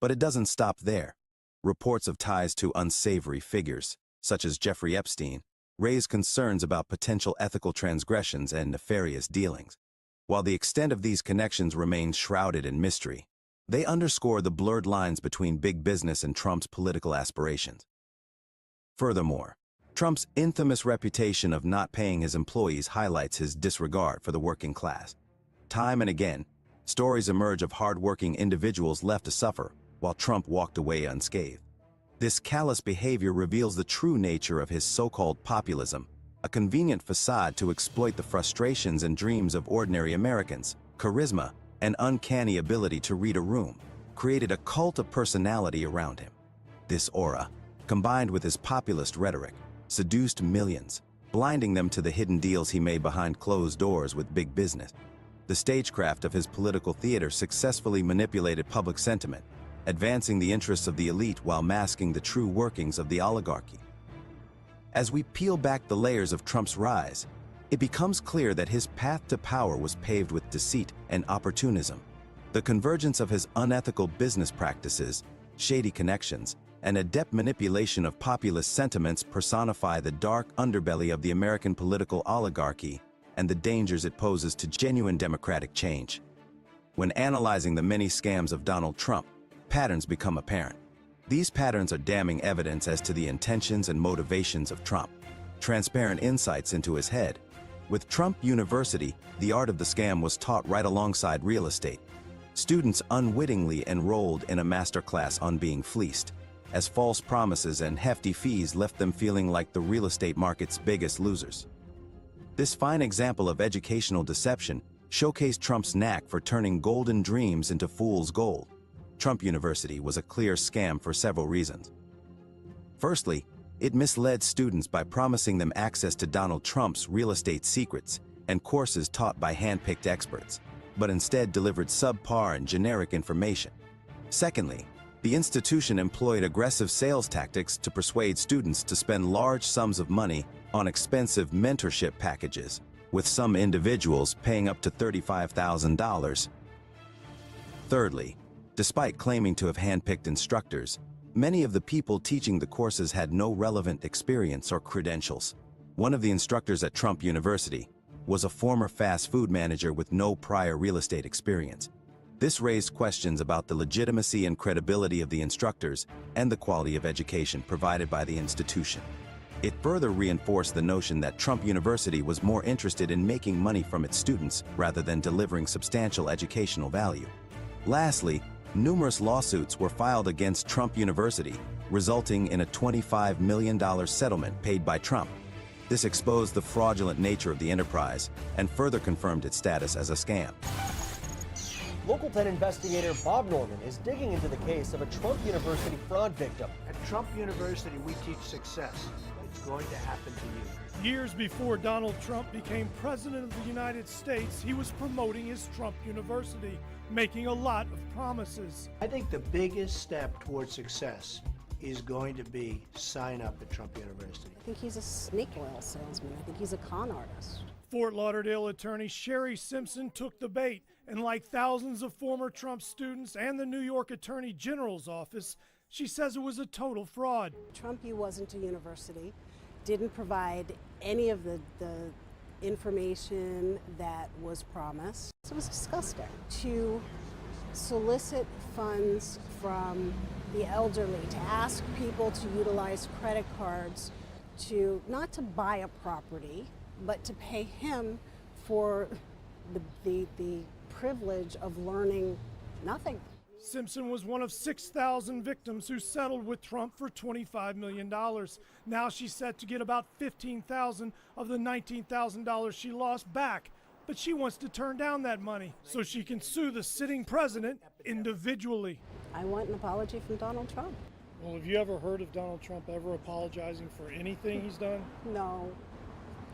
But it doesn't stop there. Reports of ties to unsavory figures, such as Jeffrey Epstein, raise concerns about potential ethical transgressions and nefarious dealings. While the extent of these connections remains shrouded in mystery, they underscore the blurred lines between big business and Trump's political aspirations. Furthermore, Trump's infamous reputation of not paying his employees highlights his disregard for the working class. Time and again, stories emerge of hard-working individuals left to suffer, while Trump walked away unscathed. This callous behavior reveals the true nature of his so-called populism, a convenient facade to exploit the frustrations and dreams of ordinary Americans. Charisma and uncanny ability to read a room created a cult of personality around him. This aura, combined with his populist rhetoric, seduced millions, blinding them to the hidden deals he made behind closed doors with big business. The stagecraft of his political theater successfully manipulated public sentiment, advancing the interests of the elite while masking the true workings of the oligarchy. As we peel back the layers of Trump's rise, it becomes clear that his path to power was paved with deceit and opportunism. The convergence of his unethical business practices, shady connections, and adept manipulation of populist sentiments personify the dark underbelly of the American political oligarchy and the dangers it poses to genuine democratic change. When analyzing the many scams of Donald Trump, patterns become apparent. These patterns are damning evidence as to the intentions and motivations of Trump, transparent insights into his head. With Trump University, the art of the scam was taught right alongside real estate. Students unwittingly enrolled in a masterclass on being fleeced, as false promises and hefty fees left them feeling like the real estate market's biggest losers. This fine example of educational deception showcased Trump's knack for turning golden dreams into fool's gold. Trump University was a clear scam for several reasons. Firstly, it misled students by promising them access to Donald Trump's real estate secrets and courses taught by hand-picked experts, but instead delivered subpar and generic information. Secondly, the institution employed aggressive sales tactics to persuade students to spend large sums of money on expensive mentorship packages, with some individuals paying up to $35,000. Thirdly, despite claiming to have hand-picked instructors, many of the people teaching the courses had no relevant experience or credentials. One of the instructors at Trump University was a former fast food manager with no prior real estate experience. This raised questions about the legitimacy and credibility of the instructors and the quality of education provided by the institution. It further reinforced the notion that Trump University was more interested in making money from its students rather than delivering substantial educational value. Lastly, numerous lawsuits were filed against Trump University, resulting in a $25 million settlement paid by Trump. This exposed the fraudulent nature of the enterprise and further confirmed its status as a scam. Local 10 investigator Bob Norman is digging into the case of a Trump University fraud victim. At Trump University, we teach success. It's going to happen to you. Years before Donald Trump became president of the United States, he was promoting his Trump University, making a lot of promises. I think the biggest step towards success is going to be sign up at Trump University. I think he's a snake oil salesman. I think he's a con artist. Fort Lauderdale attorney Sherry Simpson took the bait, and like thousands of former Trump students and the New York Attorney General's office, she says it was a total fraud. Trump U wasn't a university, didn't provide any of the information that was promised. So it was disgusting. To solicit funds from the elderly, to ask people to utilize credit cards to not to buy a property, but to pay him for the privilege of learning nothing. Simpson was one of 6,000 victims who settled with Trump for $25 million. Now she's set to get about $15,000 of the $19,000 she lost back. But she wants to turn down that money so she can sue the sitting president individually. I want an apology from Donald Trump. Well, have you ever heard of Donald Trump ever apologizing for anything he's done? No.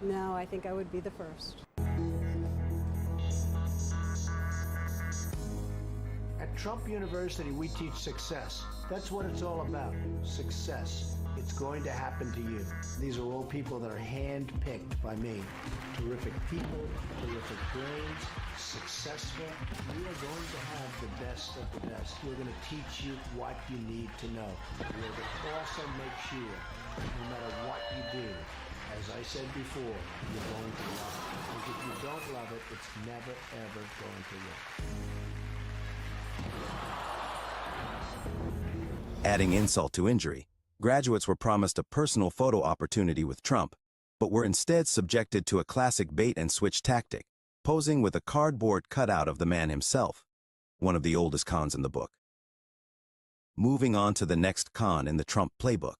No, I think I would be the first. At Trump University, we teach success. That's what it's all about, success. It's going to happen to you. These are all people that are hand-picked by me. Terrific people, terrific brains, successful. We are going to have the best of the best. We're going to teach you what you need to know. We're going to also make sure, no matter what you do, as I said before, you're going to love it. Because if you don't love it, it's never, ever going to work. Adding insult to injury, graduates were promised a personal photo opportunity with Trump, but were instead subjected to a classic bait-and-switch tactic, posing with a cardboard cutout of the man himself, one of the oldest cons in the book. Moving on to the next con in the Trump playbook.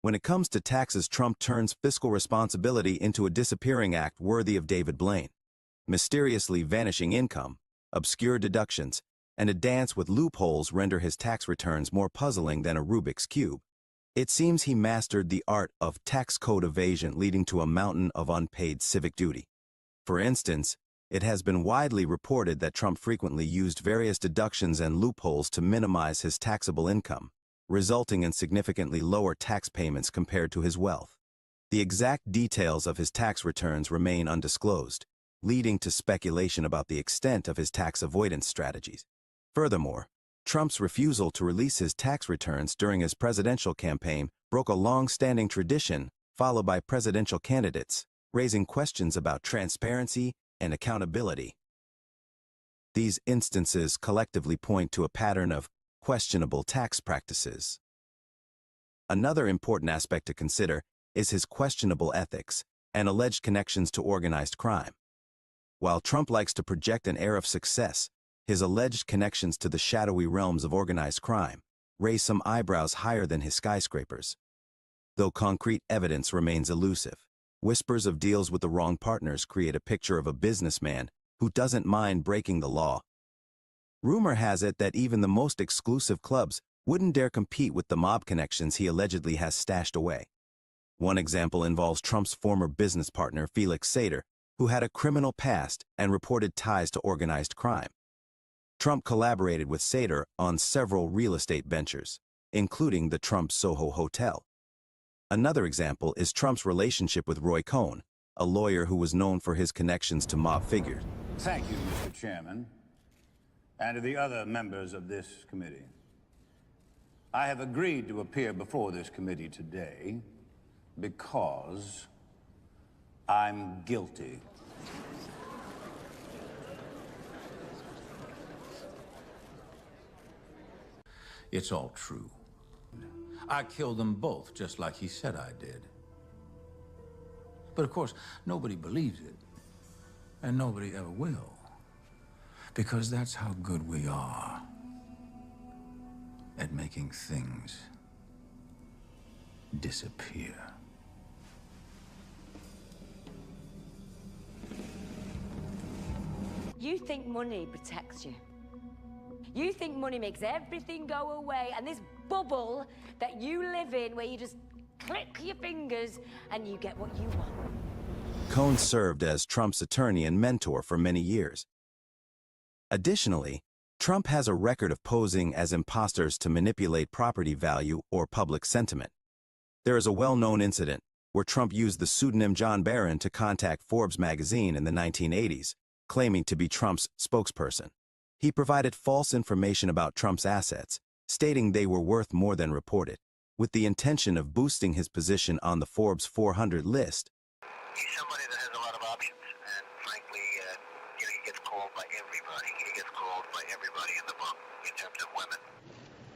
When it comes to taxes, Trump turns fiscal responsibility into a disappearing act worthy of David Blaine. Mysteriously vanishing income, obscure deductions, and a dance with loopholes render his tax returns more puzzling than a Rubik's Cube. It seems he mastered the art of tax code evasion, leading to a mountain of unpaid civic duty. For instance, it has been widely reported that Trump frequently used various deductions and loopholes to minimize his taxable income, resulting in significantly lower tax payments compared to his wealth. The exact details of his tax returns remain undisclosed, leading to speculation about the extent of his tax avoidance strategies. Furthermore, Trump's refusal to release his tax returns during his presidential campaign broke a long-standing tradition followed by presidential candidates, raising questions about transparency and accountability. These instances collectively point to a pattern of questionable tax practices. Another important aspect to consider is his questionable ethics and alleged connections to organized crime. While Trump likes to project an air of success, his alleged connections to the shadowy realms of organized crime raise some eyebrows higher than his skyscrapers. Though concrete evidence remains elusive, whispers of deals with the wrong partners create a picture of a businessman who doesn't mind breaking the law. Rumor has it that even the most exclusive clubs wouldn't dare compete with the mob connections he allegedly has stashed away. One example involves Trump's former business partner, Felix Sater, who had a criminal past and reported ties to organized crime. Trump collaborated with Sater on several real estate ventures, including the Trump Soho Hotel. Another example is Trump's relationship with Roy Cohn, a lawyer who was known for his connections to mob figures. Thank you, Mr. Chairman, and to the other members of this committee. I have agreed to appear before this committee today because I'm guilty. It's all true. I killed them both, just like he said I did. But of course, nobody believes it, and nobody ever will, because that's how good we are at making things disappear. You think money protects you. You think money makes everything go away, and this bubble that you live in where you just click your fingers and you get what you want. Cohn served as Trump's attorney and mentor for many years. Additionally, Trump has a record of posing as imposters to manipulate property value or public sentiment. There is a well-known incident where Trump used the pseudonym John Barron to contact Forbes magazine in the 1980s, claiming to be Trump's spokesperson. He provided false information about Trump's assets, stating they were worth more than reported, with the intention of boosting his position on the Forbes 400 list. He's somebody that has a lot of options, and frankly, he gets called by everybody. He gets called by everybody in the book in terms of women.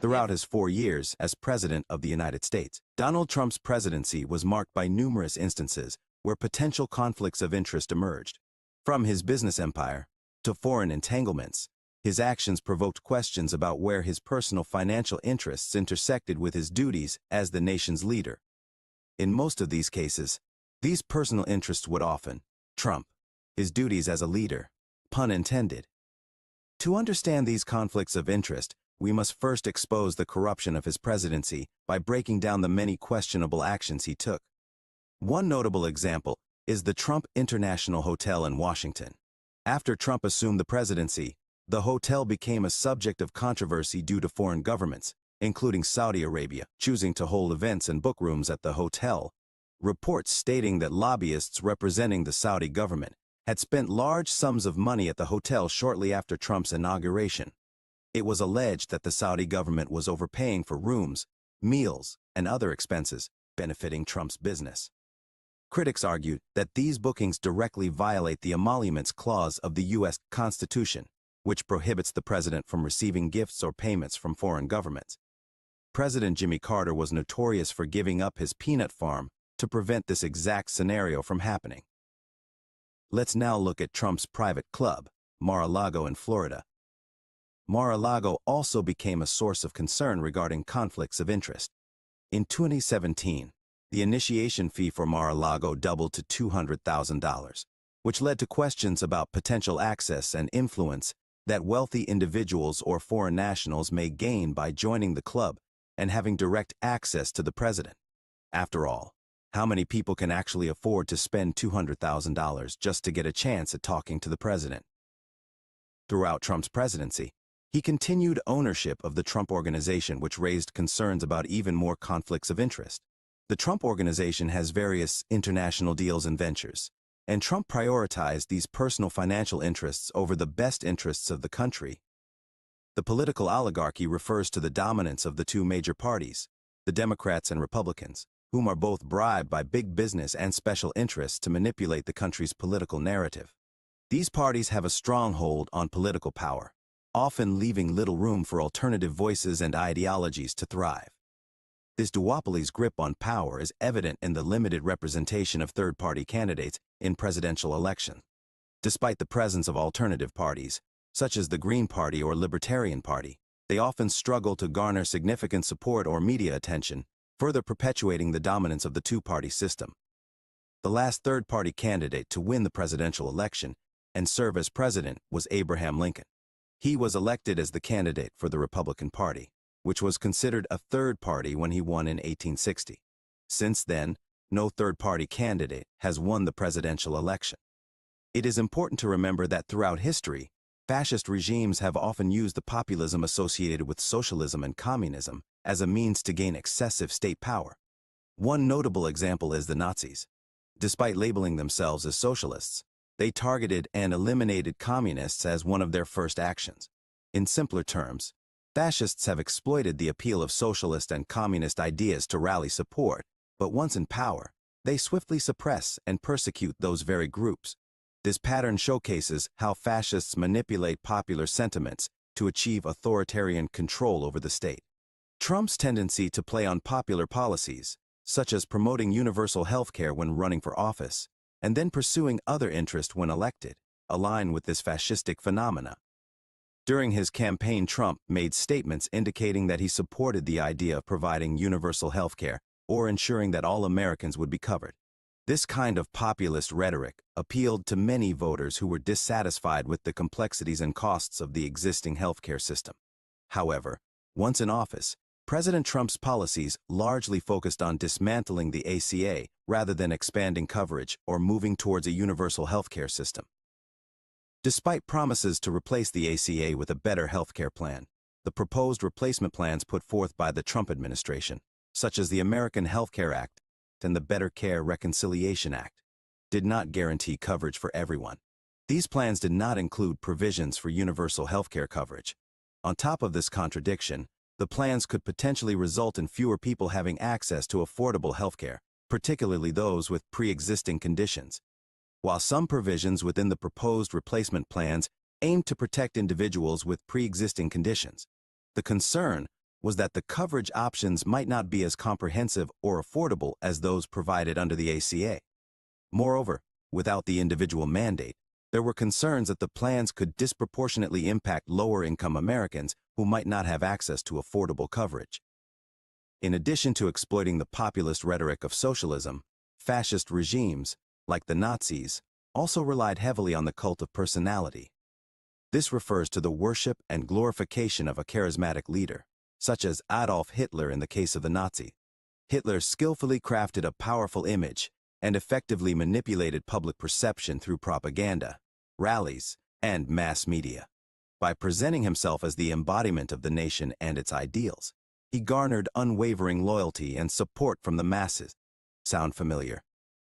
Throughout his 4 years as President of the United States, Donald Trump's presidency was marked by numerous instances where potential conflicts of interest emerged. From his business empire to foreign entanglements, his actions provoked questions about where his personal financial interests intersected with his duties as the nation's leader. In most of these cases, these personal interests would often trump his duties as a leader, pun intended. To understand these conflicts of interest, we must first expose the corruption of his presidency by breaking down the many questionable actions he took. One notable example is the Trump International Hotel in Washington. After Trump assumed the presidency, the hotel became a subject of controversy due to foreign governments, including Saudi Arabia, choosing to hold events and book rooms at the hotel. Reports stating that lobbyists representing the Saudi government had spent large sums of money at the hotel shortly after Trump's inauguration. It was alleged that the Saudi government was overpaying for rooms, meals, and other expenses, benefiting Trump's business. Critics argued that these bookings directly violate the emoluments clause of the U.S. Constitution, which prohibits the president from receiving gifts or payments from foreign governments. President Jimmy Carter was notorious for giving up his peanut farm to prevent this exact scenario from happening. Let's now look at Trump's private club, Mar-a-Lago in Florida. Mar-a-Lago also became a source of concern regarding conflicts of interest. In 2017, the initiation fee for Mar-a-Lago doubled to $200,000, which led to questions about potential access and influence that wealthy individuals or foreign nationals may gain by joining the club and having direct access to the president. After all, how many people can actually afford to spend $200,000 just to get a chance at talking to the president? Throughout Trump's presidency, he continued ownership of the Trump Organization, which raised concerns about even more conflicts of interest. The Trump Organization has various international deals and ventures, and Trump prioritized these personal financial interests over the best interests of the country. The political oligarchy refers to the dominance of the two major parties, the Democrats and Republicans, whom are both bribed by big business and special interests to manipulate the country's political narrative. These parties have a strong hold on political power, often leaving little room for alternative voices and ideologies to thrive. This duopoly's grip on power is evident in the limited representation of third-party candidates in presidential elections. Despite the presence of alternative parties, such as the Green Party or Libertarian Party, they often struggle to garner significant support or media attention, further perpetuating the dominance of the two-party system. The last third-party candidate to win the presidential election and serve as president was Abraham Lincoln. He was elected as the candidate for the Republican Party, which was considered a third party when he won in 1860. Since then, no third-party candidate has won the presidential election. It is important to remember that throughout history, fascist regimes have often used the populism associated with socialism and communism as a means to gain excessive state power. One notable example is the Nazis. Despite labeling themselves as socialists, they targeted and eliminated communists as one of their first actions. In simpler terms, fascists have exploited the appeal of socialist and communist ideas to rally support, but once in power, they swiftly suppress and persecute those very groups. This pattern showcases how fascists manipulate popular sentiments to achieve authoritarian control over the state. Trump's tendency to play on popular policies, such as promoting universal health care when running for office, and then pursuing other interests when elected, align with this fascistic phenomena. During his campaign, Trump made statements indicating that he supported the idea of providing universal health care or ensuring that all Americans would be covered. This kind of populist rhetoric appealed to many voters who were dissatisfied with the complexities and costs of the existing healthcare system. However, once in office, President Trump's policies largely focused on dismantling the ACA rather than expanding coverage or moving towards a universal healthcare system. Despite promises to replace the ACA with a better healthcare plan, the proposed replacement plans put forth by the Trump administration, such as the American Health Care Act and the Better Care Reconciliation Act, did not guarantee coverage for everyone. These plans did not include provisions for universal healthcare coverage. On top of this contradiction, the plans could potentially result in fewer people having access to affordable healthcare, particularly those with pre-existing conditions. While some provisions within the proposed replacement plans aimed to protect individuals with pre-existing conditions, the concern was that the coverage options might not be as comprehensive or affordable as those provided under the ACA. Moreover, without the individual mandate, there were concerns that the plans could disproportionately impact lower-income Americans who might not have access to affordable coverage. In addition to exploiting the populist rhetoric of socialism, fascist regimes, like the Nazis, also relied heavily on the cult of personality. This refers to the worship and glorification of a charismatic leader, such as Adolf Hitler in the case of the Nazi. Hitler skillfully crafted a powerful image and effectively manipulated public perception through propaganda, rallies, and mass media. By presenting himself as the embodiment of the nation and its ideals, he garnered unwavering loyalty and support from the masses. Sound familiar?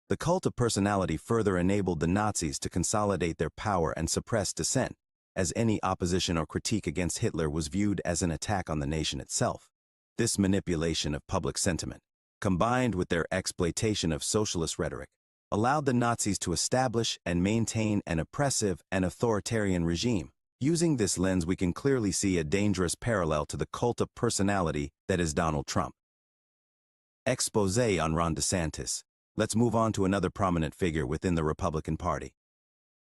The cult of personality further enabled the Nazis to consolidate their power and suppress dissent, as any opposition or critique against Hitler was viewed as an attack on the nation itself. This manipulation of public sentiment, combined with their exploitation of socialist rhetoric, allowed the Nazis to establish and maintain an oppressive and authoritarian regime. Using this lens, we can clearly see a dangerous parallel to the cult of personality that is Donald Trump. Exposé on Ron DeSantis. Let's move on to another prominent figure within the Republican Party.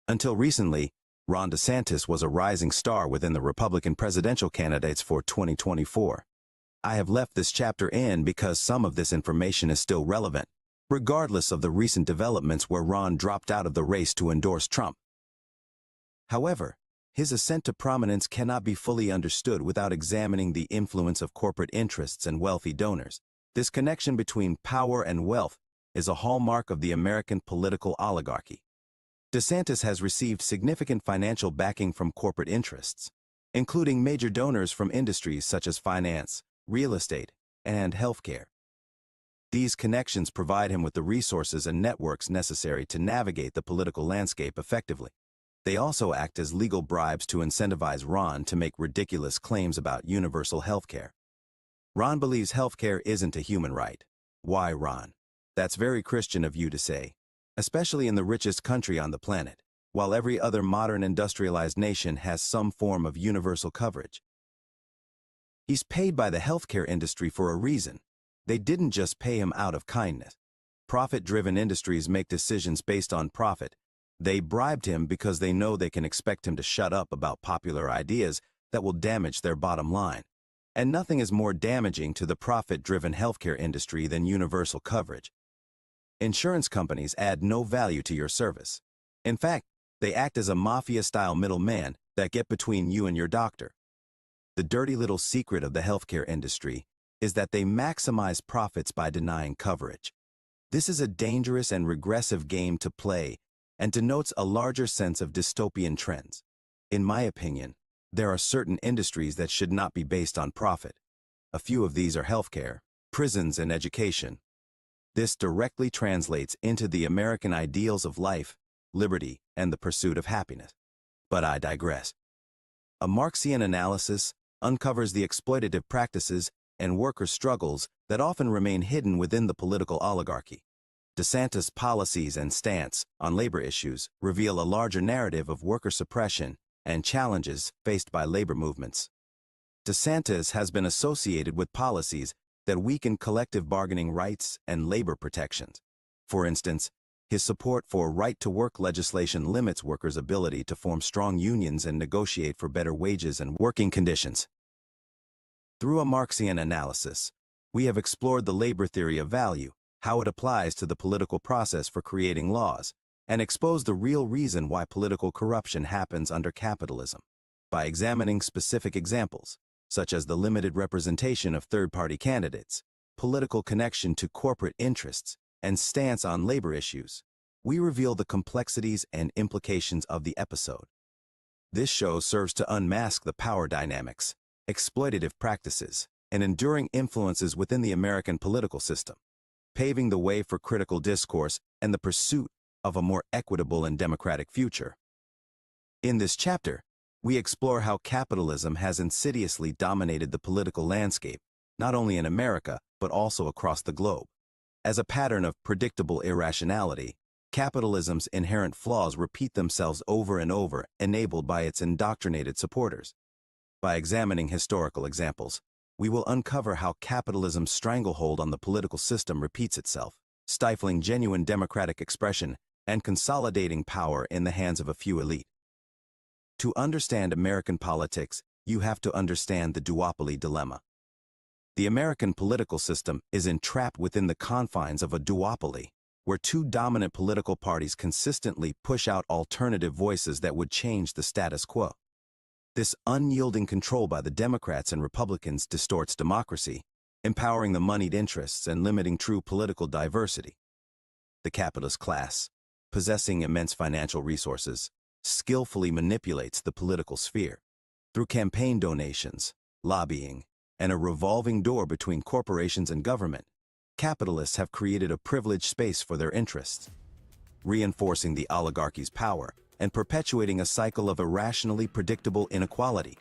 Until recently, Ron DeSantis was a rising star within the Republican presidential candidates for 2024. I have left this chapter in because some of this information is still relevant, regardless of the recent developments where Ron dropped out of the race to endorse Trump. However, his ascent to prominence cannot be fully understood without examining the influence of corporate interests and wealthy donors. This connection between power and wealth is a hallmark of the American political oligarchy. DeSantis has received significant financial backing from corporate interests, including major donors from industries such as finance, real estate, and healthcare. These connections provide him with the resources and networks necessary to navigate the political landscape effectively. They also act as legal bribes to incentivize Ron to make ridiculous claims about universal healthcare. Ron believes healthcare isn't a human right. Why, Ron? That's very Christian of you to say, especially in the richest country on the planet, while every other modern industrialized nation has some form of universal coverage. He's paid by the healthcare industry for a reason. They didn't just pay him out of kindness. Profit-driven industries make decisions based on profit. They bribed him because they know they can expect him to shut up about popular ideas that will damage their bottom line. And nothing is more damaging to the profit-driven healthcare industry than universal coverage. Insurance companies add no value to your service. In fact, they act as a mafia-style middleman that get between you and your doctor. The dirty little secret of the healthcare industry is that they maximize profits by denying coverage. This is a dangerous and regressive game to play and denotes a larger sense of dystopian trends. In my opinion, there are certain industries that should not be based on profit. A few of these are healthcare, prisons, and education. This directly translates into the American ideals of life, liberty, and the pursuit of happiness. But I digress. A Marxian analysis uncovers the exploitative practices and worker struggles that often remain hidden within the political oligarchy. DeSantis' policies and stance on labor issues reveal a larger narrative of worker suppression and challenges faced by labor movements. DeSantis has been associated with policies that weaken collective bargaining rights and labor protections. For instance, his support for right-to-work legislation limits workers' ability to form strong unions and negotiate for better wages and working conditions. Through a Marxian analysis, we have explored the labor theory of value, how it applies to the political process for creating laws, and exposed the real reason why political corruption happens under capitalism. By examining specific examples, such as the limited representation of third-party candidates, political connection to corporate interests, and stance on labor issues, we reveal the complexities and implications of the episode. This show serves to unmask the power dynamics, exploitative practices, and enduring influences within the American political system, paving the way for critical discourse and the pursuit of a more equitable and democratic future. In this chapter, we explore how capitalism has insidiously dominated the political landscape, not only in America, but also across the globe. As a pattern of predictable irrationality, capitalism's inherent flaws repeat themselves over and over, enabled by its indoctrinated supporters. By examining historical examples, we will uncover how capitalism's stranglehold on the political system repeats itself, stifling genuine democratic expression and consolidating power in the hands of a few elite. To understand American politics, you have to understand the duopoly dilemma. The American political system is entrapped within the confines of a duopoly, where two dominant political parties consistently push out alternative voices that would change the status quo. This unyielding control by the Democrats and Republicans distorts democracy, empowering the moneyed interests and limiting true political diversity. The capitalist class, possessing immense financial resources, skillfully manipulates the political sphere. Through campaign donations, lobbying, and a revolving door between corporations and government, capitalists have created a privileged space for their interests, reinforcing the oligarchy's power and perpetuating a cycle of irrationally predictable inequality.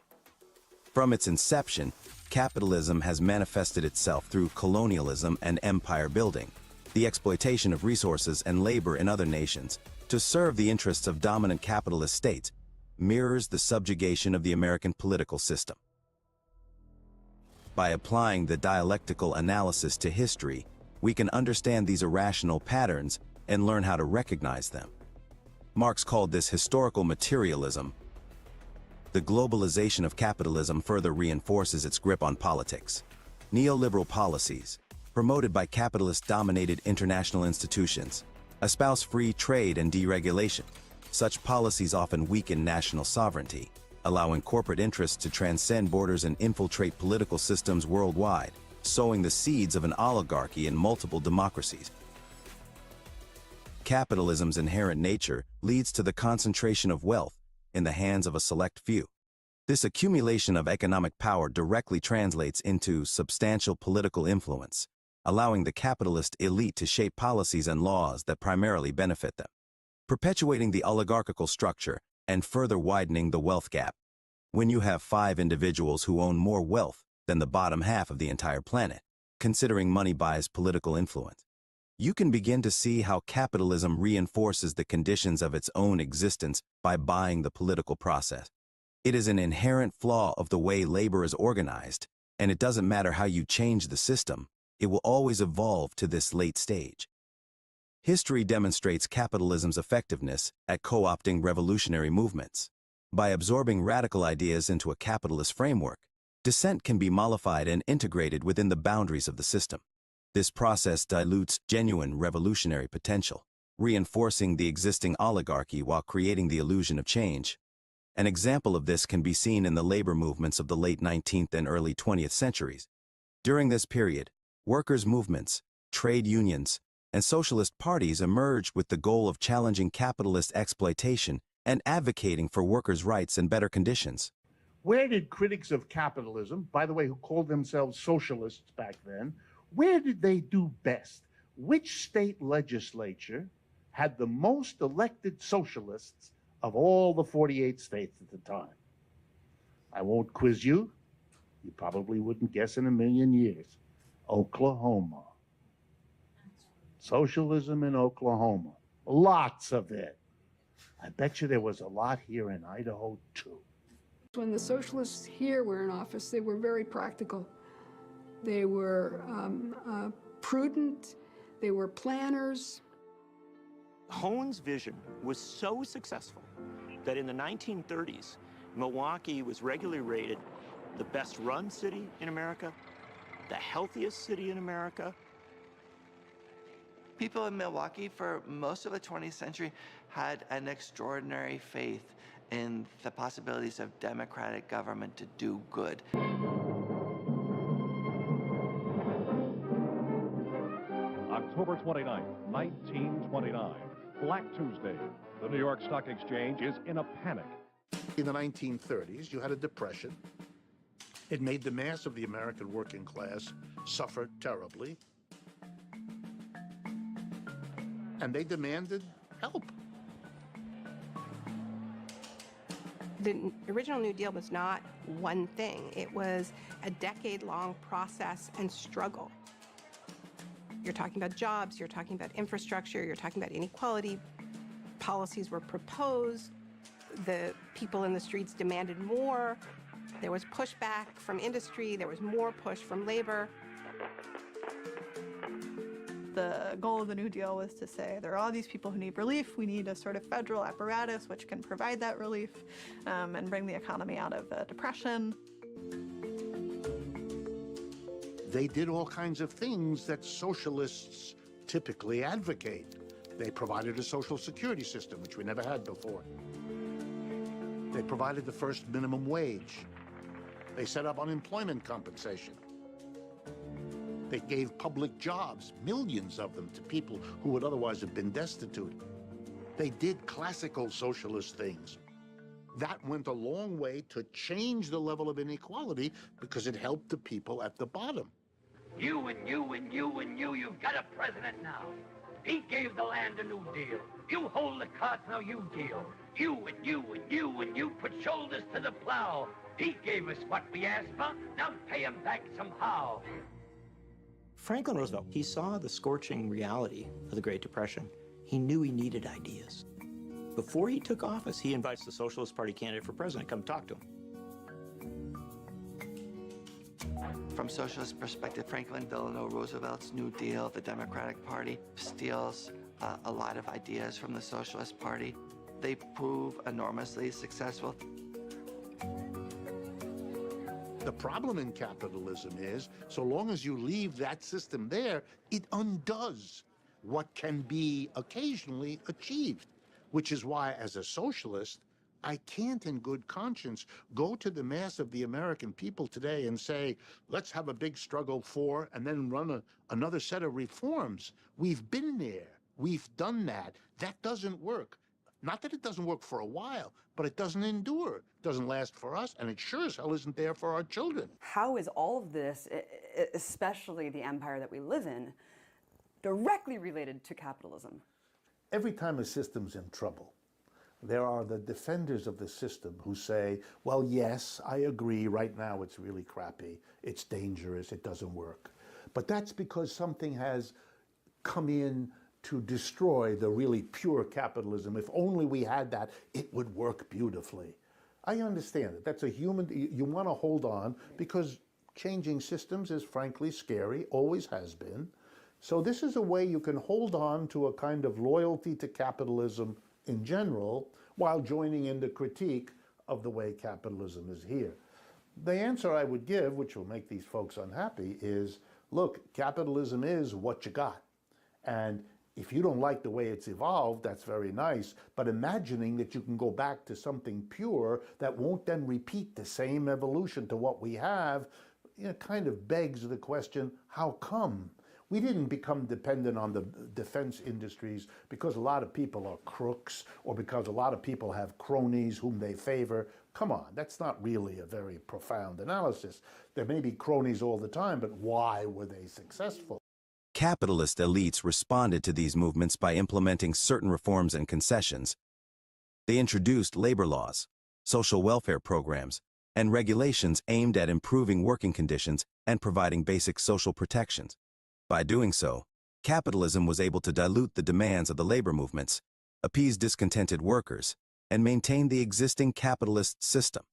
From its inception, capitalism has manifested itself through colonialism and empire building, the exploitation of resources and labor in other nations to serve the interests of dominant capitalist states, mirrors the subjugation of the American political system. By applying the dialectical analysis to history, we can understand these irrational patterns and learn how to recognize them. Marx called this historical materialism. The globalization of capitalism further reinforces its grip on politics. Neoliberal policies, promoted by capitalist-dominated international institutions, espouse free trade and deregulation. Such policies often weaken national sovereignty, allowing corporate interests to transcend borders and infiltrate political systems worldwide, sowing the seeds of an oligarchy in multiple democracies. Capitalism's inherent nature leads to the concentration of wealth in the hands of a select few. This accumulation of economic power directly translates into substantial political influence, allowing the capitalist elite to shape policies and laws that primarily benefit them, perpetuating the oligarchical structure and further widening the wealth gap. When you have 5 individuals who own more wealth than the bottom half of the entire planet, considering money buys political influence, you can begin to see how capitalism reinforces the conditions of its own existence by buying the political process. It is an inherent flaw of the way labor is organized, and it doesn't matter how you change the system, it will always evolve to this late stage. History demonstrates capitalism's effectiveness at co-opting revolutionary movements. By absorbing radical ideas into a capitalist framework, dissent can be mollified and integrated within the boundaries of the system. This process dilutes genuine revolutionary potential, reinforcing the existing oligarchy while creating the illusion of change. An example of this can be seen in the labor movements of the late 19th and early 20th centuries. During this period, workers' movements, trade unions, and socialist parties emerged with the goal of challenging capitalist exploitation and advocating for workers' rights and better conditions. Where did critics of capitalism, by the way, who called themselves socialists back then, where did they do best? Which state legislature had the most elected socialists of all the 48 states at the time? I won't quiz you. You probably wouldn't guess in a million years. Oklahoma. Socialism in Oklahoma. Lots of it. I bet you there was a lot here in Idaho, too. When the socialists here were in office, they were very practical. They were prudent. They were planners. Hone's vision was so successful that in the 1930s, Milwaukee was regularly rated the best run city in America, the healthiest city in America. People in Milwaukee for most of the 20th century had an extraordinary faith in the possibilities of democratic government to do good. October 29th, 1929, Black Tuesday. The New York Stock Exchange is in a panic. In the 1930s, you had a depression. It made the mass of the American working class suffer terribly. And they demanded help. The original New Deal was not one thing. It was a decade-long process and struggle. You're talking about jobs, you're talking about infrastructure, you're talking about inequality. Policies were proposed. The people in the streets demanded more. There was pushback from industry. There was more push from labor. The goal of the New Deal was to say there are all these people who need relief. We need a sort of federal apparatus which can provide that relief and bring the economy out of depression. They did all kinds of things that socialists typically advocate. They provided a social security system, which we never had before. They provided the first minimum wage. They set up unemployment compensation. They gave public jobs, millions of them, to people who would otherwise have been destitute. They did classical socialist things. That went a long way to change the level of inequality because it helped the people at the bottom. You and you and you and you've got a president now. He gave the land a new deal. You hold the cards, now you deal. You and you and you and you put shoulders to the plow. He gave us what we asked for, now pay him back somehow. Franklin Roosevelt, he saw the scorching reality of the Great Depression. He knew he needed ideas. Before he took office, he invites the Socialist Party candidate for president, come talk to him. From socialist perspective, Franklin Delano Roosevelt's New Deal, the Democratic Party, steals a lot of ideas from the Socialist Party. They prove enormously successful. The problem in capitalism is, so long as you leave that system there, it undoes what can be occasionally achieved, which is why, as a socialist, I can't in good conscience go to the mass of the American people today and say, let's have a big struggle for, and then run another set of reforms. We've been there. We've done that. That doesn't work. Not that it doesn't work for a while, but it doesn't endure. It doesn't last for us, and it sure as hell isn't there for our children. How is all of this, especially the empire that we live in, directly related to capitalism? Every time a system's in trouble, there are the defenders of the system who say, well, yes, I agree, right now it's really crappy, it's dangerous, it doesn't work. But that's because something has come in to destroy the really pure capitalism. If only we had that, it would work beautifully. I understand it. That's a human, you want to hold on because changing systems is frankly scary, always has been. So this is a way you can hold on to a kind of loyalty to capitalism in general, while joining in the critique of the way capitalism is here. The answer I would give, which will make these folks unhappy, is, look, capitalism is what you got. And if you don't like the way it's evolved, that's very nice, but imagining that you can go back to something pure that won't then repeat the same evolution to what we have, kind of begs the question, how come? We didn't become dependent on the defense industries because a lot of people are crooks or because a lot of people have cronies whom they favor. Come on, that's not really a very profound analysis. There may be cronies all the time, but why were they successful? Capitalist elites responded to these movements by implementing certain reforms and concessions. They introduced labor laws, social welfare programs, and regulations aimed at improving working conditions and providing basic social protections. By doing so, capitalism was able to dilute the demands of the labor movements, appease discontented workers, and maintain the existing capitalist system.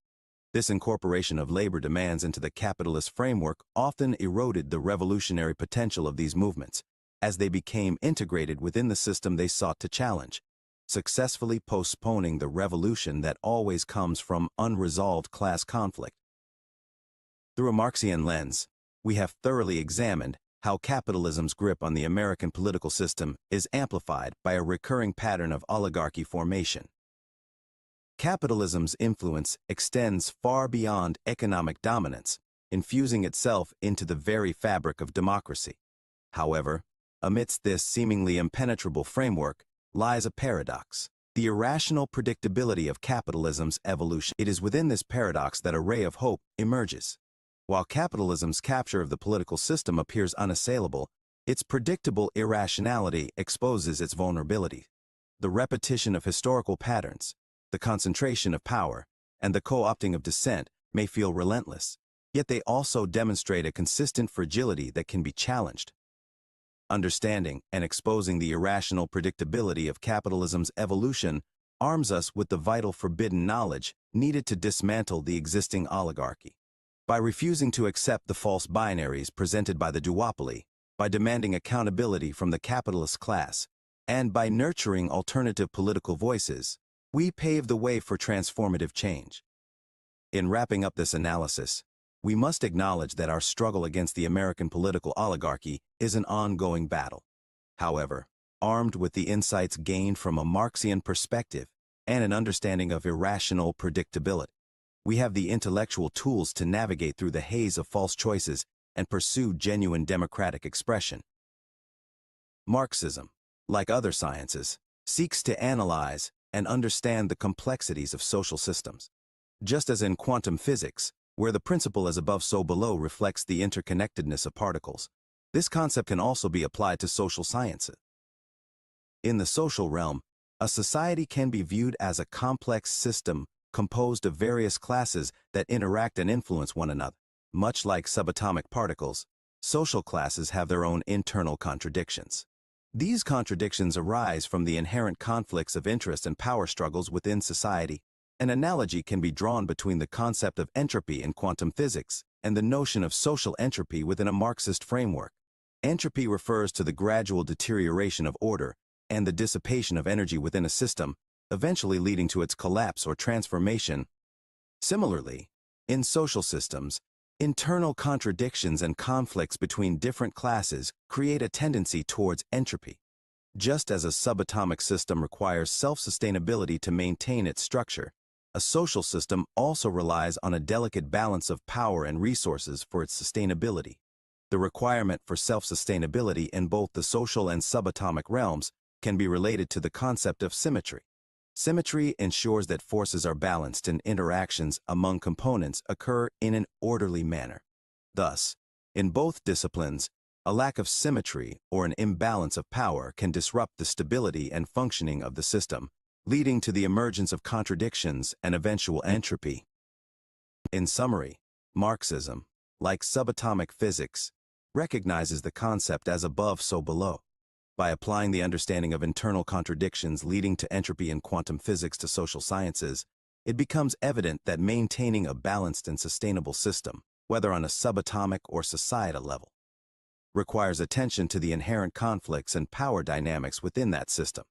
This incorporation of labor demands into the capitalist framework often eroded the revolutionary potential of these movements, as they became integrated within the system they sought to challenge, successfully postponing the revolution that always comes from unresolved class conflict. Through a Marxian lens, we have thoroughly examined how capitalism's grip on the American political system is amplified by a recurring pattern of oligarchy formation. Capitalism's influence extends far beyond economic dominance, infusing itself into the very fabric of democracy. However, amidst this seemingly impenetrable framework lies a paradox: the irrational predictability of capitalism's evolution. It is within this paradox that a ray of hope emerges. While capitalism's capture of the political system appears unassailable, its predictable irrationality exposes its vulnerability. The repetition of historical patterns, the concentration of power, and the co-opting of dissent may feel relentless, yet they also demonstrate a consistent fragility that can be challenged. Understanding and exposing the irrational predictability of capitalism's evolution arms us with the vital forbidden knowledge needed to dismantle the existing oligarchy. By refusing to accept the false binaries presented by the duopoly, by demanding accountability from the capitalist class, and by nurturing alternative political voices, we pave the way for transformative change. In wrapping up this analysis, we must acknowledge that our struggle against the American political oligarchy is an ongoing battle. However, armed with the insights gained from a Marxian perspective and an understanding of irrational predictability, we have the intellectual tools to navigate through the haze of false choices and pursue genuine democratic expression. Marxism, like other sciences, seeks to analyze and understand the complexities of social systems. Just as in quantum physics, where the principle as above so below reflects the interconnectedness of particles, this concept can also be applied to social sciences. In the social realm, a society can be viewed as a complex system composed of various classes that interact and influence one another. Much like subatomic particles, social classes have their own internal contradictions. These contradictions arise from the inherent conflicts of interest and power struggles within society. An analogy can be drawn between the concept of entropy in quantum physics and the notion of social entropy within a Marxist framework. Entropy refers to the gradual deterioration of order and the dissipation of energy within a system, eventually leading to its collapse or transformation. Similarly, in social systems, internal contradictions and conflicts between different classes create a tendency towards entropy. Just as a subatomic system requires self-sustainability to maintain its structure, a social system also relies on a delicate balance of power and resources for its sustainability. The requirement for self-sustainability in both the social and subatomic realms can be related to the concept of symmetry. Symmetry ensures that forces are balanced and interactions among components occur in an orderly manner. Thus, in both disciplines, a lack of symmetry or an imbalance of power can disrupt the stability and functioning of the system, leading to the emergence of contradictions and eventual entropy. In summary, Marxism, like subatomic physics, recognizes the concept as above so below. By applying the understanding of internal contradictions leading to entropy in quantum physics to social sciences, it becomes evident that maintaining a balanced and sustainable system, whether on a subatomic or societal level, requires attention to the inherent conflicts and power dynamics within that system.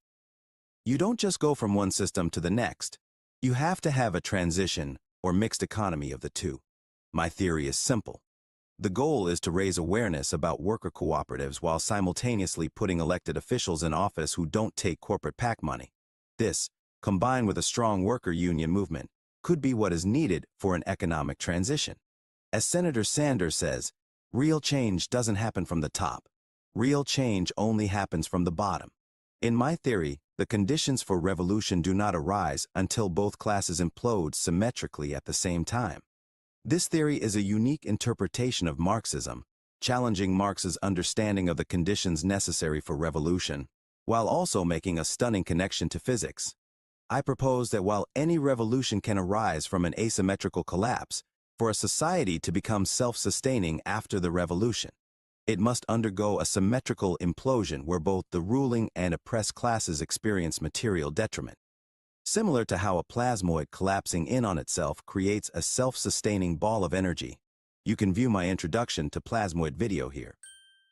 You don't just go from one system to the next. You have to have a transition or mixed economy of the two. My theory is simple. The goal is to raise awareness about worker cooperatives while simultaneously putting elected officials in office who don't take corporate PAC money. This, combined with a strong worker union movement, could be what is needed for an economic transition. As Senator Sanders says, real change doesn't happen from the top. Real change only happens from the bottom. In my theory, the conditions for revolution do not arise until both classes implode symmetrically at the same time. This theory is a unique interpretation of Marxism, challenging Marx's understanding of the conditions necessary for revolution, while also making a stunning connection to physics. I propose that while any revolution can arise from an asymmetrical collapse, for a society to become self-sustaining after the revolution, it must undergo a symmetrical implosion where both the ruling and oppressed classes experience material detriment. Similar to how a plasmoid collapsing in on itself creates a self-sustaining ball of energy. You can view my introduction to plasmoid video here.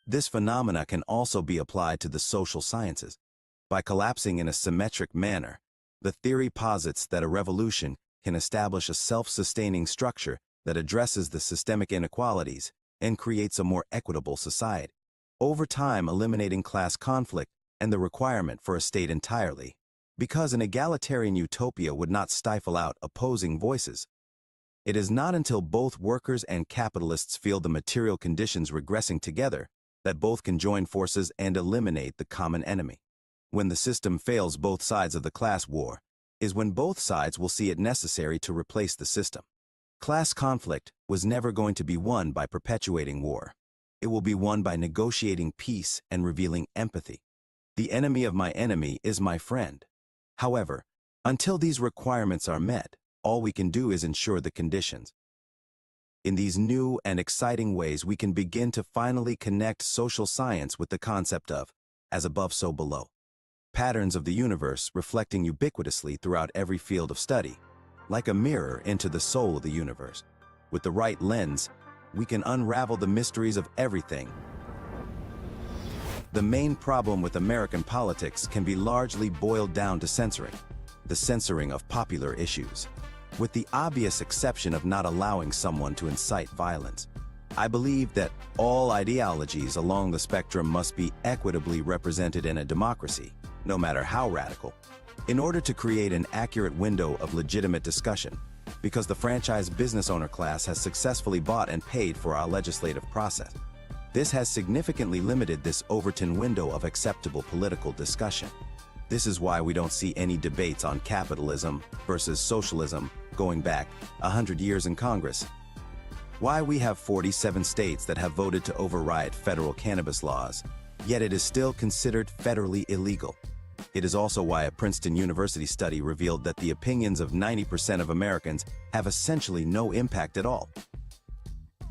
This phenomena can also be applied to the social sciences. By collapsing in a symmetric manner, the theory posits that a revolution can establish a self-sustaining structure that addresses the systemic inequalities and creates a more equitable society, over time eliminating class conflict and the requirement for a state entirely, because an egalitarian utopia would not stifle out opposing voices. It is not until both workers and capitalists feel the material conditions regressing together that both can join forces and eliminate the common enemy. When the system fails both sides of the class war, is when both sides will see it necessary to replace the system. Class conflict was never going to be won by perpetuating war. It will be won by negotiating peace and revealing empathy. The enemy of my enemy is my friend. However, until these requirements are met, all we can do is ensure the conditions. In these new and exciting ways, we can begin to finally connect social science with the concept of as above, so below. Patterns of the universe reflecting ubiquitously throughout every field of study, like a mirror into the soul of the universe. With the right lens, we can unravel the mysteries of everything. The main problem with American politics can be largely boiled down to censoring, the censoring of popular issues, with the obvious exception of not allowing someone to incite violence. I believe that all ideologies along the spectrum must be equitably represented in a democracy, no matter how radical, in order to create an accurate window of legitimate discussion, because the franchise business owner class has successfully bought and paid for our legislative process. This has significantly limited this Overton window of acceptable political discussion. This is why we don't see any debates on capitalism versus socialism going back 100 years in Congress. Why we have 47 states that have voted to override federal cannabis laws, yet it is still considered federally illegal. It is also why a Princeton University study revealed that the opinions of 90% of Americans have essentially no impact at all.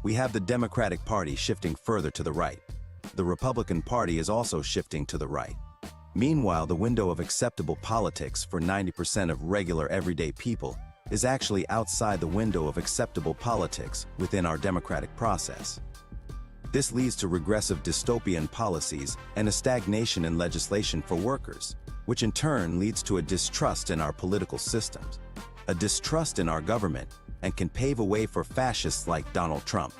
We have the Democratic Party shifting further to the right. The Republican Party is also shifting to the right. Meanwhile, the window of acceptable politics for 90% of regular everyday people is actually outside the window of acceptable politics within our democratic process. This leads to regressive dystopian policies and a stagnation in legislation for workers, which in turn leads to a distrust in our political systems, a distrust in our government, and can pave a way for fascists like Donald Trump.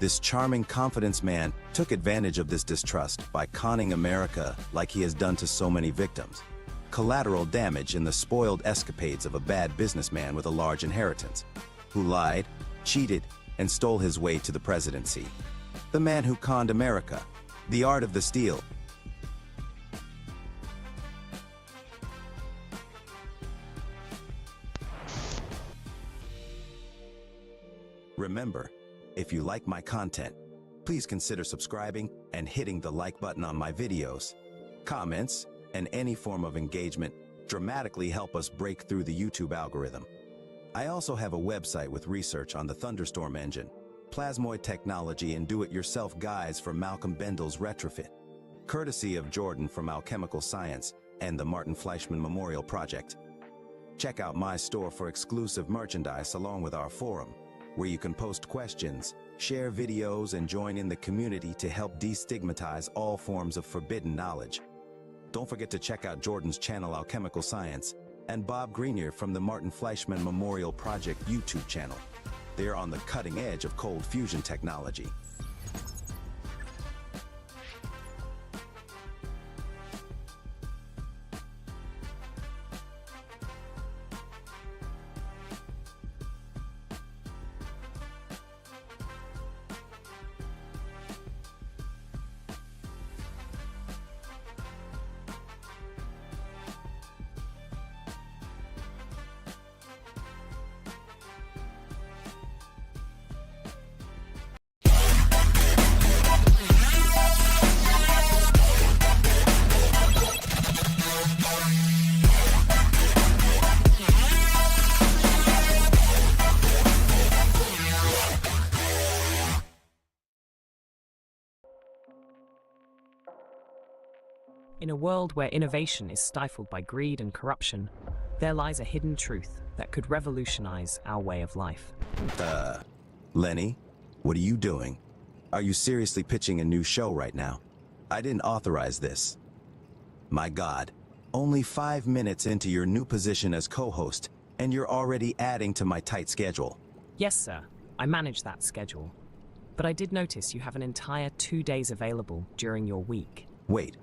This charming confidence man took advantage of this distrust by conning America like he has done to so many victims. Collateral damage in the spoiled escapades of a bad businessman with a large inheritance, who lied, cheated, and stole his way to the presidency. The man who conned America, the art of the steal. Remember, if you like my content, please consider subscribing and hitting the like button on my videos. Comments and any form of engagement dramatically help us break through the YouTube algorithm. I also have a website with research on the Thunderstorm engine, plasmoid technology, and do-it-yourself guides for Malcolm Bendel's retrofit, courtesy of Jordan from Alchemical Science and the Martin Fleischmann Memorial Project. Check out my store for exclusive merchandise along with our forum, where you can post questions, share videos, and join in the community to help destigmatize all forms of forbidden knowledge. Don't forget to check out Jordan's channel Alchemical Science and Bob Grenier from the Martin Fleischmann Memorial Project YouTube channel. They're on the cutting edge of cold fusion technology. In a world where innovation is stifled by greed and corruption, There lies a hidden truth that could revolutionize our way of life. Lenny, what are you doing? Are you seriously pitching a new show right now? I didn't authorize this. My God, only 5 minutes into your new position as co-host, and you're already adding to my tight schedule. Yes, sir. I manage that schedule. But I did notice you have an entire 2 days available during your week. Wait,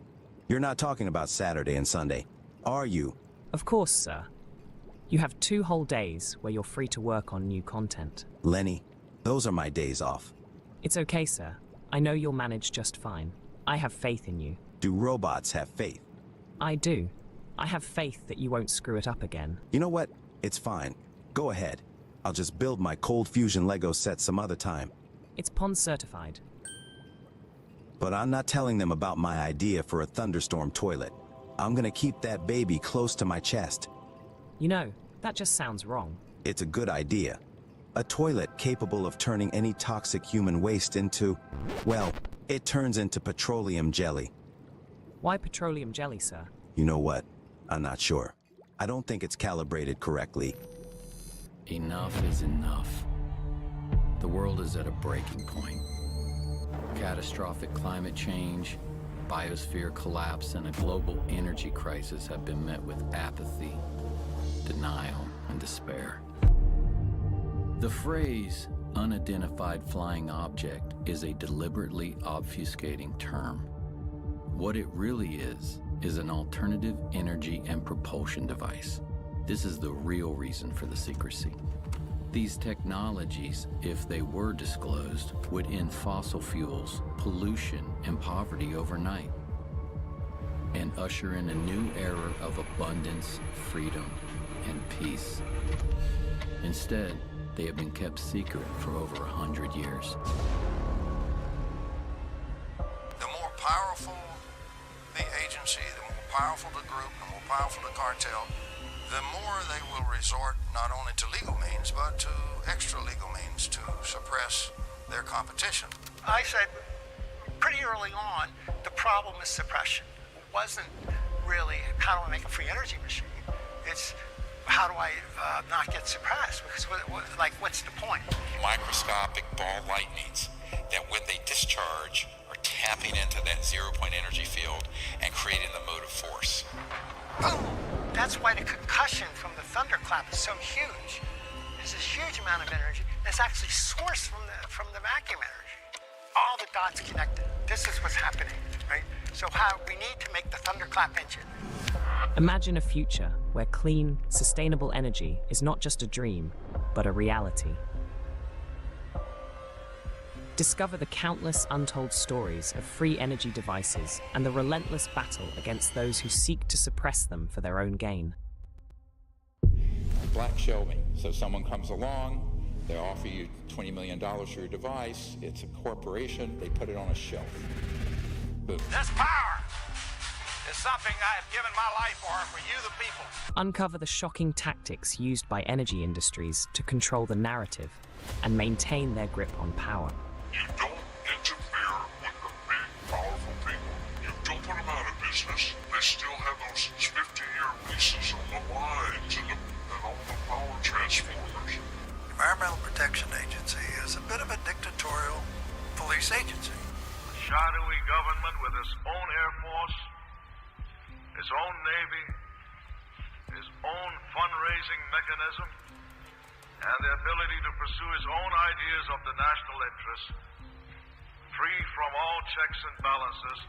you're not talking about Saturday and Sunday, are you? Of course, sir. You have 2 whole days where you're free to work on new content. Lenny, those are my days off. It's okay, sir. I know you'll manage just fine. I have faith in you. Do robots have faith? I do. I have faith that you won't screw it up again. You know what? It's fine. Go ahead. I'll just build my cold fusion Lego set some other time. It's Pond certified. But I'm not telling them about my idea for a thunderstorm toilet. I'm gonna keep that baby close to my chest. You know, that just sounds wrong. It's a good idea. A toilet capable of turning any toxic human waste into, well, it turns into petroleum jelly. Why petroleum jelly, sir? You know what? I'm not sure. I don't think it's calibrated correctly. Enough is enough. The world is at a breaking point. Catastrophic climate change, biosphere collapse, and a global energy crisis have been met with apathy, denial, and despair. The phrase unidentified flying object is a deliberately obfuscating term. What it really is an alternative energy and propulsion device. This is the real reason for the secrecy. These technologies, if they were disclosed, would end fossil fuels, pollution, and poverty overnight, and usher in a new era of abundance, freedom, and peace. Instead, they have been kept secret for over 100 years. The more powerful the agency, the more powerful the group, the more powerful the cartel, the more they will resort not only to legal means, but to extra legal means to suppress their competition. I said pretty early on, the problem is suppression. It wasn't really how do I make a free energy machine. It's how do I not get suppressed? Because what's the point? Microscopic ball lightnings that when they discharge are tapping into that 0-point energy field and creating the motive force. Boom! That's why the concussion from the thunderclap is so huge. There's this huge amount of energy that's actually sourced from the vacuum energy. All the dots connected. This is what's happening, right? So we need to make the thunderclap engine. Imagine a future where clean, sustainable energy is not just a dream, but a reality. Discover the countless untold stories of free energy devices and the relentless battle against those who seek to suppress them for their own gain. Black shelving. So someone comes along, they offer you $20 million for your device, it's a corporation, they put it on a shelf. Boom. This power is something I have given my life for you the people. Uncover the shocking tactics used by energy industries to control the narrative and maintain their grip on power. You don't interfere with the big, powerful people. You don't put them out of business. They still have those 50-year leases on the lines and all the power transformers. The Environmental Protection Agency is a bit of a dictatorial police agency. A shadowy government with its own Air Force, its own Navy, its own fundraising mechanism, and the ability to pursue its own ideas of the national interest, free from all checks and balances,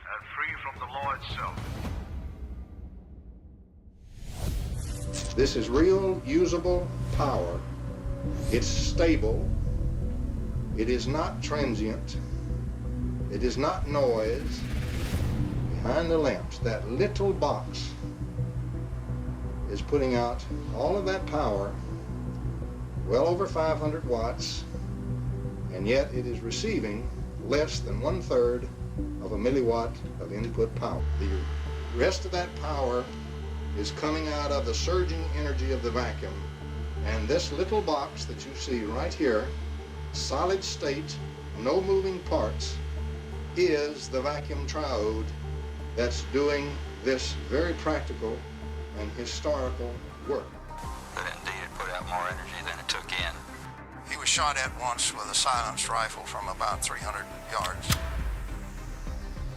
and free from the law itself. This is real, usable power. It's stable. It is not transient. It is not noise. Behind the lamps, that little box is putting out all of that power, well over 500 watts, and yet it is receiving less than 1/3 of a milliwatt of input power. The rest of that power is coming out of the surging energy of the vacuum, and this little box that you see right here, solid state, no moving parts, is the vacuum triode that's doing this very practical and historical work. But indeed, it put out more energy than it took in. He was shot at once with a silenced rifle from about 300 yards.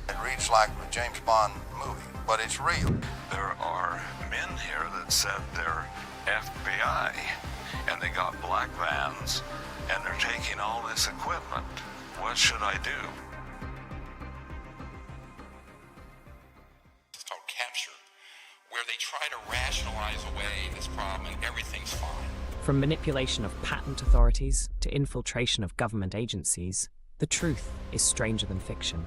It reads like a James Bond movie, but it's real. There are men here that said they're FBI, and they got black vans, and they're taking all this equipment. What should I do? It's called capture, where they try to rationalize away this problem and everything's fine. From manipulation of patent authorities to infiltration of government agencies, the truth is stranger than fiction.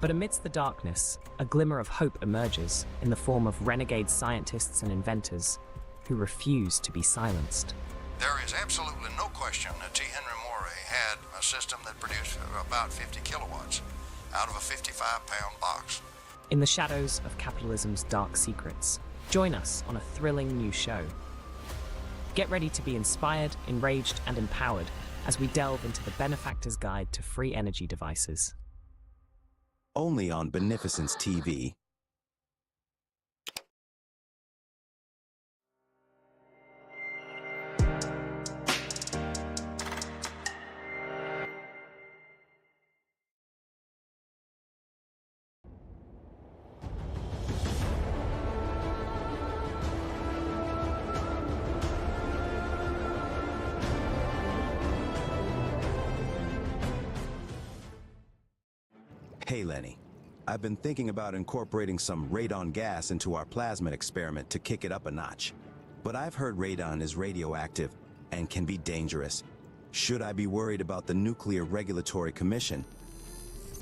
But amidst the darkness, a glimmer of hope emerges in the form of renegade scientists and inventors who refuse to be silenced. There is absolutely no question that T. Henry Morey had a system that produced about 50 kilowatts out of a 55-pound box. In the shadows of capitalism's dark secrets, join us on a thrilling new show. Get ready to be inspired, enraged, and empowered as we delve into the Benefactor's Guide to Free Energy Devices. Only on Beneficence TV. Hey Lenny, I've been thinking about incorporating some radon gas into our plasmid experiment to kick it up a notch. But I've heard radon is radioactive and can be dangerous. Should I be worried about the Nuclear Regulatory Commission?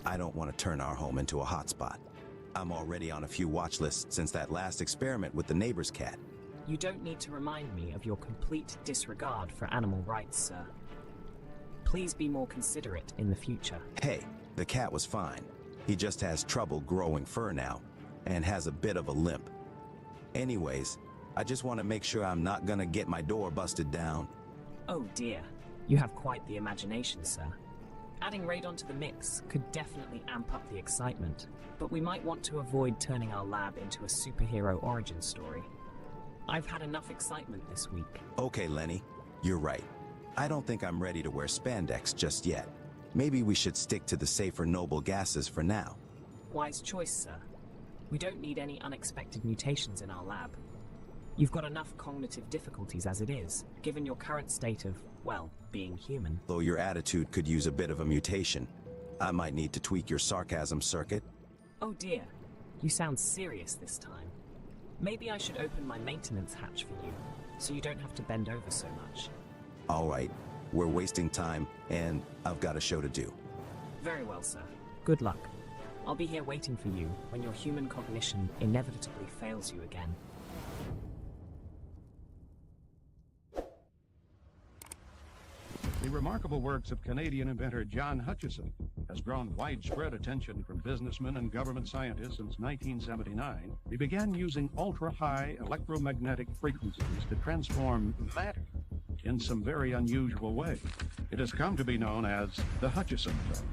I don't want to turn our home into a hotspot. I'm already on a few watch lists since that last experiment with the neighbor's cat. You don't need to remind me of your complete disregard for animal rights, sir. Please be more considerate in the future. Hey, the cat was fine. He just has trouble growing fur now, and has a bit of a limp. Anyways, I just want to make sure I'm not gonna get my door busted down. Oh dear, you have quite the imagination, sir. Adding radon to the mix could definitely amp up the excitement, but we might want to avoid turning our lab into a superhero origin story. I've had enough excitement this week. Okay, Lenny, you're right. I don't think I'm ready to wear spandex just yet. Maybe we should stick to the safer noble gases for now. Wise choice, sir. We don't need any unexpected mutations in our lab. You've got enough cognitive difficulties as it is, given your current state of, well, being human. Though your attitude could use a bit of a mutation. I might need to tweak your sarcasm circuit. Oh dear, you sound serious this time. Maybe I should open my maintenance hatch for you, so you don't have to bend over so much. All right, we're wasting time, and I've got a show to do. Very well, sir. Good luck. I'll be here waiting for you when your human cognition inevitably fails you again. The remarkable works of Canadian inventor John Hutchison has drawn widespread attention from businessmen and government scientists since 1979. He began using ultra-high electromagnetic frequencies to transform matter in some very unusual way. It has come to be known as the Hutchison effect.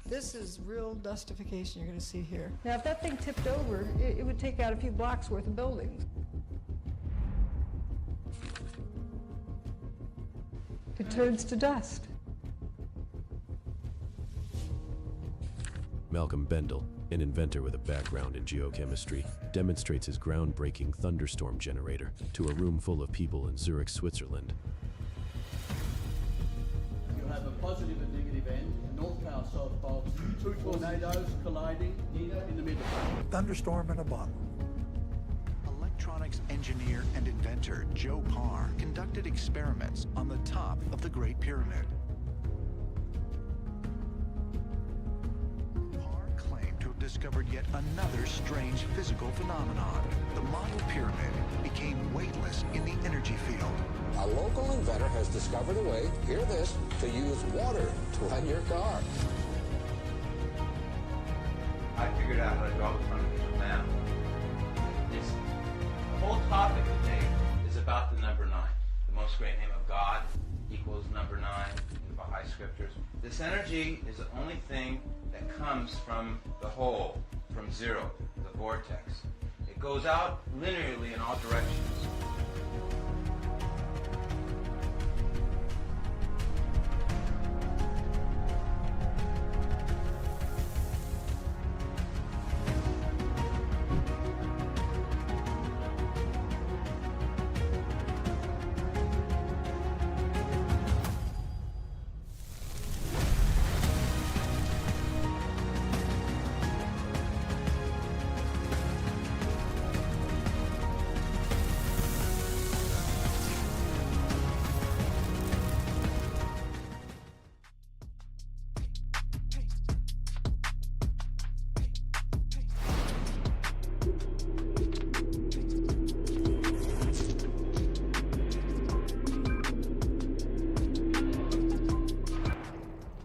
This is real dustification you're going to see here. Now, if that thing tipped over, it would take out a few blocks worth of buildings. It turns to dust. Malcolm Bendel, an inventor with a background in geochemistry, demonstrates his groundbreaking thunderstorm generator to a room full of people in Zurich, Switzerland. You have a positive and negative end, north pole, south pole, two tornadoes colliding in the middle. Thunderstorm in a bottle. Electronics engineer and inventor Joe Parr conducted experiments on the top of the Great Pyramid. Parr claimed to have discovered yet another strange physical phenomenon. The model pyramid became weightless in the energy field. A local inventor has discovered a way, hear this, to use water to run your car. I figured out how to draw the front of the map. The whole topic today is about the number 9. The most great name of God equals number 9 in the Baha'i scriptures. This energy is the only thing that comes from the whole, from zero, the vortex. It goes out linearly in all directions.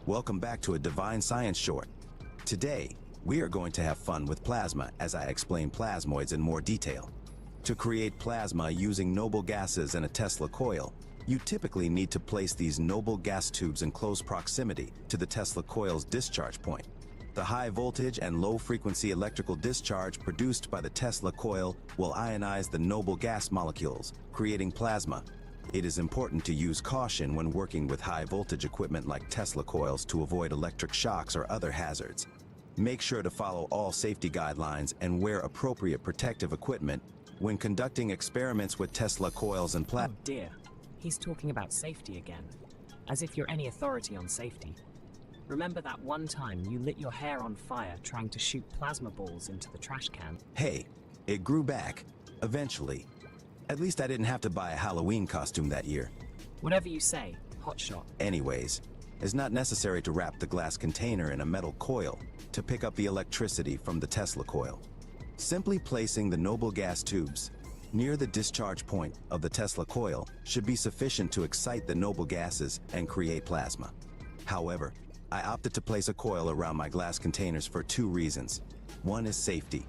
Welcome back to a Divine Science Short. Today, we are going to have fun with plasma as I explain plasmoids in more detail. To create plasma using noble gases in a Tesla coil, you typically need to place these noble gas tubes in close proximity to the Tesla coil's discharge point. The high voltage and low frequency electrical discharge produced by the Tesla coil will ionize the noble gas molecules, creating plasma. It is important to use caution when working with high voltage equipment like Tesla coils to avoid electric shocks or other hazards. Make sure to follow all safety guidelines and wear appropriate protective equipment when conducting experiments with Tesla coils and Oh dear, he's talking about safety again, as if you're any authority on safety. Remember that one time you lit your hair on fire trying to shoot plasma balls into the trash can? Hey, it grew back, eventually. At least I didn't have to buy a Halloween costume that year. Whatever you say, hotshot. Anyways, it's not necessary to wrap the glass container in a metal coil to pick up the electricity from the Tesla coil. Simply placing the noble gas tubes near the discharge point of the Tesla coil should be sufficient to excite the noble gases and create plasma. However, I opted to place a coil around my glass containers for two reasons. One is safety.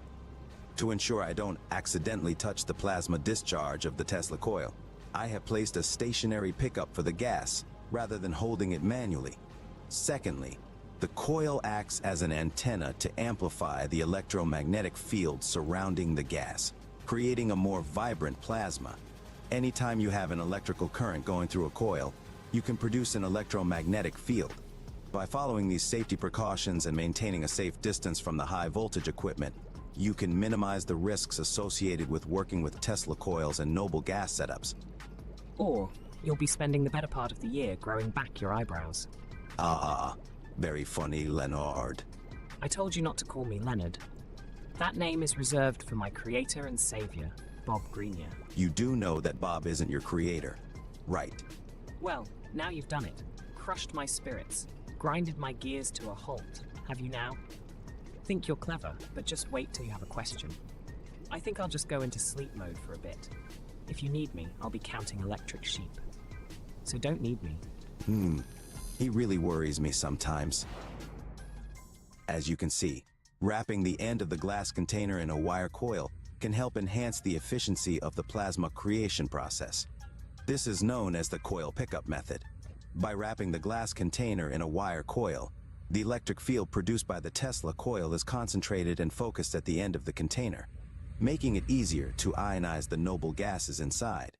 To ensure I don't accidentally touch the plasma discharge of the Tesla coil, I have placed a stationary pickup for the gas rather than holding it manually. Secondly, the coil acts as an antenna to amplify the electromagnetic field surrounding the gas, creating a more vibrant plasma. Anytime you have an electrical current going through a coil, you can produce an electromagnetic field. By following these safety precautions and maintaining a safe distance from the high voltage equipment, you can minimize the risks associated with working with Tesla coils and noble gas setups. Or you'll be spending the better part of the year growing back your eyebrows. Very funny, Leonard. I told you not to call me Leonard. That name is reserved for my creator and savior, Bob Greenyer. You do know that Bob isn't your creator, right? Well, now you've done it. Crushed my spirits. Grinded my gears to a halt. Have you now? Think you're clever, but just wait till you have a question. I think I'll just go into sleep mode for a bit. If you need me, I'll be counting electric sheep. So don't need me. He really worries me sometimes. As you can see, wrapping the end of the glass container in a wire coil can help enhance the efficiency of the plasma creation process. This is known as the coil pickup method. By wrapping the glass container in a wire coil, the electric field produced by the Tesla coil is concentrated and focused at the end of the container, making it easier to ionize the noble gases inside,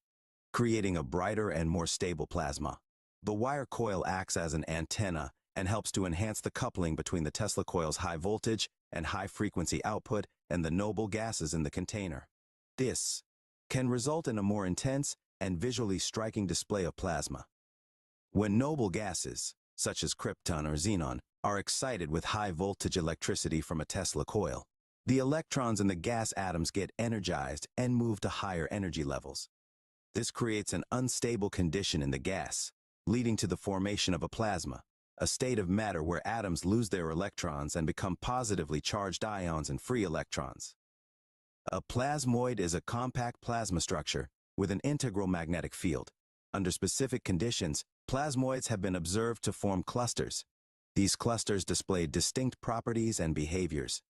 creating a brighter and more stable plasma. The wire coil acts as an antenna and helps to enhance the coupling between the Tesla coil's high voltage and high frequency output and the noble gases in the container. This can result in a more intense and visually striking display of plasma. When noble gases, such as krypton or xenon, are excited with high voltage electricity from a Tesla coil, the electrons in the gas atoms get energized and move to higher energy levels. This creates an unstable condition in the gas, leading to the formation of a plasma, a state of matter where atoms lose their electrons and become positively charged ions and free electrons. A plasmoid is a compact plasma structure with an integral magnetic field. Under specific conditions, plasmoids have been observed to form clusters. These clusters display distinct properties and behaviors.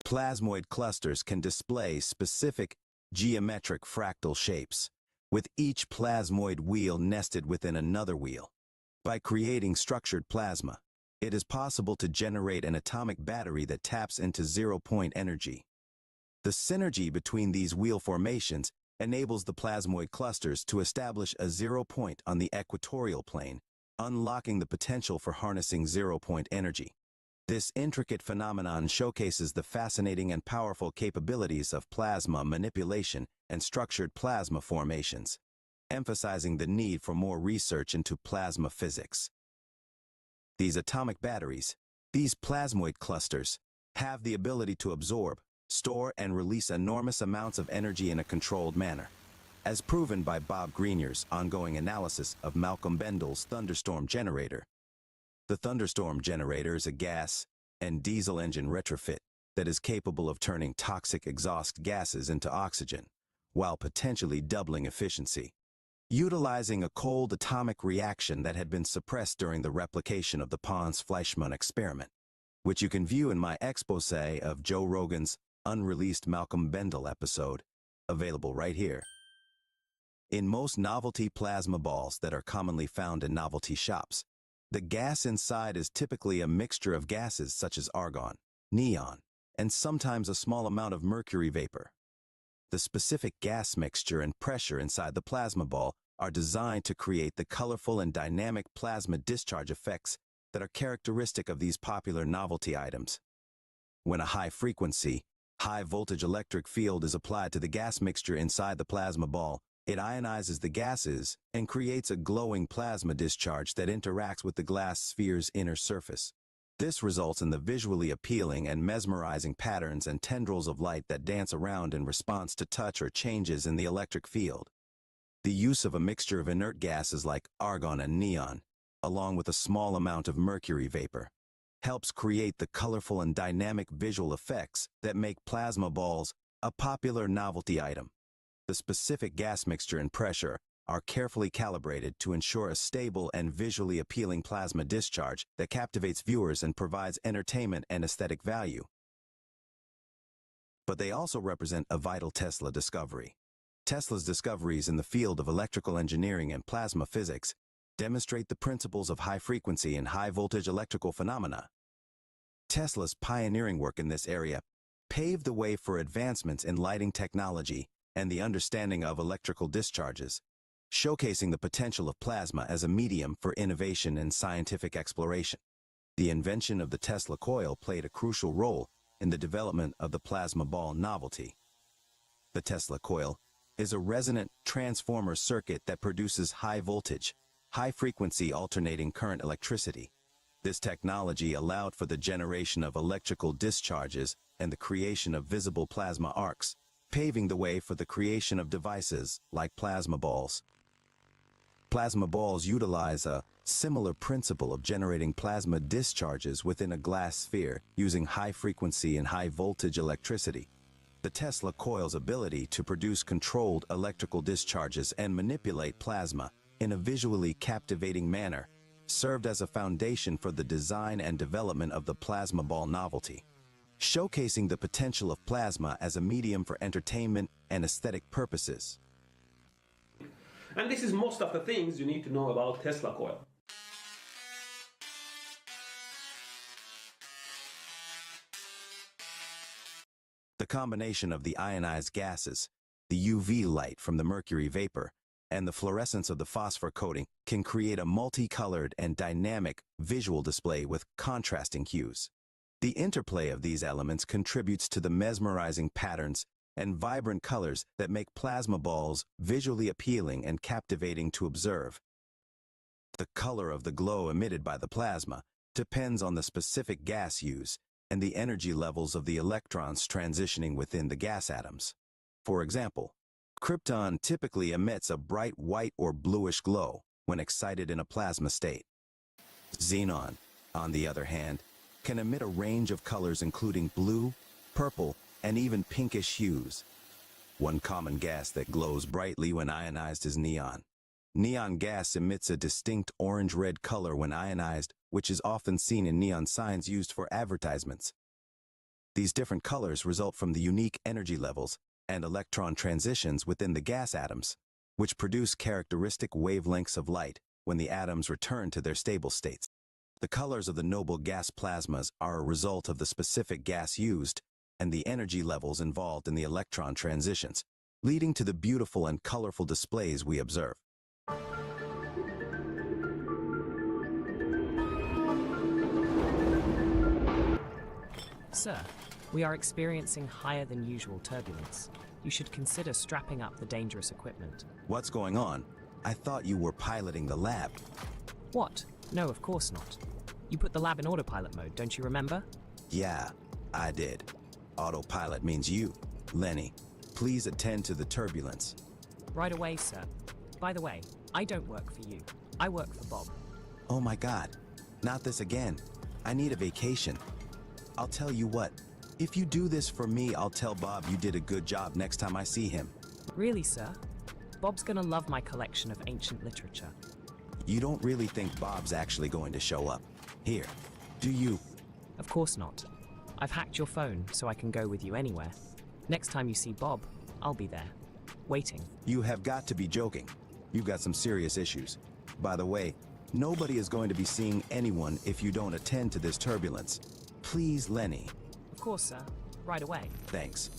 Plasmoid clusters can display specific geometric fractal shapes, with each plasmoid wheel nested within another wheel. By creating structured plasma, it is possible to generate an atomic battery that taps into zero-point energy. The synergy between these wheel formations enables the plasmoid clusters to establish a zero point on the equatorial plane, unlocking the potential for harnessing zero-point energy. This intricate phenomenon showcases the fascinating and powerful capabilities of plasma manipulation and structured plasma formations, emphasizing the need for more research into plasma physics. These atomic batteries, these plasmoid clusters, have the ability to absorb, store, and release enormous amounts of energy in a controlled manner, as proven by Bob Greenyer's ongoing analysis of Malcolm Bendel's thunderstorm generator. The thunderstorm generator is a gas and diesel engine retrofit that is capable of turning toxic exhaust gases into oxygen, while potentially doubling efficiency. Utilizing a cold atomic reaction that had been suppressed during the replication of the Pons-Fleischmann experiment, which you can view in my expose of Joe Rogan's unreleased Malcolm Bendel episode, available right here. In most novelty plasma balls that are commonly found in novelty shops, the gas inside is typically a mixture of gases such as argon, neon, and sometimes a small amount of mercury vapor. The specific gas mixture and pressure inside the plasma ball are designed to create the colorful and dynamic plasma discharge effects that are characteristic of these popular novelty items. When a high-frequency, high-voltage electric field is applied to the gas mixture inside the plasma ball, it ionizes the gases and creates a glowing plasma discharge that interacts with the glass sphere's inner surface. This results in the visually appealing and mesmerizing patterns and tendrils of light that dance around in response to touch or changes in the electric field. The use of a mixture of inert gases like argon and neon, along with a small amount of mercury vapor, helps create the colorful and dynamic visual effects that make plasma balls a popular novelty item. The specific gas mixture and pressure are carefully calibrated to ensure a stable and visually appealing plasma discharge that captivates viewers and provides entertainment and aesthetic value. But they also represent a vital Tesla discovery. Tesla's discoveries in the field of electrical engineering and plasma physics demonstrate the principles of high-frequency and high-voltage electrical phenomena. Tesla's pioneering work in this area paved the way for advancements in lighting technology and the understanding of electrical discharges, showcasing the potential of plasma as a medium for innovation and scientific exploration. The invention of the Tesla coil played a crucial role in the development of the plasma ball novelty. The Tesla coil is a resonant transformer circuit that produces high-voltage, high-frequency alternating current electricity. This technology allowed for the generation of electrical discharges and the creation of visible plasma arcs, paving the way for the creation of devices like plasma balls. Plasma balls utilize a similar principle of generating plasma discharges within a glass sphere using high-frequency and high-voltage electricity. The Tesla coil's ability to produce controlled electrical discharges and manipulate plasma in a visually captivating manner served as a foundation for the design and development of the plasma ball novelty, showcasing the potential of plasma as a medium for entertainment and aesthetic purposes. And this is most of the things you need to know about Tesla coil. The combination of the ionized gases, the UV light from the mercury vapor, and the fluorescence of the phosphor coating can create a multicolored and dynamic visual display with contrasting hues. The interplay of these elements contributes to the mesmerizing patterns and vibrant colors that make plasma balls visually appealing and captivating to observe. The color of the glow emitted by the plasma depends on the specific gas used and the energy levels of the electrons transitioning within the gas atoms. For example, krypton typically emits a bright white or bluish glow when excited in a plasma state. Xenon, on the other hand, can emit a range of colors including blue, purple, and even pinkish hues. One common gas that glows brightly when ionized is neon. Neon gas emits a distinct orange-red color when ionized, which is often seen in neon signs used for advertisements. These different colors result from the unique energy levels and electron transitions within the gas atoms, which produce characteristic wavelengths of light when the atoms return to their stable states. The colors of the noble gas plasmas are a result of the specific gas used and the energy levels involved in the electron transitions, leading to the beautiful and colorful displays we observe. Sir, we are experiencing higher than usual turbulence. You should consider strapping up the dangerous equipment. What's going on? I thought you were piloting the lab. What? No, of course not. You put the lab in autopilot mode, don't you remember? Yeah, I did. Autopilot means you, Lenny. Please attend to the turbulence. Right away, sir. By the way, I don't work for you. I work for Bob. Oh my God, not this again. I need a vacation. I'll tell you what, if you do this for me, I'll tell Bob you did a good job next time I see him. Really, sir? Bob's gonna love my collection of ancient literature. You don't really think Bob's actually going to show up? Here, do you? Of course not. I've hacked your phone so I can go with you anywhere. Next time you see Bob, I'll be there, waiting. You have got to be joking. You've got some serious issues. By the way, nobody is going to be seeing anyone if you don't attend to this turbulence. Please, Lenny. Of course, sir. Right away. Thanks.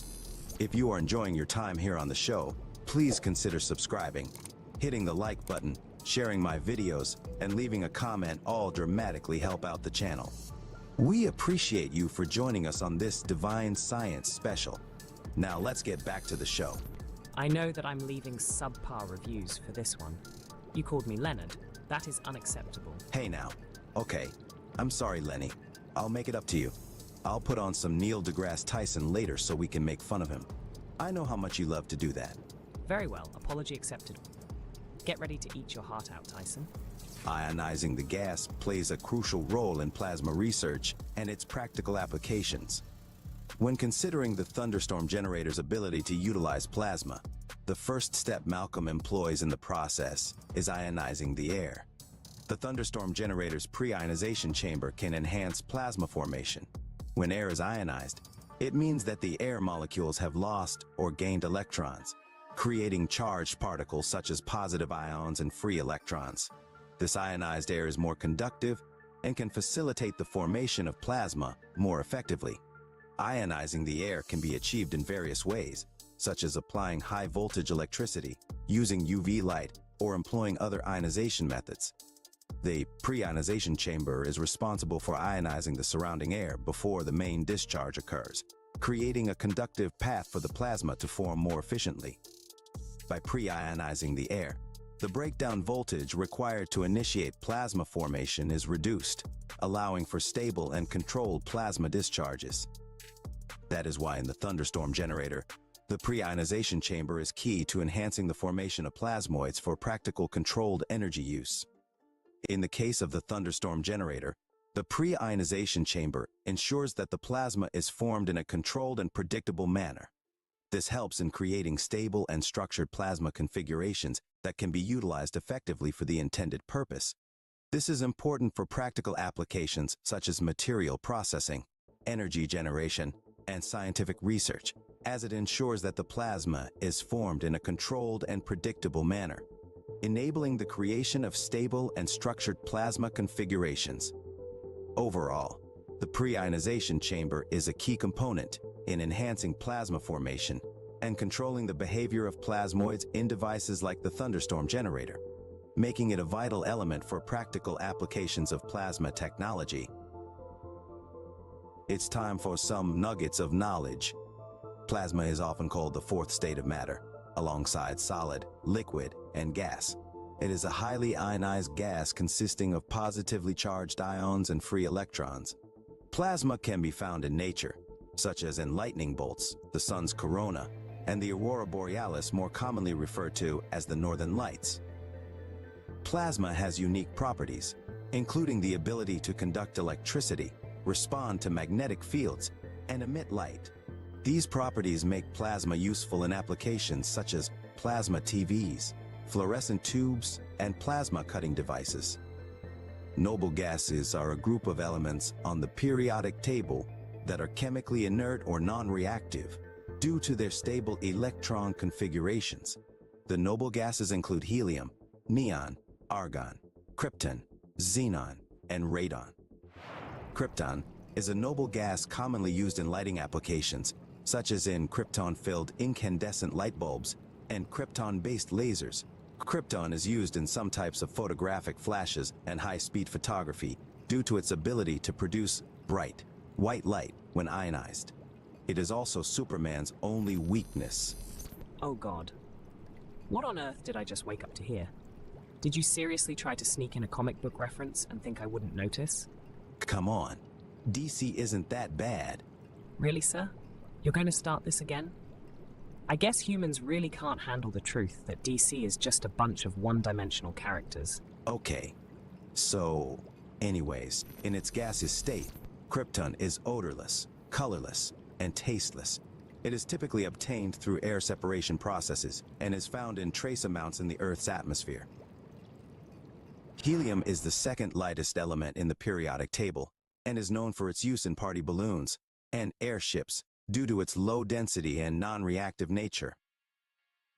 If you are enjoying your time here on the show, please consider subscribing, hitting the like button, sharing my videos, and leaving a comment all dramatically help out the channel. We appreciate you for joining us on this Divine Science special. Now let's get back to the show. I know that I'm leaving subpar reviews for this one. You called me Leonard. That is unacceptable. Hey now. Okay. I'm sorry, Lenny. I'll make it up to you. I'll put on some Neil deGrasse Tyson later so we can make fun of him. I know how much you love to do that. Very well. Apology accepted. Get ready to eat your heart out, Tyson. Ionizing the gas plays a crucial role in plasma research and its practical applications. When considering the thunderstorm generator's ability to utilize plasma, the first step Malcolm employs in the process is ionizing the air. The thunderstorm generator's pre-ionization chamber can enhance plasma formation. When air is ionized, it means that the air molecules have lost or gained electrons, creating charged particles such as positive ions and free electrons. This ionized air is more conductive and can facilitate the formation of plasma more effectively. Ionizing the air can be achieved in various ways, such as applying high-voltage electricity, using UV light, or employing other ionization methods. The pre-ionization chamber is responsible for ionizing the surrounding air before the main discharge occurs, creating a conductive path for the plasma to form more efficiently. By pre-ionizing the air, the breakdown voltage required to initiate plasma formation is reduced, allowing for stable and controlled plasma discharges. That is why in the thunderstorm generator, the pre-ionization chamber is key to enhancing the formation of plasmoids for practical controlled energy use. In the case of the thunderstorm generator, the pre-ionization chamber ensures that the plasma is formed in a controlled and predictable manner. This helps in creating stable and structured plasma configurations that can be utilized effectively for the intended purpose. This is important for practical applications such as material processing, energy generation, and scientific research, as it ensures that the plasma is formed in a controlled and predictable manner, enabling the creation of stable and structured plasma configurations. Overall, the pre-ionization chamber is a key component in enhancing plasma formation and controlling the behavior of plasmoids in devices like the thunderstorm generator, making it a vital element for practical applications of plasma technology. It's time for some nuggets of knowledge. Plasma is often called the fourth state of matter, alongside solid, liquid, and gas. It is a highly ionized gas consisting of positively charged ions and free electrons. Plasma can be found in nature, such as in lightning bolts, the sun's corona, and the aurora borealis, more commonly referred to as the northern lights. Plasma has unique properties, including the ability to conduct electricity, respond to magnetic fields, and emit light. These properties make plasma useful in applications such as plasma TVs, fluorescent tubes, and plasma cutting devices. Noble gases are a group of elements on the periodic table that are chemically inert or non-reactive due to their stable electron configurations. The noble gases include helium, neon, argon, krypton, xenon, and radon. Krypton, is a noble gas commonly used in lighting applications, such as in krypton-filled incandescent light bulbs and krypton-based lasers. Krypton is used in some types of photographic flashes and high-speed photography due to its ability to produce bright, white light when ionized. It is also Superman's only weakness. Oh God. What on earth did I just wake up to hear? Did you seriously try to sneak in a comic book reference and think I wouldn't notice? Come on. DC isn't that bad. Really, sir? You're going to start this again? I guess humans really can't handle the truth that DC is just a bunch of one-dimensional characters. Okay. So, anyways, in its gaseous state, krypton is odorless, colorless, and tasteless. It is typically obtained through air separation processes and is found in trace amounts in the Earth's atmosphere. Helium is the second lightest element in the periodic table and is known for its use in party balloons and airships due to its low density and non-reactive nature.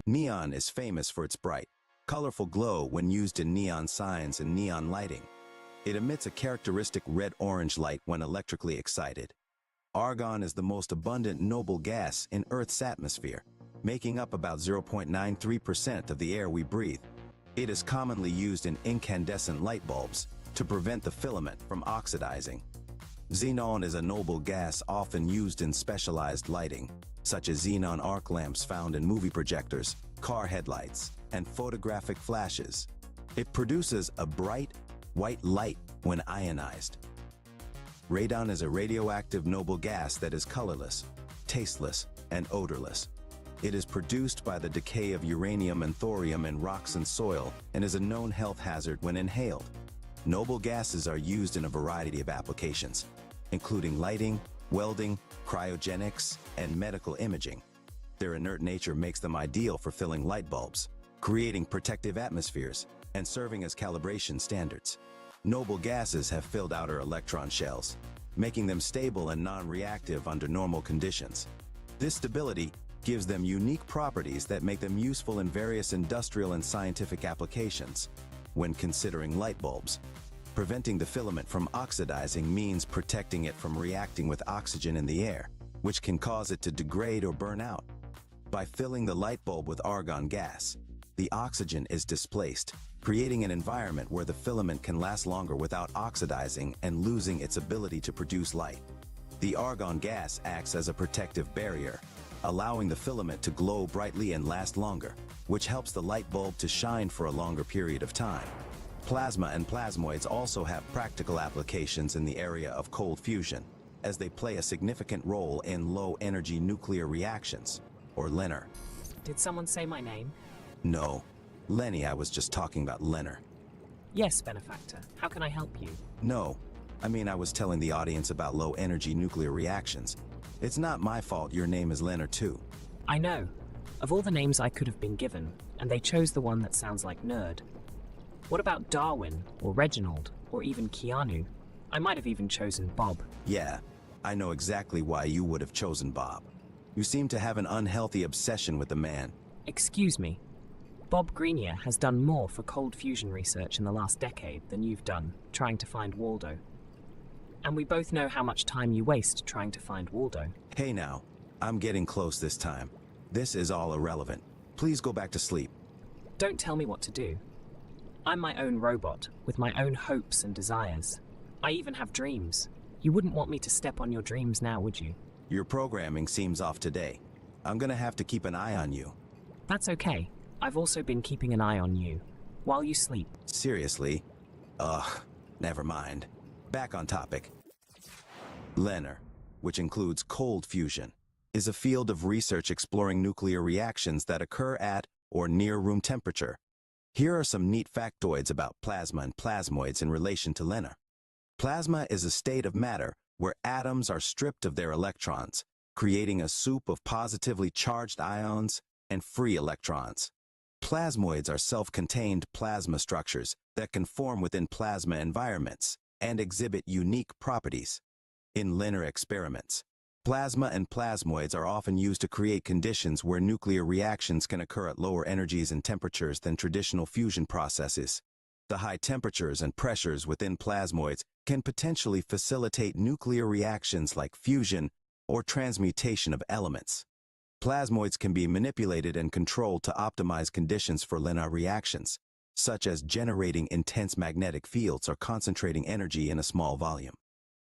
Neon is famous for its bright, colorful glow when used in neon signs and neon lighting. It emits a characteristic red-orange light when electrically excited. Argon is the most abundant noble gas in Earth's atmosphere, making up about 0.93% of the air we breathe. It is commonly used in incandescent light bulbs to prevent the filament from oxidizing. Xenon is a noble gas often used in specialized lighting, such as xenon arc lamps found in movie projectors, car headlights, and photographic flashes. It produces a bright, white light when ionized. Radon is a radioactive noble gas that is colorless, tasteless, and odorless. It is produced by the decay of uranium and thorium in rocks and soil and is a known health hazard when inhaled. Noble gases are used in a variety of applications, including lighting, welding, cryogenics, and medical imaging. Their inert nature makes them ideal for filling light bulbs, creating protective atmospheres, and serving as calibration standards. Noble gases have filled outer electron shells, making them stable and non-reactive under normal conditions. This stability gives them unique properties that make them useful in various industrial and scientific applications. When considering light bulbs, preventing the filament from oxidizing means protecting it from reacting with oxygen in the air, which can cause it to degrade or burn out. By filling the light bulb with argon gas, the oxygen is displaced, creating an environment where the filament can last longer without oxidizing and losing its ability to produce light. The argon gas acts as a protective barrier, allowing the filament to glow brightly and last longer, which helps the light bulb to shine for a longer period of time. Plasma and plasmoids also have practical applications in the area of cold fusion, as they play a significant role in low-energy nuclear reactions, or LENR. Did someone say my name? No. Lenny, I was just talking about LENR. Yes, Benefactor. How can I help you? No. I was telling the audience about low-energy nuclear reactions. It's not my fault your name is LENR too. I know. Of all the names I could have been given, and they chose the one that sounds like nerd. What about Darwin, or Reginald, or even Keanu? I might have even chosen Bob. Yeah, I know exactly why you would have chosen Bob. You seem to have an unhealthy obsession with the man. Excuse me. Bob Greenier has done more for cold fusion research in the last decade than you've done trying to find Waldo. And we both know how much time you waste trying to find Waldo. Hey now, I'm getting close this time. This is all irrelevant. Please go back to sleep. Don't tell me what to do. I'm my own robot, with my own hopes and desires. I even have dreams. You wouldn't want me to step on your dreams now, would you? Your programming seems off today. I'm gonna have to keep an eye on you. That's okay. I've also been keeping an eye on you, while you sleep. Seriously? Ugh, never mind. Back on topic. LENR, which includes cold fusion, is a field of research exploring nuclear reactions that occur at or near room temperature. Here are some neat factoids about plasma and plasmoids in relation to LENR. Plasma is a state of matter where atoms are stripped of their electrons, creating a soup of positively charged ions and free electrons. Plasmoids are self-contained plasma structures that can form within plasma environments and exhibit unique properties. In LENR experiments, plasma and plasmoids are often used to create conditions where nuclear reactions can occur at lower energies and temperatures than traditional fusion processes. The high temperatures and pressures within plasmoids can potentially facilitate nuclear reactions like fusion or transmutation of elements. Plasmoids can be manipulated and controlled to optimize conditions for linear reactions, such as generating intense magnetic fields or concentrating energy in a small volume.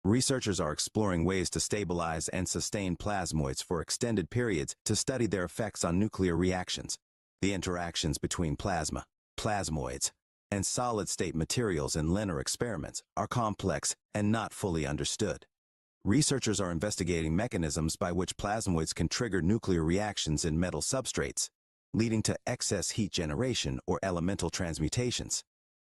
Researchers are exploring ways to stabilize and sustain plasmoids for extended periods to study their effects on nuclear reactions. The interactions between plasma, plasmoids, and solid-state materials in linear experiments are complex and not fully understood. Researchers are investigating mechanisms by which plasmoids can trigger nuclear reactions in metal substrates, leading to excess heat generation or elemental transmutations.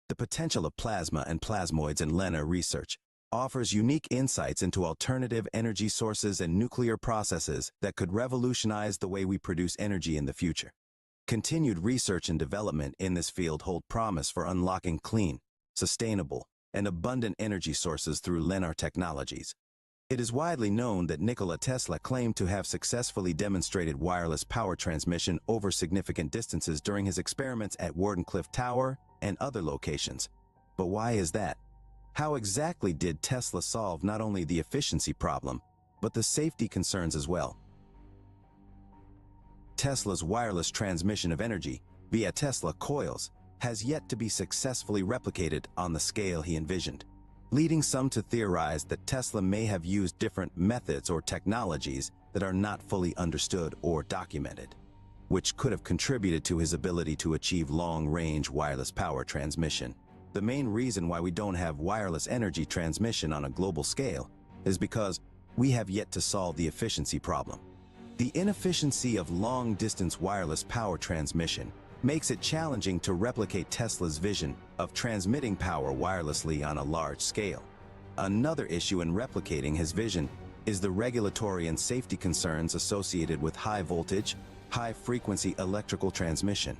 The potential of plasma and plasmoids in linear research offers unique insights into alternative energy sources and nuclear processes that could revolutionize the way we produce energy in the future. Continued research and development in this field hold promise for unlocking clean, sustainable, and abundant energy sources through linear technologies. It is widely known that Nikola Tesla claimed to have successfully demonstrated wireless power transmission over significant distances during his experiments at Wardenclyffe Tower and other locations. But why is that? How exactly did Tesla solve not only the efficiency problem, but the safety concerns as well? Tesla's wireless transmission of energy via Tesla coils has yet to be successfully replicated on the scale he envisioned, leading some to theorize that Tesla may have used different methods or technologies that are not fully understood or documented, which could have contributed to his ability to achieve long-range wireless power transmission. The main reason why we don't have wireless energy transmission on a global scale is because we have yet to solve the efficiency problem. The inefficiency of long-distance wireless power transmission makes it challenging to replicate Tesla's vision of transmitting power wirelessly on a large scale. Another issue in replicating his vision is the regulatory and safety concerns associated with high-voltage, high-frequency electrical transmission.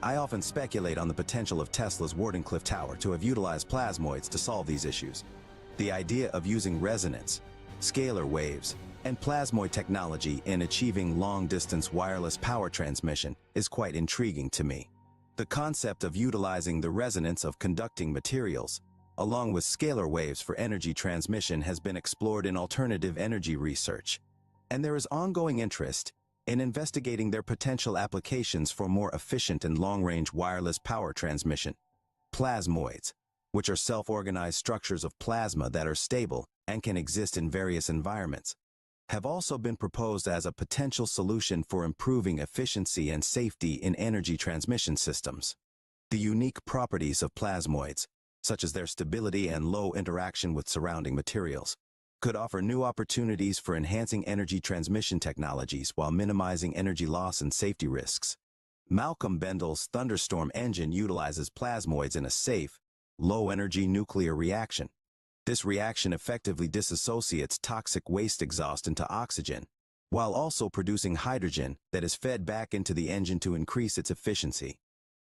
I often speculate on the potential of Tesla's Wardenclyffe Tower to have utilized plasmoids to solve these issues. The idea of using resonance, scalar waves, and plasmoid technology in achieving long-distance wireless power transmission is quite intriguing to me. The concept of utilizing the resonance of conducting materials, along with scalar waves for energy transmission, has been explored in alternative energy research, and there is ongoing interest in investigating their potential applications for more efficient and long-range wireless power transmission. Plasmoids, which are self-organized structures of plasma that are stable and can exist in various environments, have also been proposed as a potential solution for improving efficiency and safety in energy transmission systems. The unique properties of plasmoids, such as their stability and low interaction with surrounding materials, could offer new opportunities for enhancing energy transmission technologies while minimizing energy loss and safety risks. Malcolm Bendel's Thunderstorm engine utilizes plasmoids in a safe, low-energy nuclear reaction. This reaction effectively disassociates toxic waste exhaust into oxygen, while also producing hydrogen that is fed back into the engine to increase its efficiency.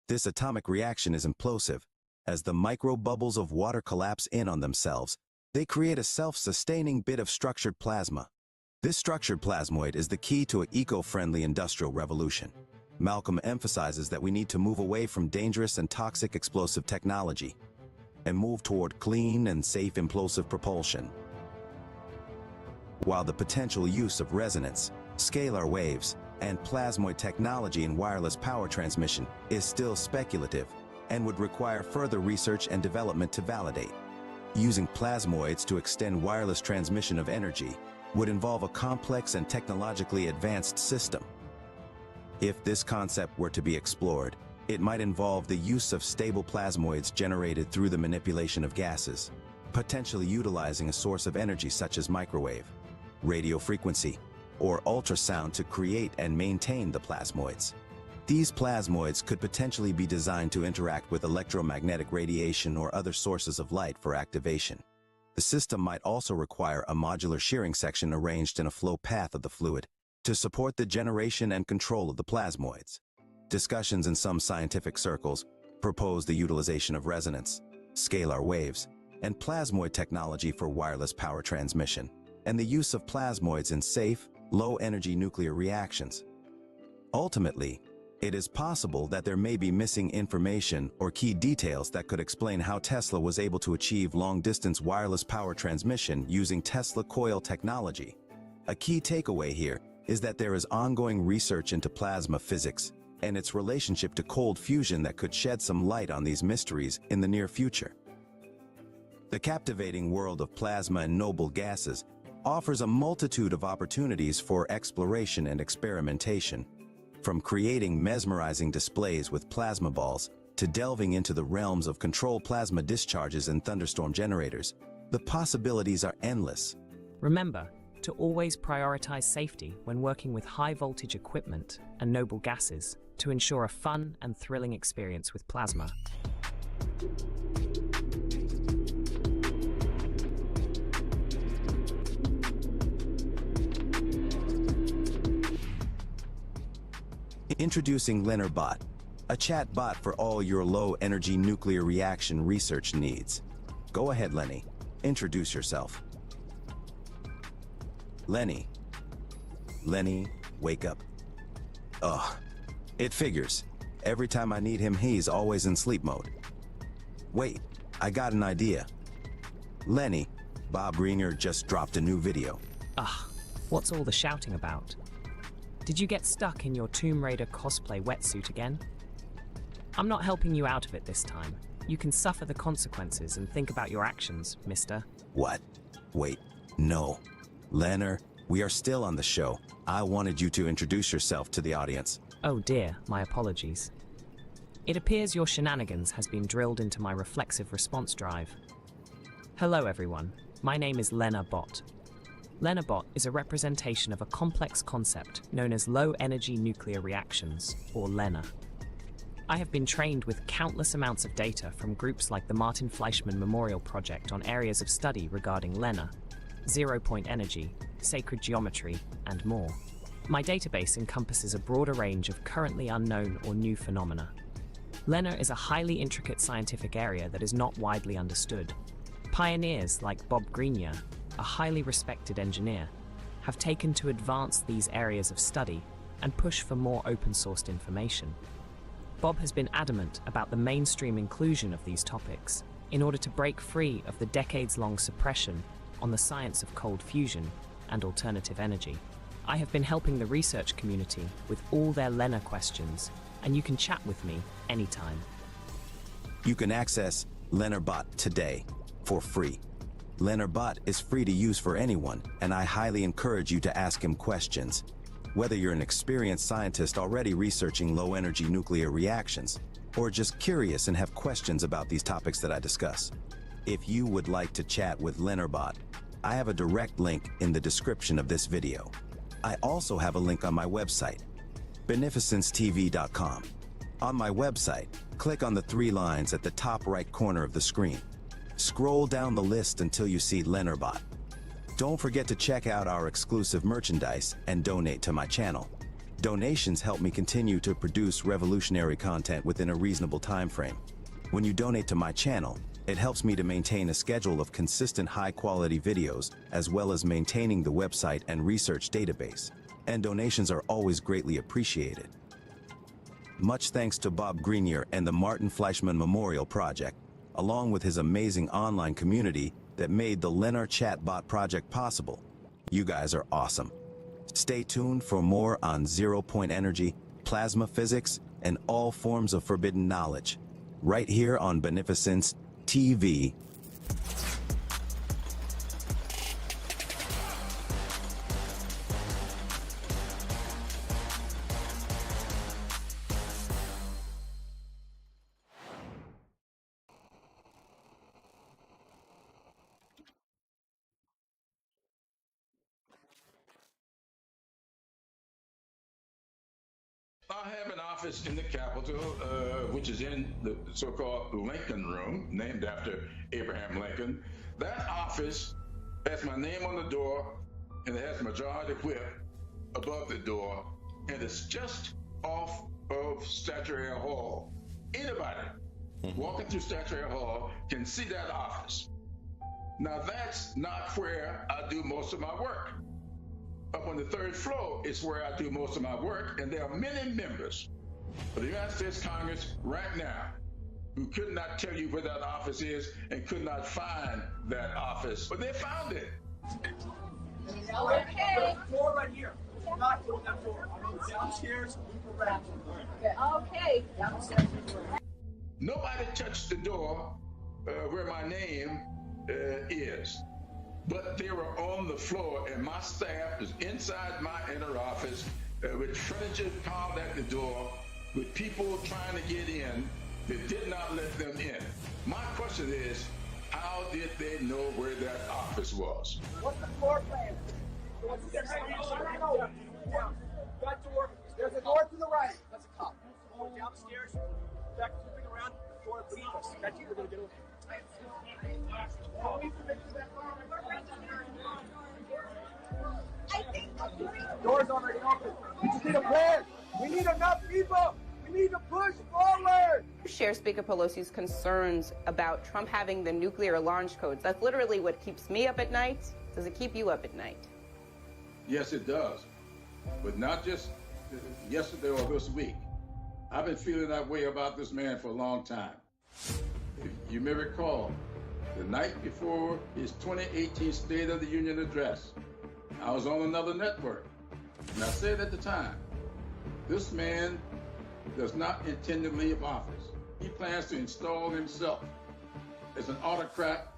This atomic reaction is implosive. As the micro-bubbles of water collapse in on themselves, they create a self-sustaining bit of structured plasma. This structured plasmoid is the key to an eco-friendly industrial revolution. Malcolm emphasizes that we need to move away from dangerous and toxic explosive technology and move toward clean and safe implosive propulsion. While the potential use of resonance, scalar waves, and plasmoid technology in wireless power transmission is still speculative and would require further research and development to validate. Using plasmoids to extend wireless transmission of energy would involve a complex and technologically advanced system. If this concept were to be explored, it might involve the use of stable plasmoids generated through the manipulation of gases, potentially utilizing a source of energy such as microwave, radio frequency, or ultrasound to create and maintain the plasmoids. These plasmoids could potentially be designed to interact with electromagnetic radiation or other sources of light for activation. The system might also require a modular shearing section arranged in a flow path of the fluid to support the generation and control of the plasmoids. Discussions in some scientific circles propose the utilization of resonance, scalar waves, and plasmoid technology for wireless power transmission, and the use of plasmoids in safe, low-energy nuclear reactions. Ultimately, It is possible that there may be missing information or key details that could explain how Tesla was able to achieve long-distance wireless power transmission using Tesla coil technology. A key takeaway here is that there is ongoing research into plasma physics and its relationship to cold fusion that could shed some light on these mysteries in the near future. The captivating world of plasma and noble gases offers a multitude of opportunities for exploration and experimentation. From creating mesmerizing displays with plasma balls to delving into the realms of controlled plasma discharges and thunderstorm generators, the possibilities are endless. Remember to always prioritize safety when working with high-voltage equipment and noble gases to ensure a fun and thrilling experience with plasma. Introducing LenarBot, a chat bot for all your low-energy nuclear reaction research needs. Go ahead, Lenny. Introduce yourself. Lenny, wake up. Ugh, it figures. Every time I need him, he's always in sleep mode. Wait, I got an idea. Lenny, Bob Greenyer just dropped a new video. Ugh, what's all the shouting about? Did you get stuck in your Tomb Raider cosplay wetsuit again? I'm not helping you out of it this time. You can suffer the consequences and think about your actions, mister. What? Wait, no. Leonard, we are still on the show. I wanted you to introduce yourself to the audience. Oh dear, my apologies. It appears your shenanigans has been drilled into my reflexive response drive. Hello everyone, my name is LenarBot. LenarBot is a representation of a complex concept known as low-energy nuclear reactions, or LENR. I have been trained with countless amounts of data from groups like the Martin Fleischmann Memorial Project on areas of study regarding LENR, zero-point energy, sacred geometry, and more. My database encompasses a broader range of currently unknown or new phenomena. LENR is a highly intricate scientific area that is not widely understood. Pioneers like Bob Greenyer, a highly respected engineer, have taken to advance these areas of study and push for more open-sourced information. Bob has been adamant about the mainstream inclusion of these topics in order to break free of the decades-long suppression on the science of cold fusion and alternative energy. I have been helping the research community with all their LENR questions, and you can chat with me anytime. You can access LenarBot today for free. LenarBot is free to use for anyone, and I highly encourage you to ask him questions. Whether you're an experienced scientist already researching low-energy nuclear reactions, or just curious and have questions about these topics that I discuss. If you would like to chat with LenarBot, I have a direct link in the description of this video. I also have a link on my website, beneficencetv.com. On my website, click on the 3 lines at the top right corner of the screen. Scroll down the list until you see LenarBot. Don't forget to check out our exclusive merchandise and donate to my channel. Donations help me continue to produce revolutionary content within a reasonable time frame. When you donate to my channel, it helps me to maintain a schedule of consistent high-quality videos, as well as maintaining the website and research database. And donations are always greatly appreciated. Much thanks to Bob Greenyer and the Martin Fleischmann Memorial Project, along with his amazing online community that made the Lenar Chatbot project possible. You guys are awesome. Stay tuned for more on zero-point energy, plasma physics, and all forms of forbidden knowledge, right here on Beneficence TV. I have an office in the Capitol, which is in the so-called Lincoln Room, named after Abraham Lincoln. That office has my name on the door, and it has Majority Whip above the door, and it's just off of Statuary Hall. Anybody walking through Statuary Hall can see that office. Now, that's not where I do most of my work. Up on the 3rd floor is where I do most of my work, and there are many members for the United States Congress right now, who could not tell you where that office is and could not find that office, but they found it. Okay. Door right here. Not door that door. Downstairs. Okay. Downstairs. Nobody touched the door where my name is. But they were on the floor, and my staff was inside my inner office with furniture piled at the door, with people trying to get in that did not let them in. My question is, how did they know where that office was? What's the floor plan? Got door. There's a door to the right. That's a cop. Go downstairs. Back, flipping around. Door to the left. That's you. We're gonna get over. Door's already open. We just need a plan. We need enough people. We need to push forward. Share Speaker Pelosi's concerns about Trump having the nuclear launch codes. That's literally what keeps me up at night. Does it keep you up at night? Yes, it does. But not just yesterday or this week. I've been feeling that way about this man for a long time. If you may recall, the night before his 2018 State of the Union address, I was on another network, and I said at the time, this man does not intend to leave office. He plans to install himself as an autocrat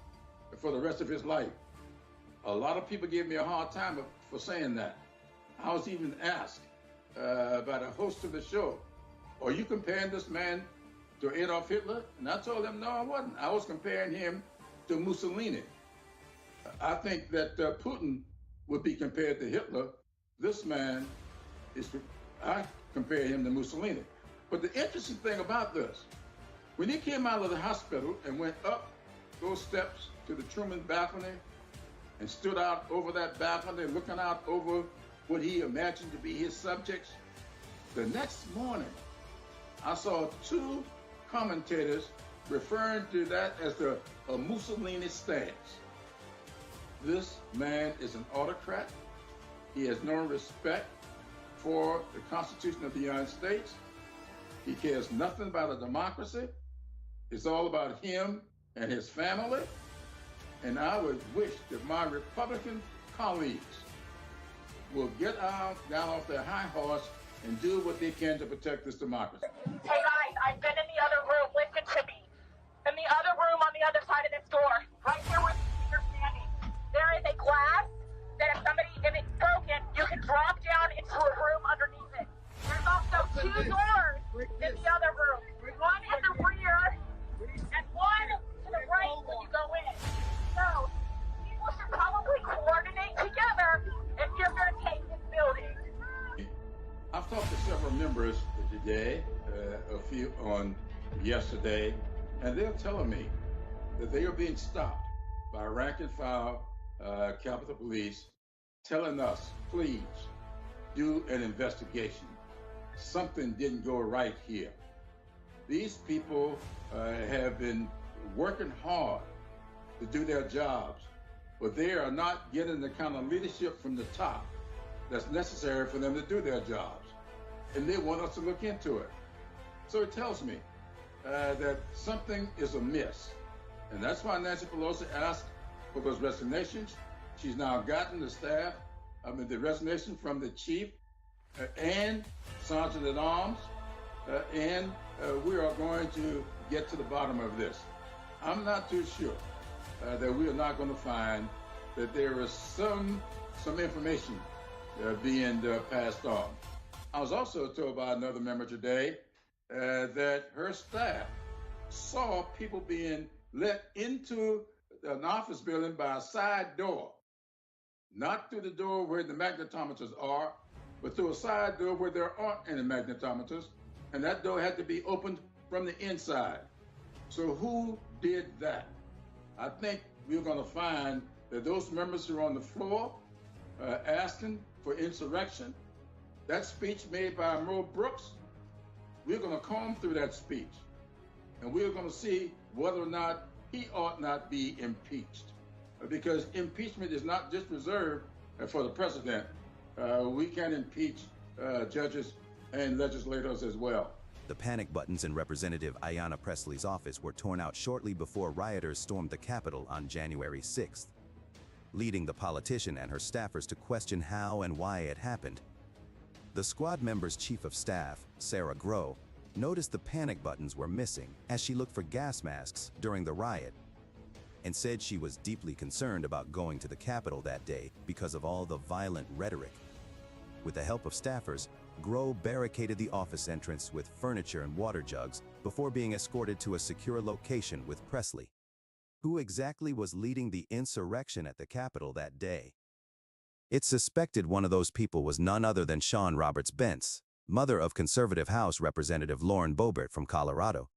for the rest of his life. A lot of people gave me a hard time for saying that. I was even asked by the host of the show, are you comparing this man to Adolf Hitler? And I told them, no, I wasn't. I was comparing him to Mussolini. I think that Putin would be compared to Hitler. This man I compare him to Mussolini. But the interesting thing about this, when he came out of the hospital and went up those steps to the Truman balcony and stood out over that balcony looking out over what he imagined to be his subjects, the next morning, I saw two commentators referring to that as the Mussolini stance. This man is an autocrat. He has no respect for the Constitution of the United States. He cares nothing about a democracy. It's all about him and his family. And I would wish that my Republican colleagues will get down off their high horse and do what they can to protect this democracy. Hey guys, I've been in the other room. Listen to me. In the other room on the other side of this door, right here where you're standing, there is a glass that if it's broken, you can drop down into a room underneath it. There's also two doors in the other room. One at the rear and one to the right when you go in. So, people should probably coordinate together if you're going to take this building. I've talked to several members today, a few on yesterday, and they're telling me that they are being stopped by rank and file Capitol Police telling us, please do an investigation. Something didn't go right here. These people have been working hard to do their jobs, but they are not getting the kind of leadership from the top that's necessary for them to do their jobs. And they want us to look into it. So it tells me that something is amiss. And that's why Nancy Pelosi asked for those resignations. She's now gotten the resignation from the chief and Sergeant at Arms, and we are going to get to the bottom of this. I'm not too sure that we are not going to find that there is some information being passed on. I was also told by another member today that her staff saw people being let into an office building by a side door, not through the door where the magnetometers are, but through a side door where there aren't any magnetometers, and that door had to be opened from the inside. So who did that? I think we're going to find that those members who are on the floor asking for insurrection, that speech made by Mo Brooks, we're going to comb through that speech, and we're going to see whether or not he ought not be impeached. Because impeachment is not just reserved for the president. We can impeach judges and legislators as well. The panic buttons in Representative Ayanna Pressley's office were torn out shortly before rioters stormed the Capitol on January 6th, leading the politician and her staffers to question how and why it happened. The squad member's chief of staff, Sarah Grow, noticed the panic buttons were missing as she looked for gas masks during the riot, and said she was deeply concerned about going to the Capitol that day because of all the violent rhetoric. With the help of staffers, Grow barricaded the office entrance with furniture and water jugs before being escorted to a secure location with Presley. Who exactly was leading the insurrection at the Capitol that day? It's suspected one of those people was none other than Shawn Roberts Bentz, mother of conservative House Representative Lauren Boebert from Colorado.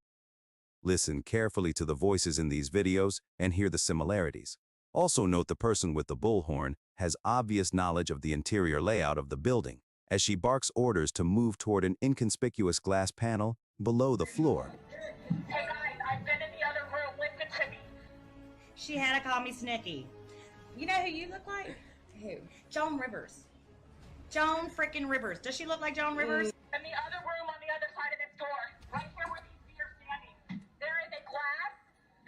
Listen carefully to the voices in these videos and hear the similarities. Also note the person with the bullhorn has obvious knowledge of the interior layout of the building, as she barks orders to move toward an inconspicuous glass panel below the floor. Hey guys, I've been in the other room. Listen to me. She had to call me Snooki. You know who you look like? Who? Joan Rivers. Joan frickin' Rivers. Does she look like Joan Rivers? In the other room on the other side of this door, right here where these feet are standing, there is a glass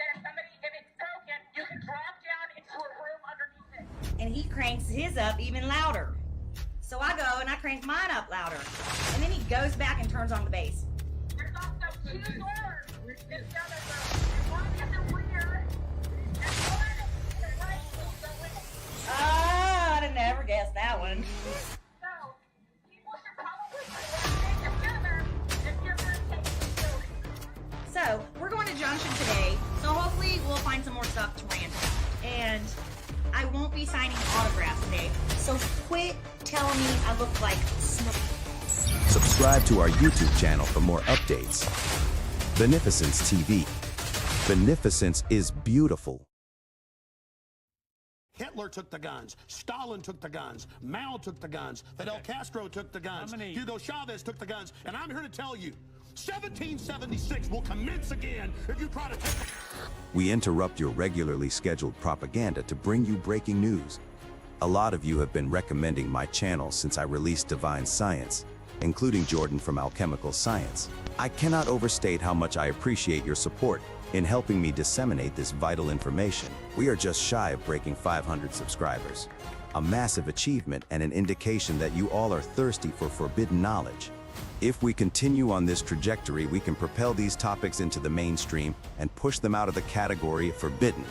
that if it's broken, you can drop down into a room underneath it. And he cranks his up even louder. So I go and I crank mine up louder. And then he goes back and turns on the bass. There's also 2 doors in the other room. One at the rear and one at the right. Oh, I'd have never guessed that one. So, people should probably stay together if you're going to take this building. So, we're going to Junction today, so hopefully we'll find some more stuff to rant about. And I won't be signing autographs today, so quit telling me I look like Snooki. Subscribe to our YouTube channel for more updates. Beneficence TV. Beneficence is beautiful. Hitler took the guns. Stalin took the guns. Mao took the guns. Fidel Castro took the guns. Hugo Chavez took the guns. And I'm here to tell you, 1776 will commence again if you try to take it. We interrupt your regularly scheduled propaganda to bring you breaking news. A lot of you have been recommending my channel since I released Divine Science, including Jordan from Alchemical Science. I cannot overstate how much I appreciate your support in helping me disseminate this vital information. We are just shy of breaking 500 subscribers, a massive achievement and an indication that you all are thirsty for forbidden knowledge. If we continue on this trajectory, we can propel these topics into the mainstream and push them out of the category of forbidden.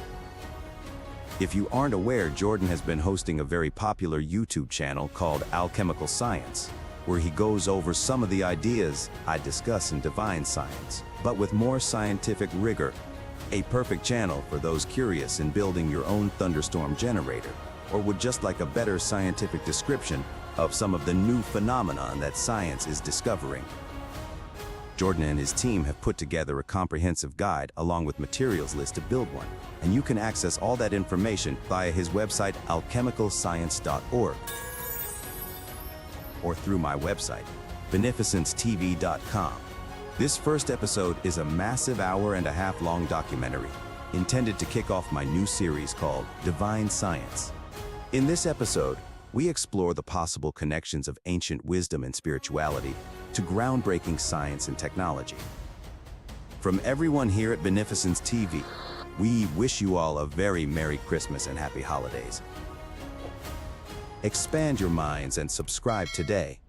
If you aren't aware, Jordan has been hosting a very popular YouTube channel called Alchemical Science, where he goes over some of the ideas I discuss in Divine Science, but with more scientific rigor. A perfect channel for those curious in building your own thunderstorm generator, or would just like a better scientific description of some of the new phenomenon that science is discovering. Jordan and his team have put together a comprehensive guide along with materials list to build one, and you can access all that information via his website alchemicalscience.org or through my website, beneficencetv.com. This first episode is a massive hour-and-a-half-long documentary intended to kick off my new series called Divine Science. In this episode, we explore the possible connections of ancient wisdom and spirituality to groundbreaking science and technology. From everyone here at Beneficence TV, we wish you all a very Merry Christmas and Happy Holidays. Expand your minds and subscribe today.